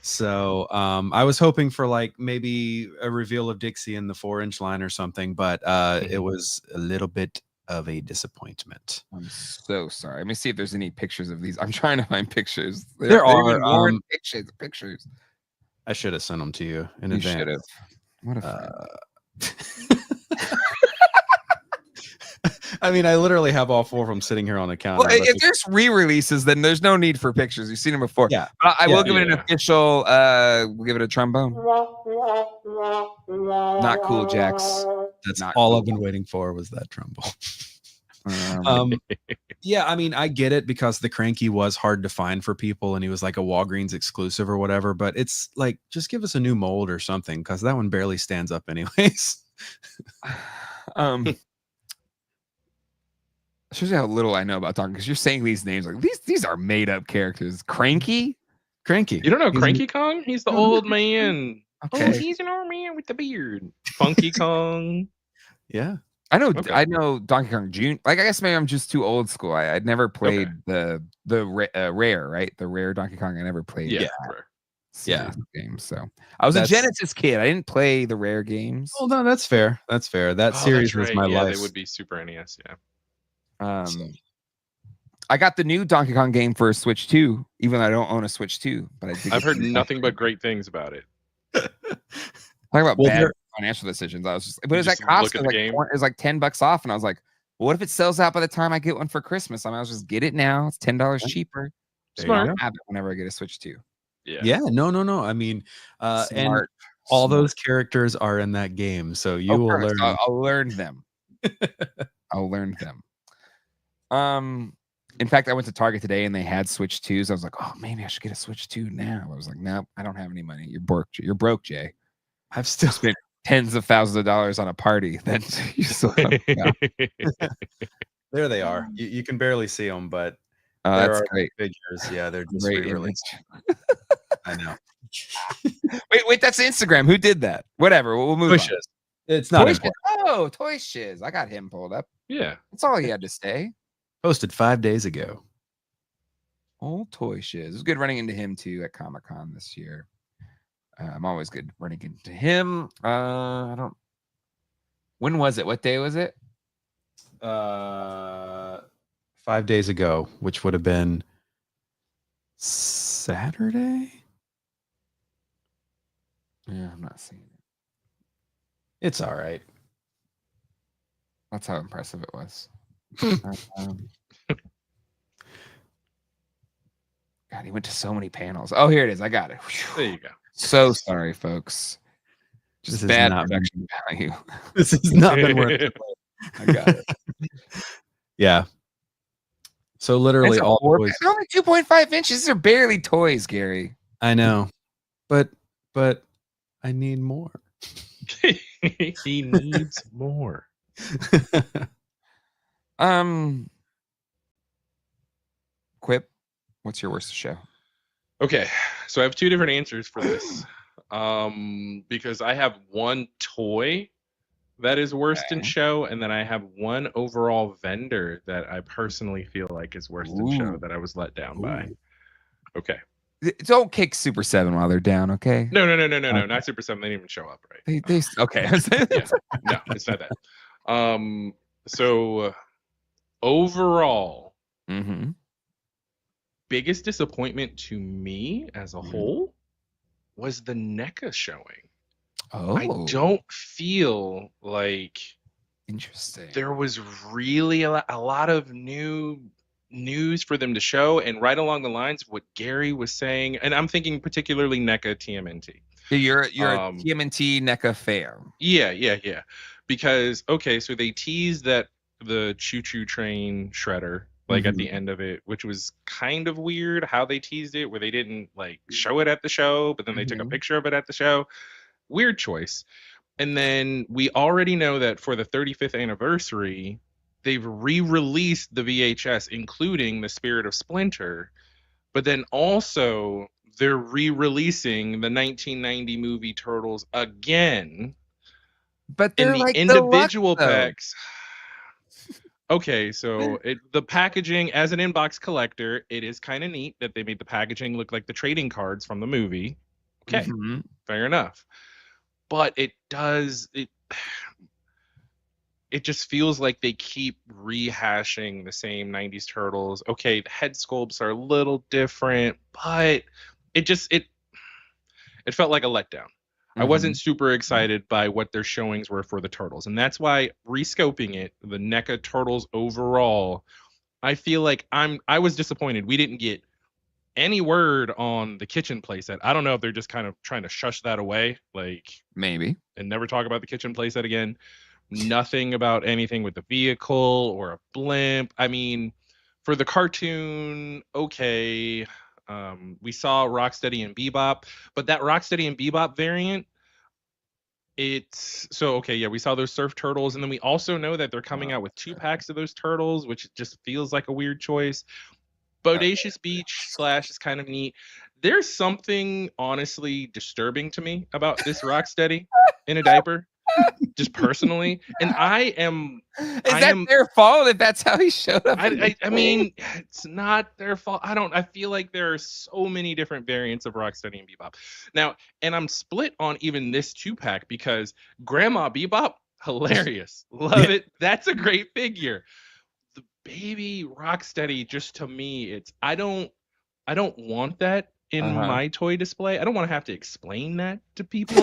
C: So I was hoping for like maybe a reveal of Dixie in the 4-inch line or something, but it was a little bit of a disappointment.
A: I'm so sorry. Let me see if there's any pictures of these. I'm trying to find pictures.
C: There are
A: pictures.
C: I should have sent them to you in advance.
A: Should have. What a
C: I mean, I literally have all 4 of them sitting here on the counter.
A: Well, if there's re-releases, then there's no need for pictures. You've seen them before.
C: Yeah.
A: But I will give it an official. We'll give it a trombone. Not cool, Jax.
C: That's
A: not
C: all
A: cool.
C: I've been waiting for was that trombone. Yeah, I mean, I get it because the Cranky was hard to find for people, and he was like a Walgreens exclusive or whatever. But it's like, just give us a new mold or something, because that one barely stands up, anyways.
A: Shows you how little I know about talking, because you're saying these names like these are made up characters. Cranky.
B: You don't know Cranky Kong? He's the old man.
A: Okay.
B: Oh, he's an old man with the beard. Funky Kong.
C: Yeah.
A: I know Donkey Kong Jr. Like, I guess maybe I'm just too old school. I'd never played the rare, right? The rare Donkey Kong. I never played.
B: Yeah.
C: Yeah.
A: games. So I was a Genesis kid. I didn't play the rare games.
C: Oh no, that's fair. That's fair. That series was my life.
B: They would be Super NES.
A: Yeah. I got the new Donkey Kong game for a Switch 2, even though I don't own a Switch 2. But I've
B: heard nothing but great things about it.
A: Talk about bad financial decisions. I was just, but it was at Costco. It was like $10 off, and I was like, well, what if it sells out by the time I get one for Christmas? I mean, I'll just get it now. It's $10 cheaper. Smart. Have it whenever I get a Switch 2.
C: Yeah. No. I mean, and all those characters are in that game, so you will learn.
A: I'll learn them. I'll learn them. In fact, I went to Target today and they had Switch 2s. I was like, oh, maybe I should get a Switch 2 now. I was like, no, I don't have any money. You're broke. You're broke, Jay. I've still spent tens of thousands of dollars on a party. That you still have.
C: There they are. You can barely see them, but
A: that's great
C: figures. Yeah, they're just
A: great
C: re-released. I know.
A: Wait, that's Instagram. Who did that? Whatever. We'll move on.
C: It's not
A: important. Oh, Toy Shiz. I got him pulled up.
B: Yeah.
A: That's all he had to say.
C: Posted 5 days ago.
A: Old Toy Shiz. It was good running into him too at Comic-Con this year. I'm always good running into him. When was it? What day was it?
C: 5 days ago, which would have been Saturday.
A: Yeah, I'm not seeing it.
C: It's all right.
A: That's how impressive it was. God, he went to so many panels. Oh, here it is. I got it.
B: There you go.
A: So sorry, folks. Just bad production value.
C: This has not been worth it.
A: I got it.
C: Yeah. So literally all
A: toys. Only 2.5 inches. These are barely toys, Gary.
C: I know. But I need more.
B: He needs more.
A: Quip, what's your worst show?
B: Okay, so I have two different answers for this. Because I have one toy that is worst in show, and then I have one overall vendor that I personally feel like is worst in show that I was let down by. Okay.
A: Don't kick Super 7 while they're down, okay?
B: No, not Super 7. They didn't even show up, right?
A: Okay.
B: Yeah. No, it's not that. So overall, biggest disappointment to me as a whole was the NECA showing. I don't feel like there was really a lot of new news for them to show, and right along the lines of what Gary was saying, and I'm thinking particularly NECA TMNT.
A: You're a TMNT NECA fan.
B: Yeah. Because so they teased that the choo-choo train shredder like at the end of it, which was kind of weird how they teased it, where they didn't like show it at the show, but then they took a picture of it at the show. Weird choice. And then we already know that for the 35th anniversary, they've re-released the VHS, including the Spirit of Splinter, but then also they're re-releasing the 1990 movie Turtles again.
A: But they're
B: in the
A: like
B: individual packs. Okay, so the packaging, as an inbox collector, it is kind of neat that they made the packaging look like the trading cards from the movie. Okay, fair enough. But it just feels like they keep rehashing the same 90s Turtles. Okay, the head sculpts are a little different, but it felt like a letdown. I wasn't super excited by what their showings were for the Turtles. And that's why rescoping it, the NECA Turtles overall, I feel like I was disappointed. We didn't get any word on the kitchen playset. I don't know if they're just kind of trying to shush that away, like
A: maybe,
B: and never talk about the kitchen playset again. Nothing about anything with the vehicle or a blimp. I mean, for the cartoon, okay. We saw Rocksteady and Bebop, but that Rocksteady and Bebop variant, we saw those Surf Turtles, and then we also know that they're coming out with 2 packs of those Turtles, which just feels like a weird choice. Bodacious Beach / is kind of neat. There's something honestly disturbing to me about this Rocksteady in a diaper. just personally. And I am.
A: Is that their fault if that's how he showed up?
B: I mean, it's not their fault. I feel like there are so many different variants of Rocksteady and Bebop now, and I'm split on even this 2-pack because Grandma Bebop, hilarious, love it. That's a great figure. The baby Rocksteady, just to me, it's I don't want that in my toy display. I don't want to have to explain that to people.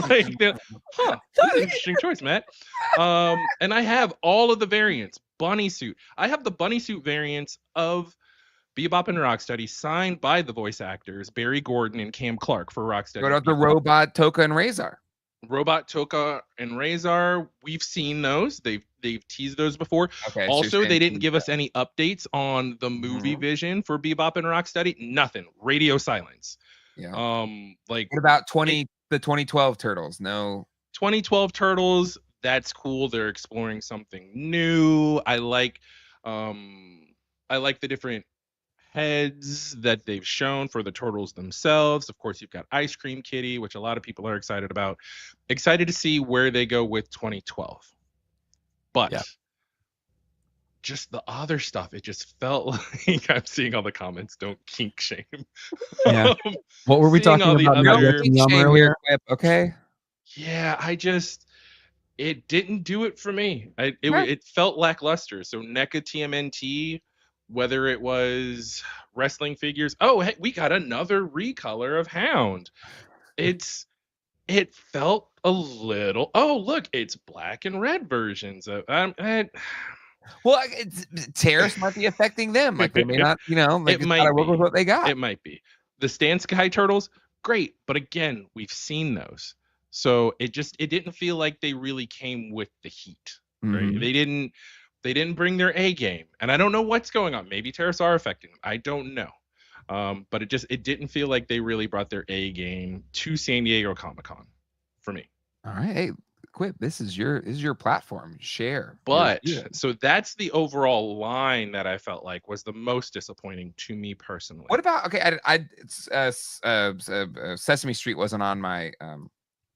B: Like, interesting choice, Matt. And I have all of the variants. Bunny suit. I have the bunny suit variants of Bebop and Rocksteady signed by the voice actors Barry Gordon and Cam Clark for Rocksteady.
A: What about the robot Toka and Razor?
B: Robot Toka and Razor, we've seen those. They've teased those before.
A: Okay,
B: also, they didn't give us any updates on the movie vision for Bebop and Rocksteady. Nothing. Radio silence.
A: Yeah.
B: Like,
A: what about the 2012 Turtles? No.
B: 2012 Turtles. That's cool. They're exploring something new. I like the different heads that they've shown for the turtles themselves. Of course, you've got Ice Cream Kitty, which a lot of people are excited about. Excited to see where they go with 2012. But just the other stuff, it just felt like I'm seeing all the comments. Don't kink shame.
C: Yeah. What were we talking about
A: earlier? Okay.
B: Yeah, it didn't do it for me. It felt lackluster. So NECA TMNT, whether it was wrestling figures. Oh, hey, we got another recolor of Hound. It felt a little. Oh, look, it's black and red versions of.
A: Well, tariffs might be affecting them. Like, they may not, like,
B: it might
A: work with what they got.
B: It might be. The Stan Sky Turtles, great, but again, we've seen those, so it didn't feel like they really came with the heat. Right? They didn't bring their A game, and I don't know what's going on. Maybe tariffs are affecting them. I don't know. But it didn't feel like they really brought their A game to San Diego Comic-Con for me.
A: All right, hey, Quip, this is your platform. Share.
B: But so that's the overall line that I felt like was the most disappointing to me personally.
A: What about Sesame Street wasn't on my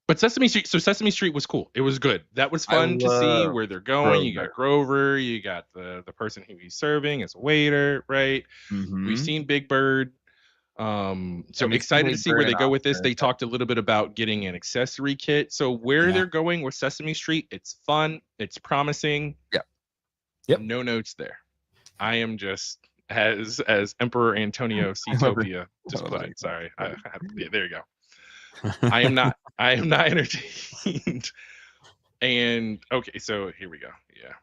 B: But Sesame Street was cool. It was good. That was fun to see where they're going. Grover. You got Grover. You got the person who he's serving as a waiter, right? We've seen Big Bird. So I'm excited to see where they go with this. They talked a little bit about getting an accessory kit. So where they're going with Sesame Street, it's fun. It's promising.
C: Yep.
B: No notes there. I am just as Emperor Antonio Seatopia just put it. Sorry. There you go. I am not entertained. And okay, so here we go. Yeah.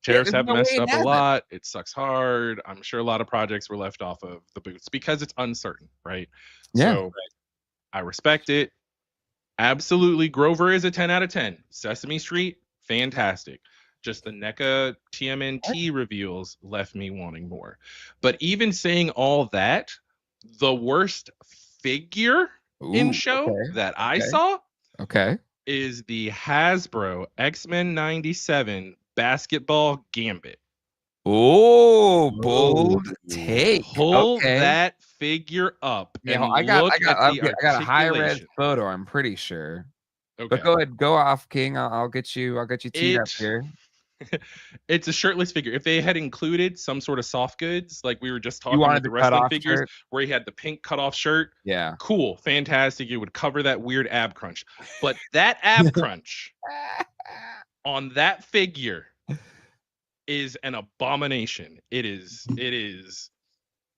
B: Tariffs have messed up a lot. It sucks hard. I'm sure a lot of projects were left off of the boots because it's uncertain, right?
C: Yeah.
B: So I respect it. Absolutely. Grover is a 10 out of 10. Sesame Street, fantastic. Just the NECA TMNT reveals left me wanting more. But even saying all that, the worst figure in show that I saw is the Hasbro X-Men 97 Basketball Gambit.
A: Oh, bold take.
B: Pull that figure up.
A: Yeah, I got a high res photo, I'm pretty sure. Okay. But go ahead, go off, King. I'll get you teed up here.
B: It's a shirtless figure. If they had included some sort of soft goods, like we were just talking about the wrestling figures, where he had the pink cutoff shirt, cool, fantastic. It would cover that weird ab crunch. But that ab crunch on that figure is an abomination. It is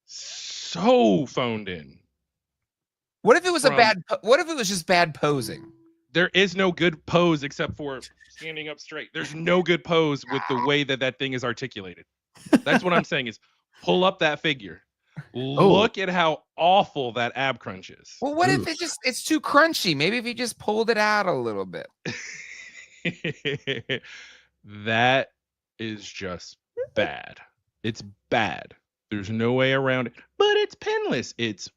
B: so phoned in.
A: What if it was what if it was just bad posing?
B: There is no good pose except for standing up straight. There's no good pose with the way that thing is articulated. That's what I'm saying is pull up that figure. Look at how awful that ab crunch is.
A: Well, what if it's too crunchy? Maybe if you just pulled it out a little bit.
B: That is just bad. It's bad. There's no way around it. But it's pinless. It's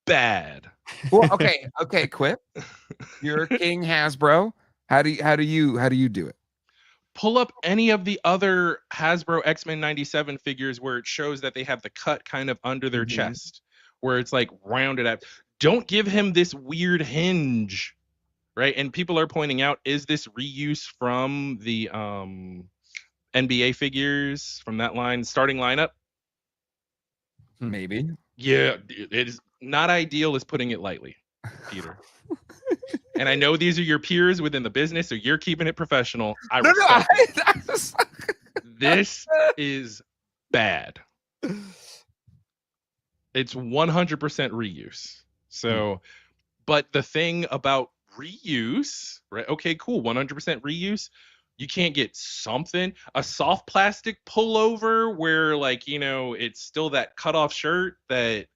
B: bad.
A: Well, okay, Quip. You're King Hasbro. How do you do it?
B: Pull up any of the other Hasbro X-Men 97 figures where it shows that they have the cut kind of under their chest, where it's like rounded out. Don't give him this weird hinge right? And people are pointing out, is this reuse from the NBA figures from that starting lineup?
A: Maybe.
B: Yeah, it is not ideal, is putting it lightly, Peter. And I know these are your peers within the business, so you're keeping it professional. I respect it. This is bad. It's 100% reuse. So, but the thing about reuse, right? Okay, cool. 100% reuse. You can't get something, a soft plastic pullover where, like, you know, it's still that cutoff shirt that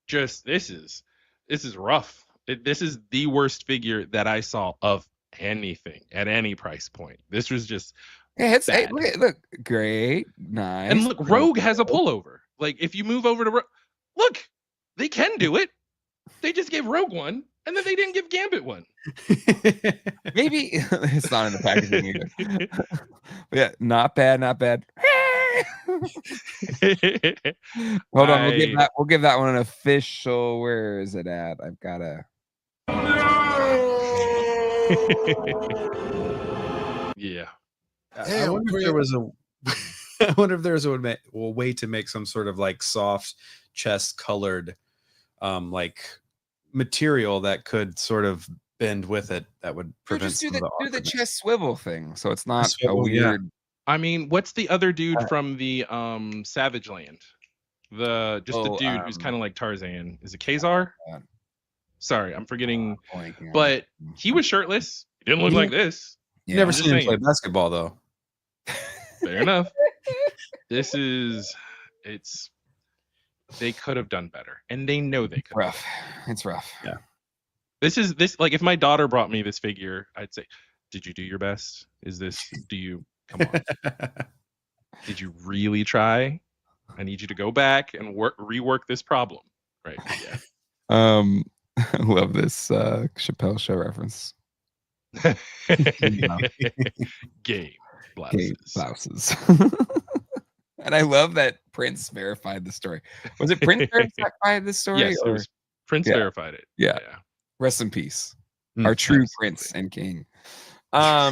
B: just, this is rough. This is the worst figure that I saw of anything at any price point. This was just
A: Hey, look, great, nice.
B: And look, Rogue has a pullover. Like, if you move over to look, they can do it. They just gave Rogue one, and then they didn't give Gambit one.
A: Maybe it's not in the packaging either. Yeah, not bad. Hold on, we'll give that one an official. Where is it at? I've got a.
B: Yeah.
C: I wonder if there was I wonder if there's a way to make some sort of like soft chest colored like material that could sort of bend with it that would prevent
A: Just do the chest swivel thing, so it's not
C: swivel,
A: a weird.
C: Yeah.
B: I mean, what's the other dude from the Savage Land? The dude who's kind of like Tarzan. Is it Kazar? Sorry, I'm forgetting. But he was shirtless. He didn't look like this.
C: Yeah. Never seen him play basketball though.
B: Fair enough. They could have done better, and they know they could.
A: Rough. It's rough.
C: Yeah.
B: This like, if my daughter brought me this figure, I'd say, "Did you do your best? Come on. Did you really try? I need you to go back and rework this problem." Right. Yeah.
A: I love this Chappelle Show reference.
B: Game
A: blouses. And I love that Prince verified the story. Was it Prince verified this story?
B: Yes, or? Prince verified it.
A: Yeah. Rest in peace. Our true absolutely. Prince and king. I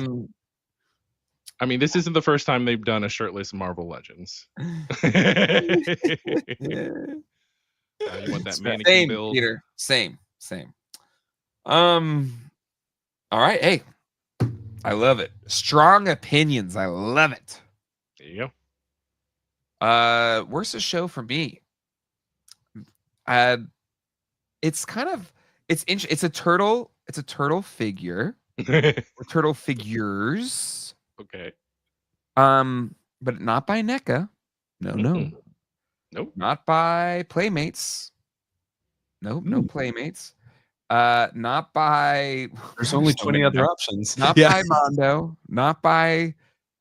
B: mean, this isn't the first time they've done a shirtless Marvel Legends. You want that mannequin build?
A: Peter. Same. All right. Hey, I love it. Strong opinions. I love it.
B: There you go.
A: Worst show for me. It's a turtle. It's a turtle figure. Or turtle figures.
B: Okay.
A: But not by NECA. No.
B: Nope.
A: Not by Playmates. Nope. No Playmates. Not by.
C: There's only 20 other options.
A: Not by Mondo. Not by.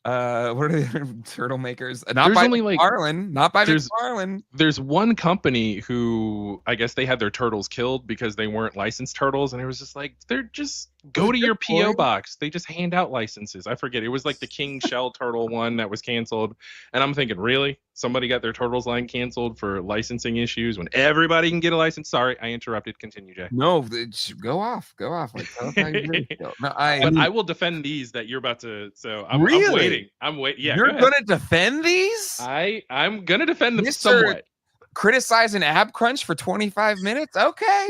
A: What are the turtle makers? Not by McFarlane. Not by McFarlane.
B: There's one company who, I guess, they had their turtles killed because they weren't licensed turtles, and it was just like, they're just go to your PO box. They just hand out licenses. I forget. It was like the King Shell turtle one that was canceled, and I'm thinking, really? Somebody got their turtles line canceled for licensing issues when everybody can get a license? Sorry, I interrupted. Continue, Jay.
A: No, go off. Like,
B: but I will defend these that you're about to. So I'm waiting. I'm waiting. Yeah,
A: you're gonna defend these?
B: I'm gonna defend them somewhat.
A: Criticizing Ab Crunch for 25 minutes? Okay.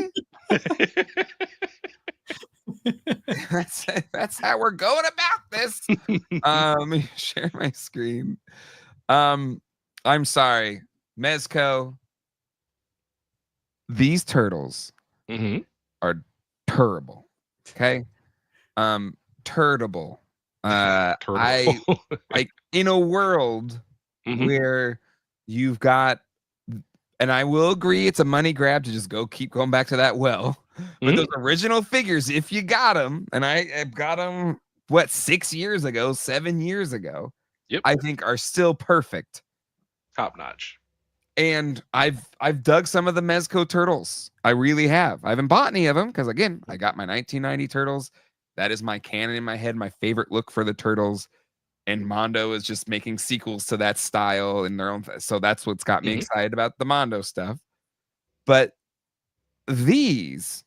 A: That's how we're going about this. Let me share my screen. I'm sorry, Mezco. These turtles are terrible. Okay. Turtable. I like in a world where you've got, and I will agree, it's a money grab to just keep going back to that well. But those original figures, if you got them, and I got them 7 years ago, I think are still perfect,
B: top notch.
A: And I've dug some of the Mezco turtles. I really have. I haven't bought any of them because, again, I got my 1990 turtles. That is my canon in my head, my favorite look for the turtles. And Mondo is just making sequels to that style in their own. So that's what's got me excited about the Mondo stuff. But these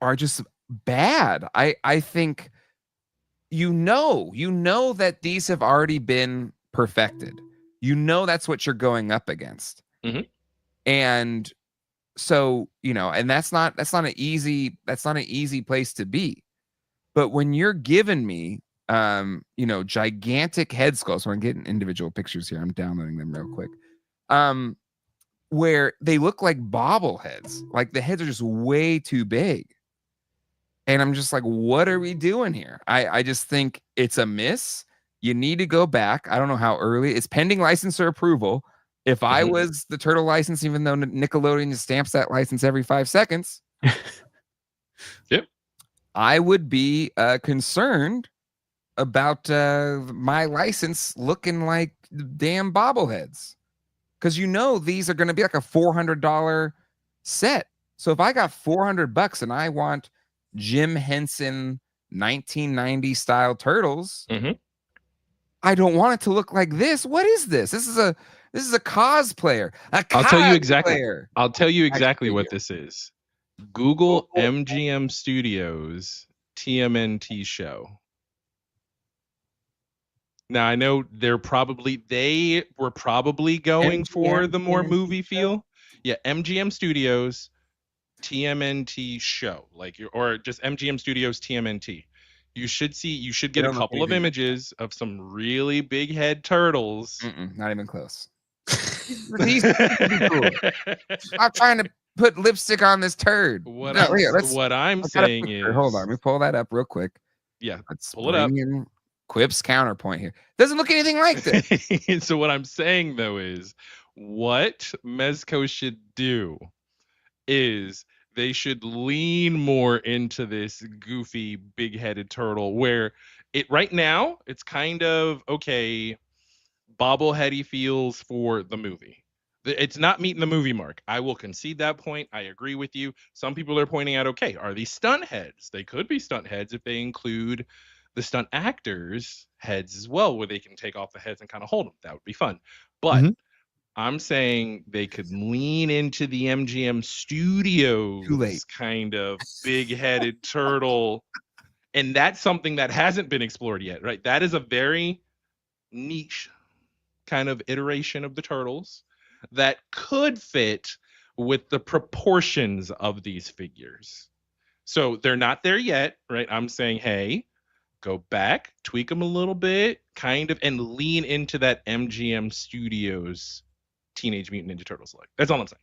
A: are just bad. I think you know that these have already been perfected. You know that's what you're going up against.
B: Mhm.
A: And so, and that's not an easy place to be. But when you're giving me gigantic head skulls, so I'm getting individual pictures here. I'm downloading them real quick. Where they look like bobbleheads. Like the heads are just way too big. And I'm just like, what are we doing here? I just think it's a miss. You need to go back. I don't know how early. It's pending licensor approval. If I was the turtle license, even though Nickelodeon just stamps that license every 5 seconds,
B: yep,
A: I would be concerned about my license looking like damn bobbleheads. Because these are going to be like a $400 set. So if I got $400 and I want Jim Henson 1990 style turtles, I don't want it to look like this. What is this? This is a cosplayer.
B: I'll tell you exactly what this is. Google MGM Studios TMNT show. Now I know they were probably going for the more movie feel. Yeah, MGM Studios TMNT show, or just MGM Studios TMNT. You should get a couple of images of some really big head turtles.
A: Not even close. These cool. I'm trying to put lipstick on this turd.
B: What I'm saying is,
A: hold on, let me pull that up real quick.
B: Yeah,
A: let's
B: pull it up.
A: Quip's counterpoint here doesn't look anything like this.
B: So what I'm saying though is, what Mezco should do is they should lean more into this goofy big-headed turtle, where right now it's kind of okay, bobbleheady feels for the movie. It's not meeting the movie mark. I will concede that point. I agree with you. Some people are pointing out, okay, are these stunt heads? They could be stunt heads if they include the stunt actors' heads as well, where they can take off the heads and kind of hold them. That would be fun. But I'm saying they could lean into the MGM Studios kind of big-headed turtle. And that's something that hasn't been explored yet, right? That is a very niche kind of iteration of the turtles that could fit with the proportions of these figures. So they're not there yet, right? I'm saying, hey, go back, tweak them a little bit, kind of, and lean into that MGM Studios Teenage Mutant Ninja Turtles look. That's all I'm saying.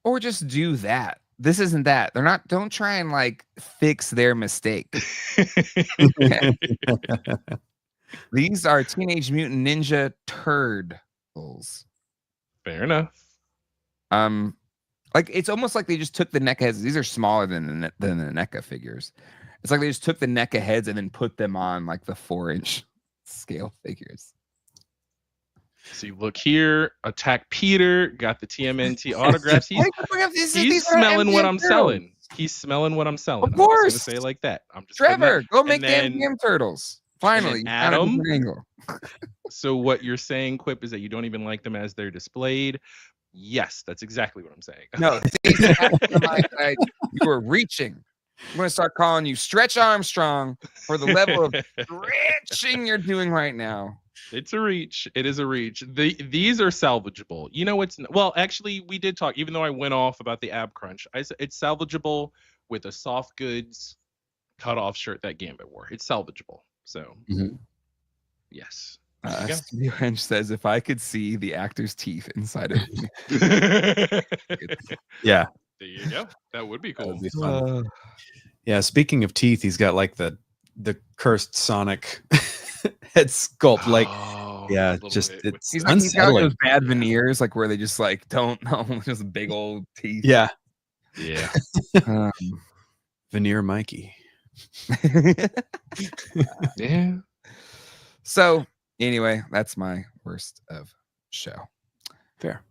A: Or just do that. This isn't that. Don't try and fix their mistake. These are Teenage Mutant Ninja Turtles.
B: Fair enough.
A: It's almost like they just took the NECA heads. These are smaller than the NECA figures. It's like they just took the NECA heads and then put them on the 4-inch scale figures.
B: So you look here, Attack Peter got the TMNT autographs. He's smelling what I'm selling. He's smelling what I'm selling.
A: Of course.
B: I'm just gonna say it like that. I'm just
A: Trevor, go make the MGM Turtles. Finally,
B: Adam. So what you're saying, Quip, is that you don't even like them as they're displayed. Yes, that's exactly what I'm saying.
A: No, you were reaching. I'm going to start calling you Stretch Armstrong for the level of stretching you're doing right now.
B: It's a reach. It is a reach. These are salvageable. Actually, we did talk, even though I went off about the ab crunch, it's salvageable with a soft goods cutoff shirt that Gambit wore. It's salvageable. So, yes.
A: Stevie Wrench says, if I could see the actor's teeth inside of me.
C: Yeah.
B: There you go. That would be cool.
C: That would be fun. Yeah, speaking of teeth, he's got the cursed Sonic head sculpt. It's
A: he's
C: unsettling.
A: He's got those bad veneers, where they just don't know, just big old teeth.
C: Yeah.
A: Veneer Mikey.
B: Yeah.
A: So anyway, that's my worst of show.
C: Fair.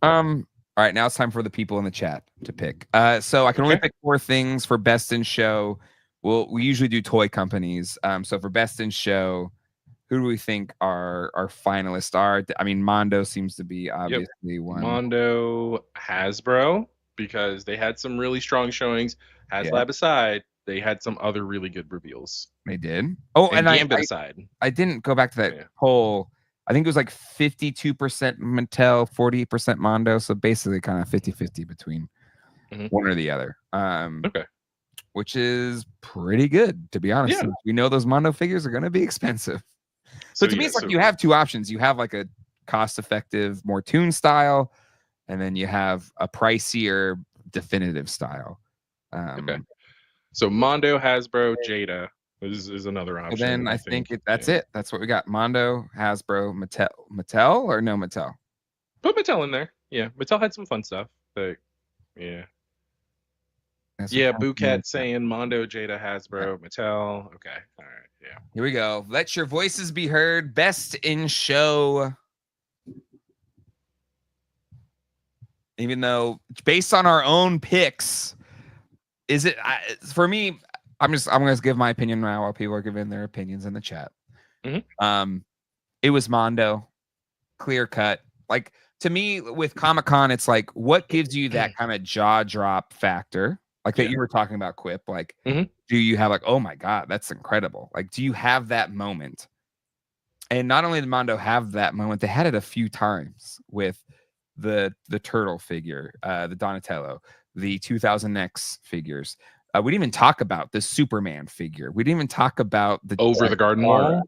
A: All right, now it's time for the people in the chat to pick. So I can only pick 4 things for best in show. We usually do toy companies. So for best in show, who do we think our finalists are? I mean, Mondo seems to be obviously one.
B: Mondo, Hasbro, because they had some really strong showings. HasLab aside, they had some other really good reveals.
A: They did. Oh, and
B: Gambit aside,
A: I didn't go back to that poll. I think it was like 52% Mattel, 48% Mondo. So basically kind of 50-50 between one or the other.
B: Okay.
A: Which is pretty good, to be honest.
B: Yeah.
A: We know those Mondo figures are going to be expensive. So to me, it's like you have two options. You have like a cost-effective, more toon style, and then you have a pricier, definitive style.
B: Okay. So Mondo, Hasbro, Jada is another option.
A: And then I think that's it. That's what we got. Mondo, Hasbro, Mattel or no Mattel?
B: Put Mattel in there. Yeah, Mattel had some fun stuff. But yeah. Boocat saying Mondo, Jada, Hasbro, Mattel. Okay. All right. Yeah.
A: Here we go. Let your voices be heard. Best in show. Even though based on our own picks, is it for me? I'm going to give my opinion now while people are giving their opinions in the chat. It was Mondo, clear cut. Like to me, with Comic-Con, it's like what gives you that kind of jaw drop factor, like that you were talking about, Quip. Like, do you have like, oh my god, that's incredible? Like, do you have that moment? And not only did Mondo have that moment, they had it a few times with the turtle figure, the Donatello, the 2000X figures. We didn't even talk about the Superman figure. We didn't even talk about the
B: over the garden wall.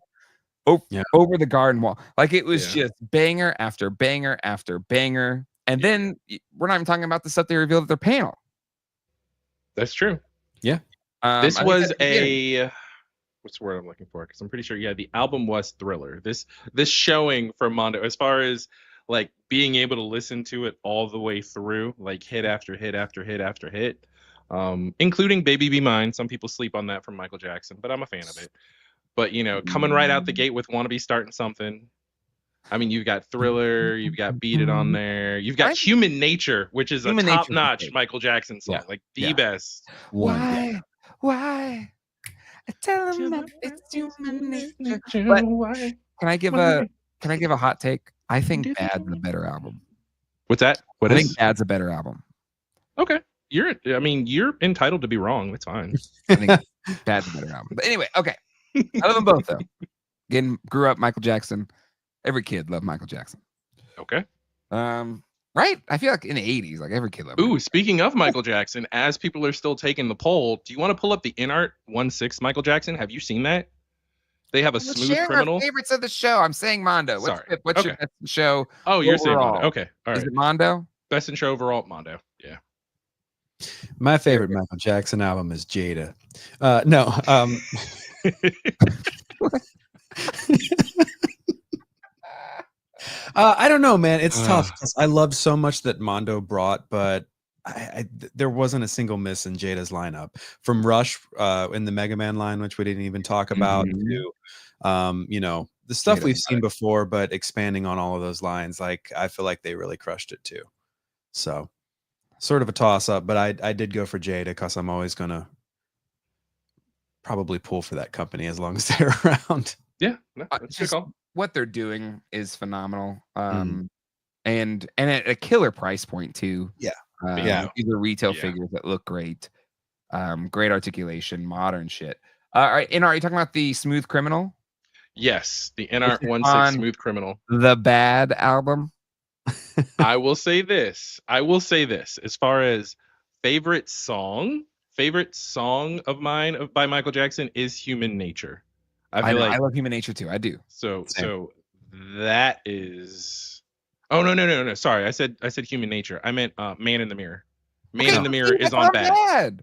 A: Over the garden wall. Like it was just banger after banger after banger. And then we're not even talking about the stuff they revealed at their panel.
B: That's true.
C: Yeah.
B: This was what's the word I'm looking for? Because I'm pretty sure, the album was Thriller. This showing for Mondo, as far as like being able to listen to it all the way through, like hit after hit after hit after hit, including Baby Be Mine. Some people sleep on that from Michael Jackson, but I'm a fan of it. But coming right out the gate with Wanna Be Starting Something. I mean, you've got Thriller, you've got Beat It on there, you've got Human Nature, which is a top-notch Michael Jackson song, like the best.
A: Why? I tell him that it's human nature. But can I give a hot take? I think Bad's a better album.
B: What's that?
A: I think Bad's a better album.
B: Okay. You're entitled to be wrong. It's fine.
A: I think Bad's a better album. But anyway, okay. I love them both though. Again, grew up Michael Jackson. Every kid loved Michael Jackson.
B: Okay.
A: Right? I feel like in the 80s, like every kid loved
B: Ooh, speaking of Michael Jackson, as people are still taking the poll, do you want to pull up the InArt 1/6 Michael Jackson? Have you seen that? They have a Smooth Criminal.
A: Our favorites of the show. I'm saying Mondo. What's your best in show?
B: Oh, you're saying Mondo. Okay. All right.
A: Is it Mondo?
B: Best in show overall, Mondo. Yeah.
C: My favorite Michael Jackson album is Jada. No. I don't know, man. It's tough. I loved so much that Mondo brought, but there wasn't a single miss in Jada's lineup. From Rush in the Mega Man line, which we didn't even talk about, to the stuff we've seen before, but expanding on all of those lines. Like I feel like they really crushed it too. So sort of a toss up, but I did go for Jada because I'm always gonna probably pull for that company as long as they're around.
B: Yeah, that's a good call.
A: What they're doing is phenomenal. And at a killer price point too.
C: Yeah.
A: These are retail figures that look great. Great articulation, modern shit. All right, are you talking about the Smooth Criminal?
B: Yes, the NR 1/6 Smooth Criminal.
A: The Bad album.
B: I will say this. As far as favorite song of mine by Michael Jackson is Human Nature. I
A: love Human Nature too. I do.
B: So that is. Oh no. Sorry, I said Human Nature. I meant Man in the Mirror. Man in the Mirror is on Bad.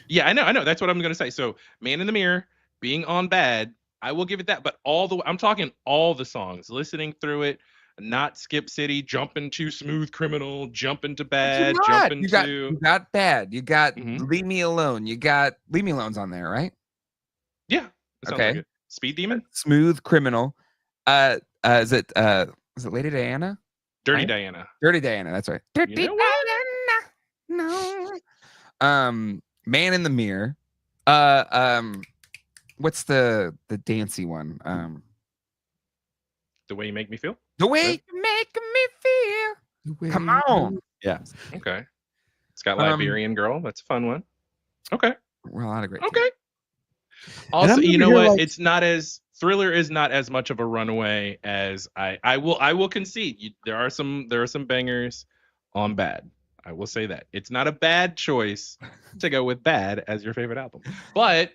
B: Yeah, I know. That's what I'm gonna say. So Man in the Mirror being on Bad, I will give it that. But I'm talking all the songs, listening through it, not Skip City, jumping to Smooth Criminal, jumping to Bad, jumping to.
A: You got Bad. You got Leave Me Alone. You got Leave Me Alone's on there, right?
B: Yeah. Okay. Like Speed Demon.
A: Smooth Criminal. Is it Lady Diana?
B: Dirty Diana.
A: Dirty Diana. That's right. Dirty Diana. No. Man in the Mirror. What's the dancey one?
B: The Way You Make Me Feel.
A: The Way You Make Me Feel. Come on.
C: Yeah.
B: Okay. It's got Liberian Girl. That's a fun one. Okay.
A: We're a lot of great.
B: Okay.
A: Teams.
B: Also, you know what? It's not as Thriller is not as much of a runaway as I will concede. There are some bangers on Bad. I will say that it's not a bad choice to go with Bad as your favorite album. But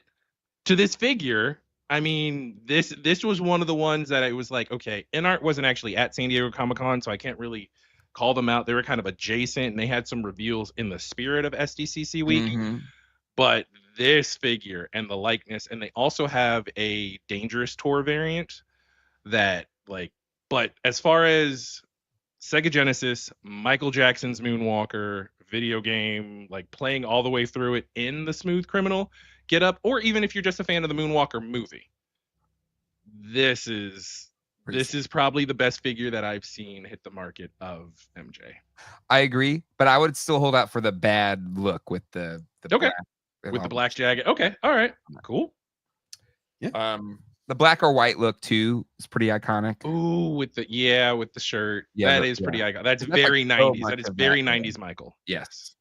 B: to this figure, I mean, this was one of the ones that I was like, okay, InArt wasn't actually at San Diego Comic-Con, so I can't really call them out. They were kind of adjacent, and they had some reveals in the spirit of SDCC week.
A: Mm-hmm.
B: But this figure and the likeness, and they also have a Dangerous Tour variant that, like, but as far as Sega Genesis, Michael Jackson's Moonwalker video game, like playing all the way through it in the Smooth Criminal get up, or even if you're just a fan of the Moonwalker movie, this is probably the best figure that I've seen hit the market of MJ.
A: I agree, but I would still hold out for the Bad look with the
B: okay black, with the black jacket. Okay, all right, cool.
C: Yeah.
A: The black or white look too is pretty iconic.
B: Ooh, with the shirt.
A: Yeah,
B: that is pretty iconic. That's
A: That's
B: very
A: like so
B: 90s.
A: much
B: That is
A: of
B: very
A: that,
B: 90s Michael.
A: Yes.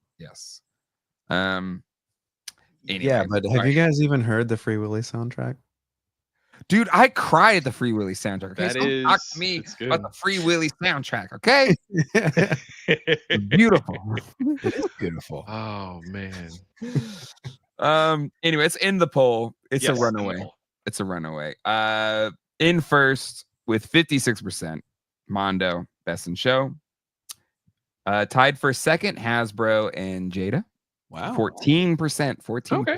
A: Anyways,
C: Yeah, but have you guys even heard the Free Willy soundtrack?
A: Dude, I cried at the Free Willy soundtrack. Okay?
B: That is
A: talk to me about the Free Willy soundtrack, okay? Beautiful.
C: It is beautiful.
B: Oh man.
A: Anyway, it's in the poll. It's
B: Yes,
A: a runaway. It's a runaway. In first with 56%, Mondo, Best in Show. Tied for second, Hasbro and Jada.
C: Wow.
A: 14%. 14%.
B: Okay.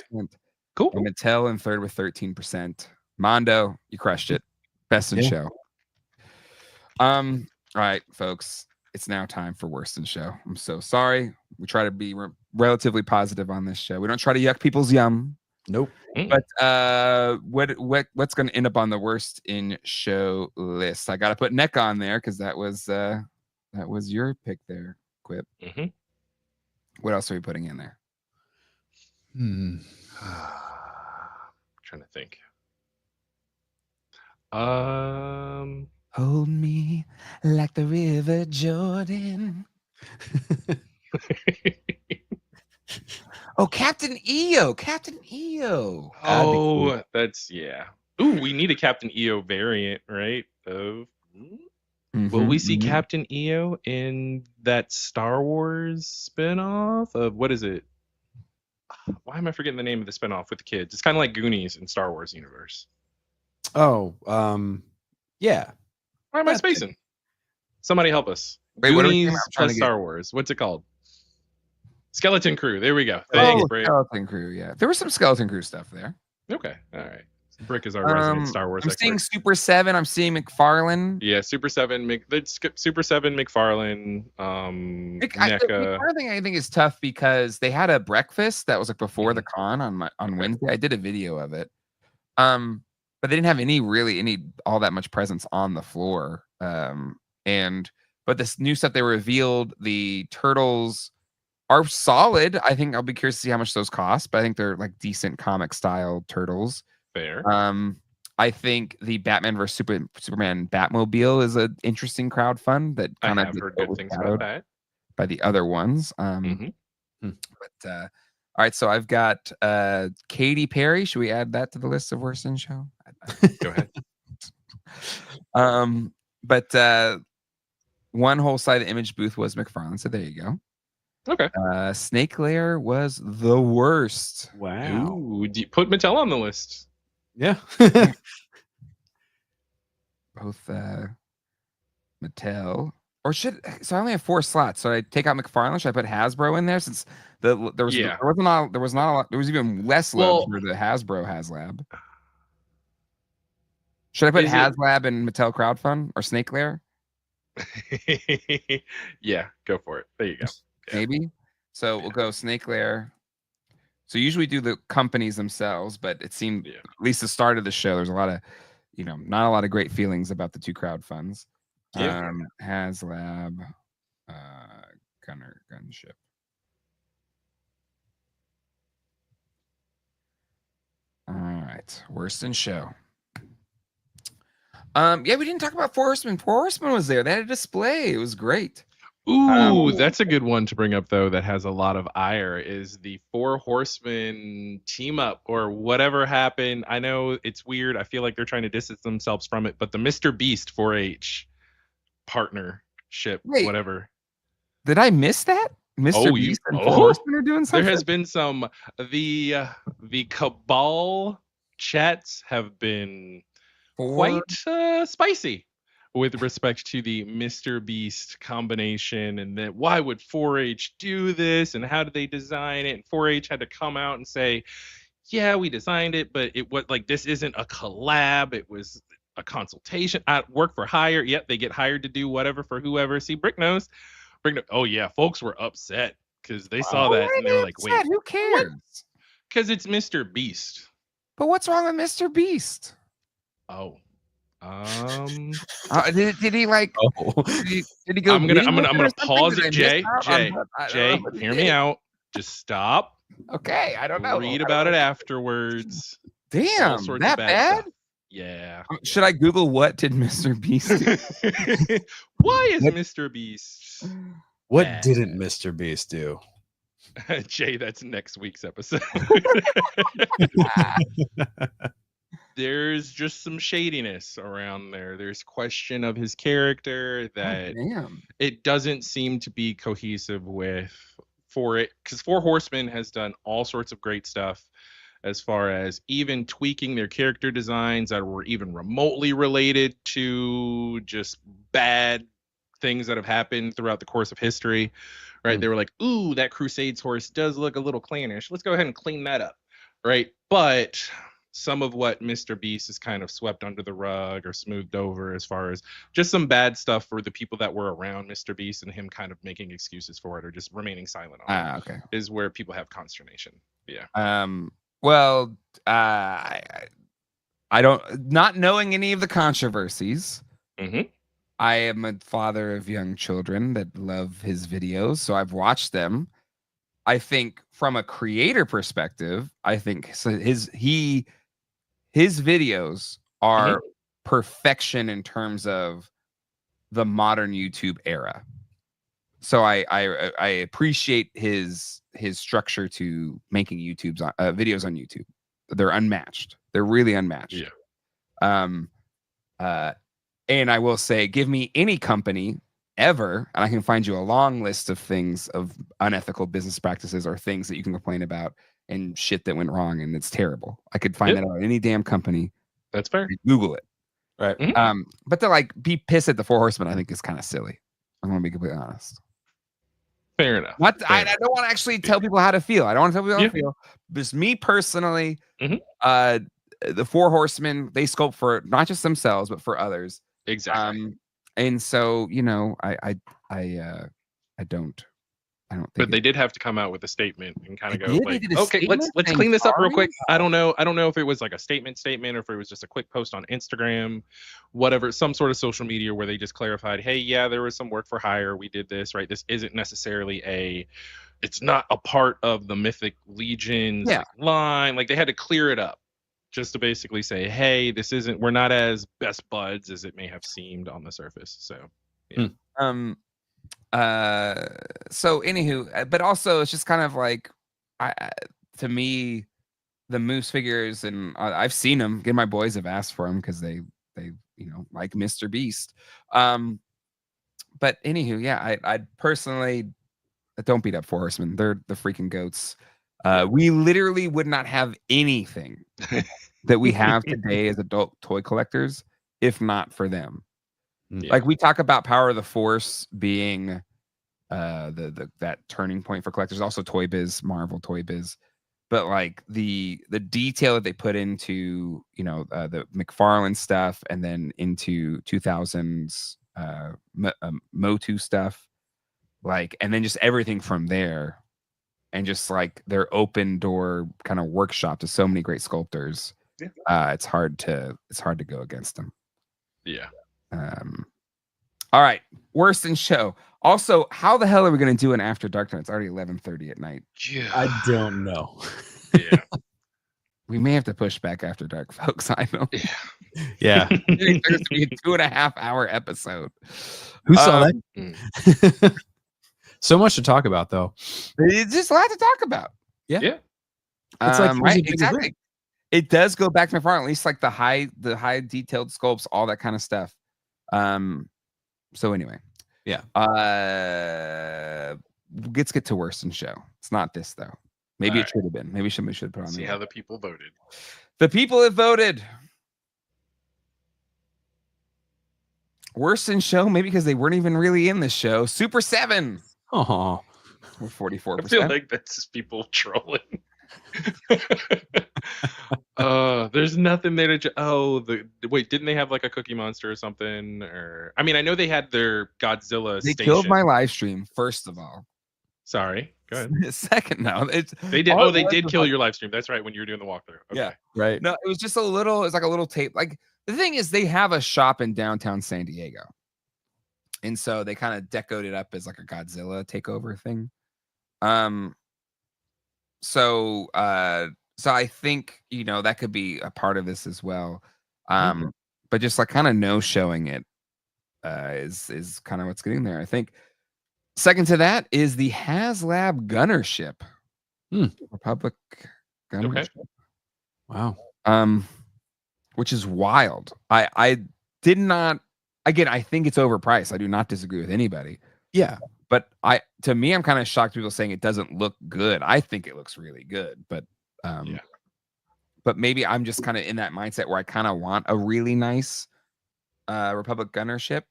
B: Cool.
A: And Mattel in third with 13%. Mondo, you crushed it. Best in Show. All right, folks. It's now time for Worst in Show. I'm so sorry. We try to be relatively positive on this show. We don't try to yuck people's yum.
C: Nope.
A: But what's going to end up on the Worst in Show list? I got to put NECA on there because that was your pick there, Quip.
B: Mm-hmm.
A: What else are we putting in there?
B: Trying to think.
A: Hold me like the River Jordan. Oh, Captain EO.
B: Oh, that's Ooh, we need a Captain EO variant, right? Will we see Captain EO in that Star Wars spinoff of what is it? Why am I forgetting the name of the spinoff with the kids? It's kind of like Goonies in Star Wars universe.
C: Oh, yeah.
B: Why am I spacing? Somebody help us.
A: Wait,
B: Goonies plus Star Wars. What's it called? Skeleton Crew. There we go. Thanks, Brick.
A: Skeleton Crew, yeah. There was some Skeleton Crew stuff there.
B: Okay. All right. Brick is our resident Star Wars expert.
A: I'm seeing Super 7. I'm seeing McFarlane.
B: Yeah, Super 7. Super 7, McFarlane. NECA.
A: The thing I think is tough because they had a breakfast that was like before the con on Wednesday. I did a video of it. But they didn't have any all that much presence on the floor. But this new stuff they revealed, the turtles are solid. I think I'll be curious to see how much those cost, but I think they're like decent comic style turtles.
B: Fair.
A: I think the Batman vs Superman Batmobile is an interesting crowdfund that kind of
B: heard good things about that
A: by the other ones. But all right, so I've got Katy Perry. Should we add that to the list of Worst in Show?
B: Go ahead.
A: But one whole side of the image booth was McFarlane, so there you go.
B: Okay.
A: Snake Lair was the worst.
C: Wow.
B: Ooh, put Mattel on the list.
C: Yeah.
A: Both Mattel or so I only have 4 slots. So I take out McFarlane. Should I put Hasbro in there since there was not a lot. There was even less love for the Hasbro HasLab. Should I put HasLab and Mattel Crowdfund or Snake Lair?
B: Yeah, go for it. There you go. Yeah.
A: Maybe. So we'll go Snake Lair. So usually do the companies themselves, but it seemed at least the start of the show, there's a lot of, not a lot of great feelings about the 2 crowdfunds.
B: Yeah.
A: HasLab, Gunship. All right, Worst in Show. We didn't talk about Four Horsemen. Four Horsemen was there. They had a display. It was great.
B: Ooh, that's a good one to bring up, though, that has a lot of ire, is the Four Horsemen team up or whatever happened. I know it's weird. I feel like they're trying to distance themselves from it, but the Mr. Beast 4-H partnership,
A: Wait.
B: whatever.
A: Did I miss that? Mr. Beast and Four Horsemen are doing something?
B: There has been some, the Cabal chats have been quite spicy with respect to the Mr. Beast combination, and then why would 4-H do this, and how did they design it? And 4-H had to come out and say, yeah, we designed it, but it was like, this isn't a collab, it was a consultation at work for hire. Yep, they get hired to do whatever for whoever. See, Brick knows. Oh yeah, folks were upset because they saw that and they were like, wait,
A: who cares?
B: Because it's Mr. Beast.
A: But what's wrong with Mr. Beast?
B: Oh.
A: Did he like?
C: Oh.
A: Did he go?
B: I'm gonna pause it, Jay. Jay, hear me out. Just stop.
A: Okay, I don't know.
B: Read about it afterwards.
A: Damn, that bad?
B: Stuff. Yeah.
A: Should I Google what did Mr. Beast do?
B: Why is Mr. Beast?
C: What
B: bad?
C: Didn't Mr. Beast do?
B: Jay, that's next week's episode. There's just some shadiness around there. There's question of his character that it doesn't seem to be cohesive with because Four Horsemen has done all sorts of great stuff as far as even tweaking their character designs that were even remotely related to just bad things that have happened throughout the course of history, right? They were like, ooh, that Crusades horse does look a little clannish. Let's go ahead and clean that up, right? But some of what Mr. Beast is kind of swept under the rug or smoothed over as far as just some bad stuff for the people that were around Mr. Beast, and him kind of making excuses for it or just remaining silent on it,
A: okay.
B: is where people have consternation. Yeah.
A: Well, I don't, not knowing any of the controversies. I am a father of young children that love his videos, so I've watched them. I think from a creator perspective, I think so his videos are perfection in terms of the modern YouTube era. So I appreciate his structure to making videos on YouTube. They're unmatched. They're really unmatched.
B: Yeah.
A: And I will say, give me any company ever, and I can find you a long list of things, of unethical business practices or things that you can complain about and shit that went wrong, and it's terrible. I could find that on any damn company.
B: That's fair.
A: Google it.
C: Right.
A: But to like be pissed at the Four Horsemen, I think is kind of silly. I'm gonna be completely honest.
B: Fair enough.
A: I don't want to actually tell people how to feel. I don't want to tell people how to feel. Just me personally, the Four Horsemen, they sculpt for not just themselves, but for others.
B: Exactly.
A: And so, you know, I don't think.
B: But they did have to come out with a statement and kind of go like, okay, let's
A: saying
B: clean this up real
A: sorry?
B: quick. I don't know if it was like a statement or if it was just a quick post on Instagram, whatever, some sort of social media where they just clarified, hey, yeah, there was some work for hire. We did this, right? This isn't necessarily it's not a part of the Mythic Legion's line. Like, they had to clear it up just to basically say, hey, we're not as best buds as it may have seemed on the surface. So, yeah.
A: So anywho, but also it's just kind of like, to me, the Moose figures, and I've seen them. My boys have asked for them because they like Mr. Beast. But anywho, yeah, I personally don't beat up Four Horsemen. They're the freaking goats. We literally would not have anything that we have today as adult toy collectors if not for them.
B: Yeah.
A: Like, we talk about Power of the Force being that turning point for collectors, also Toy Biz, Marvel Toy Biz, but like the detail that they put into the McFarlane stuff, and then into 2000s MOTU stuff, like, and then just everything from there, and just like their open door kind of workshop to so many great sculptors. It's hard to go against them.
B: Yeah.
A: All right, worst in show. Also, how the hell are we going to do an After Dark tonight? It's already 11:30 at night.
B: Yeah.
C: I don't know.
B: Yeah.
A: We may have to push back After Dark, folks. I know.
C: Yeah.
A: It's going to be a 2.5 hour episode.
C: Who saw that? So much to talk about, though.
A: It's just a lot to talk about.
C: Yeah.
B: Yeah.
C: It's like
A: right, exactly. It does go back to my farm, at least like the high detailed sculpts, all that kind of stuff. So anyway,
C: yeah.
A: Let's get to worst in show. It's not this though. Maybe it should have been. Maybe somebody should put on.
B: See how the people voted.
A: The people have voted. Worst in show, maybe because they weren't even really in the show. Super 7.
C: Oh,
A: we're 44%.
B: I feel like that's just people trolling. There's nothing there to. Wait, didn't they have like a Cookie Monster or something? Or I mean, I know they had their Godzilla.
A: They
B: station.
A: killed my live stream. First of all,
B: sorry. Go ahead.
A: Second, no,
B: they did. Oh, they did kill your live stream. That's right. When you were doing the walkthrough. Okay.
A: Yeah,
C: right.
A: No, it was just a little. It's like a little tape. Like the thing is, they have a shop in downtown San Diego, and so they kind of decoed it up as like a Godzilla takeover thing. So I think that could be a part of this as well. But just like kind of no showing it is kind of what's getting there. I think. Second to that is the HasLab gunner ship. Republic gunner ship.
C: Wow.
A: Which is wild. I did not. Again, I think it's overpriced. I do not disagree with anybody.
C: Yeah.
A: But to me, I'm kind of shocked people saying it doesn't look good. I think it looks really good, but but maybe I'm just kind of in that mindset where I kind of want a really nice Republic gunner ship.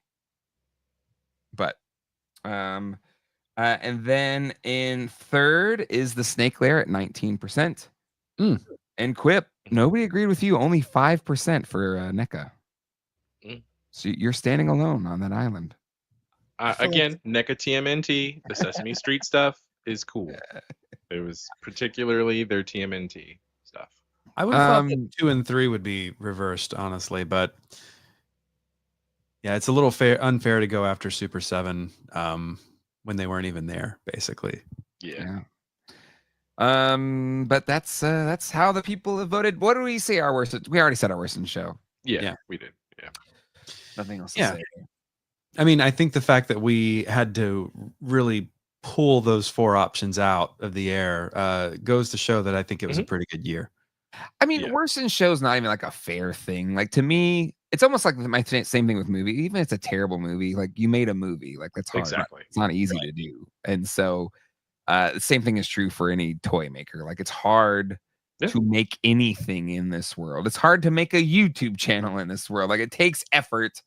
A: But and then in third is the Snake Lair at 19%. And Quip, nobody agreed with you. Only 5% for NECA. So you're standing alone on that island.
B: Again, NECA TMNT, the Sesame Street stuff is cool. It was particularly their TMNT stuff.
C: I would have thought that 2 and 3 would be reversed, honestly, but yeah, it's a little unfair to go after Super 7 when they weren't even there, basically.
B: Yeah.
A: But that's how the people have voted. What do we say our worst? We already said our worst in show.
B: Yeah, we did. Yeah.
A: Nothing else to say.
C: I mean, I think the fact that we had to really pull those 4 options out of the air goes to show that I think it was a pretty good year.
A: I mean, worst in show is not even like a fair thing. Like to me, it's almost like my same thing with movie. Even if it's a terrible movie, like you made a movie, like that's hard.
B: Exactly.
A: It's not easy to do. And so the same thing is true for any toy maker. Like it's hard to make anything in this world. It's hard to make a YouTube channel in this world. Like it takes effort.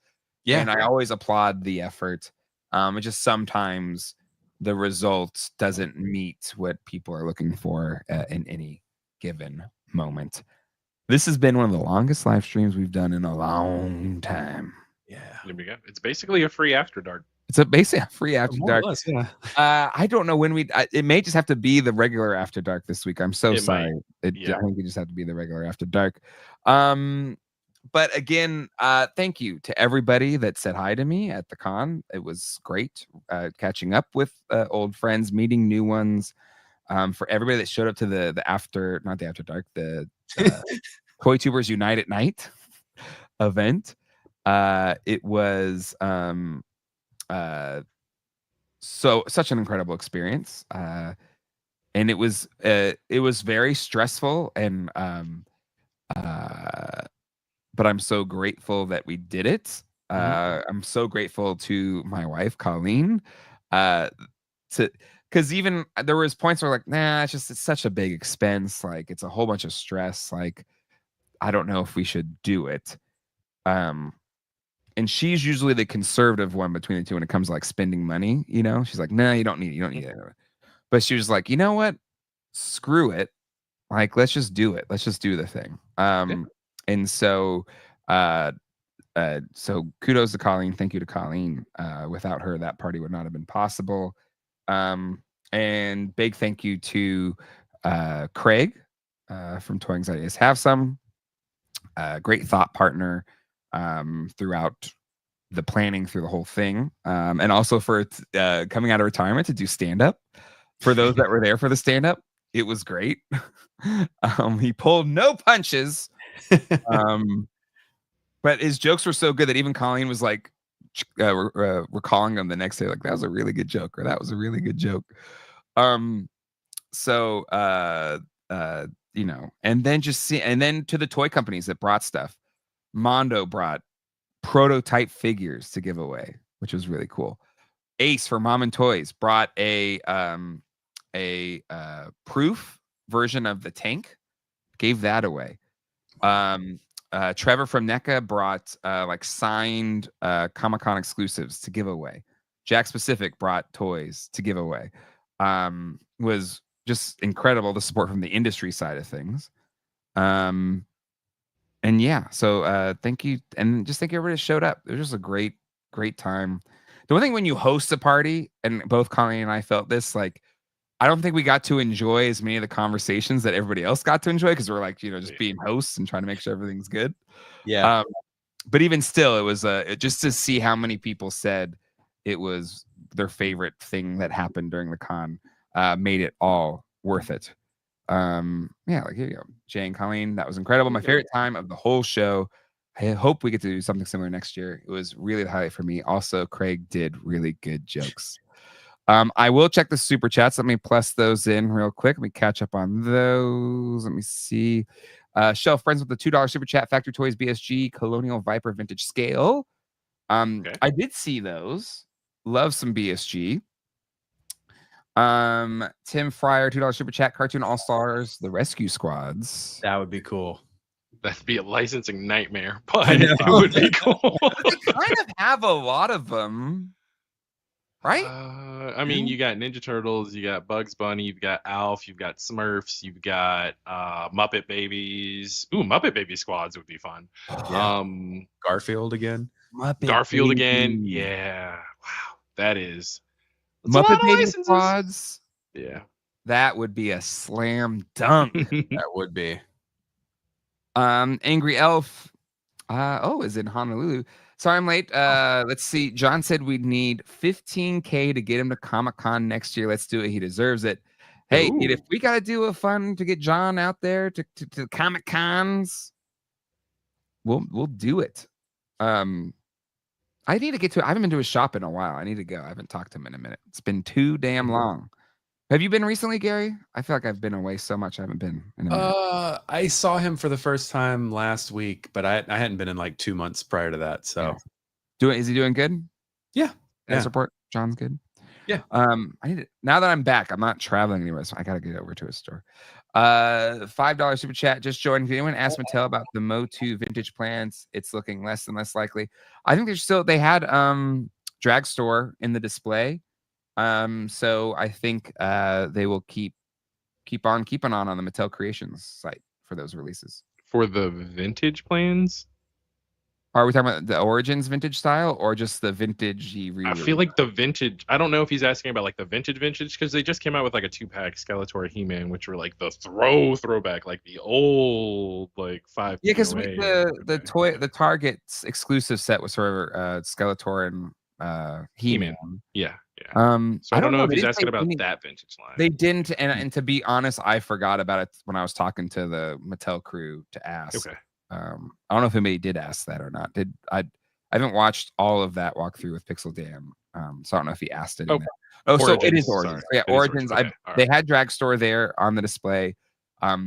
A: Yeah. And I always applaud the effort. It just sometimes the result doesn't meet what people are looking for in any given moment. This has been one of the longest live streams we've done in a long time.
B: Yeah. It's basically a free After Dark.
A: It's basically a free After Dark.
C: Less, yeah.
A: I don't know when it may just have to be the regular After Dark this week. I'm so sorry. I think it just have to be the regular After Dark. But again, thank you to everybody that said hi to me at the con. It was great catching up with old friends, meeting new ones. For everybody that showed up to the Toy Tubers Unite at Night event. It was such an incredible experience. And it was very stressful and but I'm so grateful that we did it. I'm so grateful to my wife, Colleen, because even there was points where like, nah, it's such a big expense. Like it's a whole bunch of stress. Like, I don't know if we should do it. And she's usually the conservative one between the two when it comes to like spending money. She's like, nah, you don't need it. But she was like, you know what? Screw it. Like, let's just do it. Let's just do the thing. And so, so kudos to Colleen. Thank you to Colleen. Without her, that party would not have been possible. And big thank you to Craig from Toy Anxieties Have Some. Great thought partner throughout the planning through the whole thing. And also for coming out of retirement to do stand-up. For those that were there for the stand-up, it was great. He pulled no punches. But his jokes were so good that even Colleen was like recalling them the next day, like that was a really good joke, or that was a really good joke. So you know, and then to the toy companies that brought stuff. Mondo brought prototype figures to give away, which was really cool. Ace for Mom and Toys brought a proof version of the tank, gave that away. Trevor from NECA brought like signed Comic-Con exclusives to give away. Jack Specific brought toys to give away. Was just incredible, the support from the industry side of things. And yeah, so thank you, and just thank you everybody that showed up. It was just a great time. The one thing when you host a party, and both Colleen and I felt this, like I don't think we got to enjoy as many of the conversations that everybody else got to enjoy, because we're like, you know, just being hosts and trying to make sure everything's good.
C: Yeah.
A: But even still, it was just to see how many people said it was their favorite thing that happened during the con, made it all worth it. Yeah, like here you go, Jay and Colleen, that was incredible. My favorite time of the whole show. I hope we get to do something similar next year. It was really the highlight for me. Also, Craig did really good jokes. I will check the super chats. Let me plus those in real quick. Let me catch up on those. Let me see. Shelf friends with the $2 super chat. Factory Toys BSG Colonial Viper Vintage Scale.
B: Okay.
A: I did see those. Love some BSG. Tim Fryer, $2 super chat. Cartoon All Stars, the Rescue Squads.
C: That would be cool.
B: That'd be a licensing nightmare, but it would be cool.
A: They kind of have a lot of them, right?
B: I mean, you got Ninja Turtles, you got Bugs Bunny, you've got Alf, you've got Smurfs, you've got Muppet Babies. Ooh, Muppet Baby Squads would be fun.
C: Yeah. Garfield again.
B: Garfield again. Yeah. Wow. That is.
A: Muppet Baby Squads.
B: Yeah.
A: That would be a slam dunk.
C: That would be.
A: Angry Elf. Is in Honolulu. Sorry, I'm late. Let's see. John said we'd need 15K to get him to Comic-Con next year. Let's do it. He deserves it. Hey, dude, if we got to do a fun to get John out there to Comic-Cons, we'll do it. I need to get to. I haven't been to his shop in a while. I need to go. I haven't talked to him in a minute. It's been too damn long. Have you been recently, Gary? I feel like I've been away so much. I haven't been in a minute.
C: I saw him for the first time last week, but I hadn't been in like 2 months prior to that. So,
A: is he doing good?
C: Yeah.
A: Report. John's good.
C: Yeah.
A: I need to, now that I'm back, I'm not traveling anywhere, so I gotta get over to his store. $5 super chat. Just joined. If anyone asked Mattel about the MOTU vintage plans, it's looking less and less likely. I think they had Drag Store in the display. So I think they will keep on keeping on the Mattel Creations site for those releases.
B: For the vintage plans?
A: Are we talking about the Origins vintage style or just the vintage?
B: I feel like the vintage. I don't know if he's asking about like the vintage because they just came out with like a 2-pack Skeletor He-Man, which were like the throwback, like the old like 5.
A: Yeah, because the Target's exclusive set was for Skeletor and He-Man.
B: Yeah.
A: So
B: I don't know if he's asking about that vintage line.
A: They didn't, and to be honest, I forgot about it when I was talking to the Mattel crew to ask.
B: Okay.
A: I don't know if anybody did ask that or not. I haven't watched all of that walkthrough with Pixel Dan, so I don't know if he asked it. So it is Origins. Yeah, Origins. Okay. They had Drag Store there on the display. I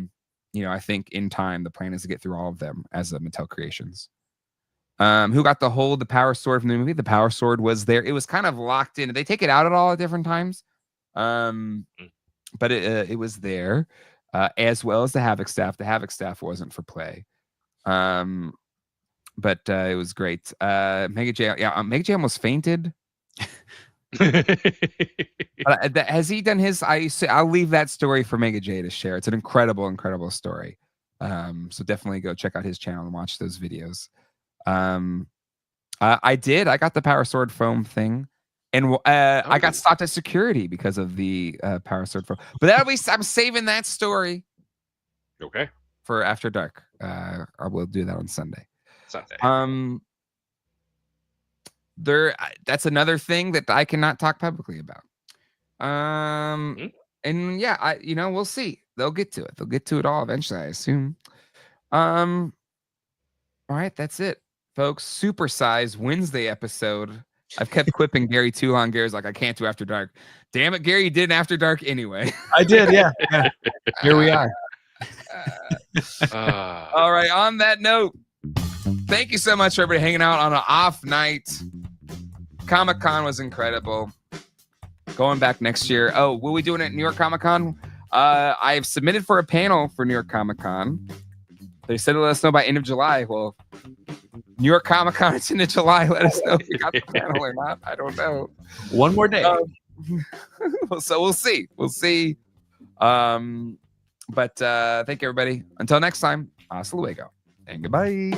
A: think in time the plan is to get through all of them as a Mattel Creations. Who got to hold the Power Sword from the movie? The Power Sword was there. It was kind of locked in. They take it out at all at different times, but it was there, as well as the Havoc Staff. The Havoc Staff wasn't for play. But it was great. Mega J, Mega J almost fainted. Has he done his? I'll leave that story for Mega J to share. It's an incredible story. So definitely go check out his channel and watch those videos. I did. I got the Power Sword foam thing, and I got stopped at security because of the Power Sword foam. But I'm saving that story.
B: Okay.
A: For after dark. I will do that on Sunday. That's another thing that I cannot talk publicly about. And yeah, we'll see. They'll get to it. They'll get to it all eventually, I assume. All right, that's it folks, Supersize Wednesday episode. I've kept Quip and Gary too long. Gary's like, I can't do After Dark. Damn it, Gary, you did an After Dark anyway.
C: I did, yeah. Here we are.
A: All right, on that note, thank you so much for everybody hanging out on an off night. Comic-Con was incredible. Going back next year. Oh, will we do it at New York Comic-Con? I've submitted for a panel for New York Comic-Con. They said to let us know by end of July. Well, New York Comic-Con, it's into July. Let us know if you got the panel or not. I don't know.
C: One more day.
A: So we'll see. We'll see. But thank you, everybody. Until next time, hasta luego and goodbye.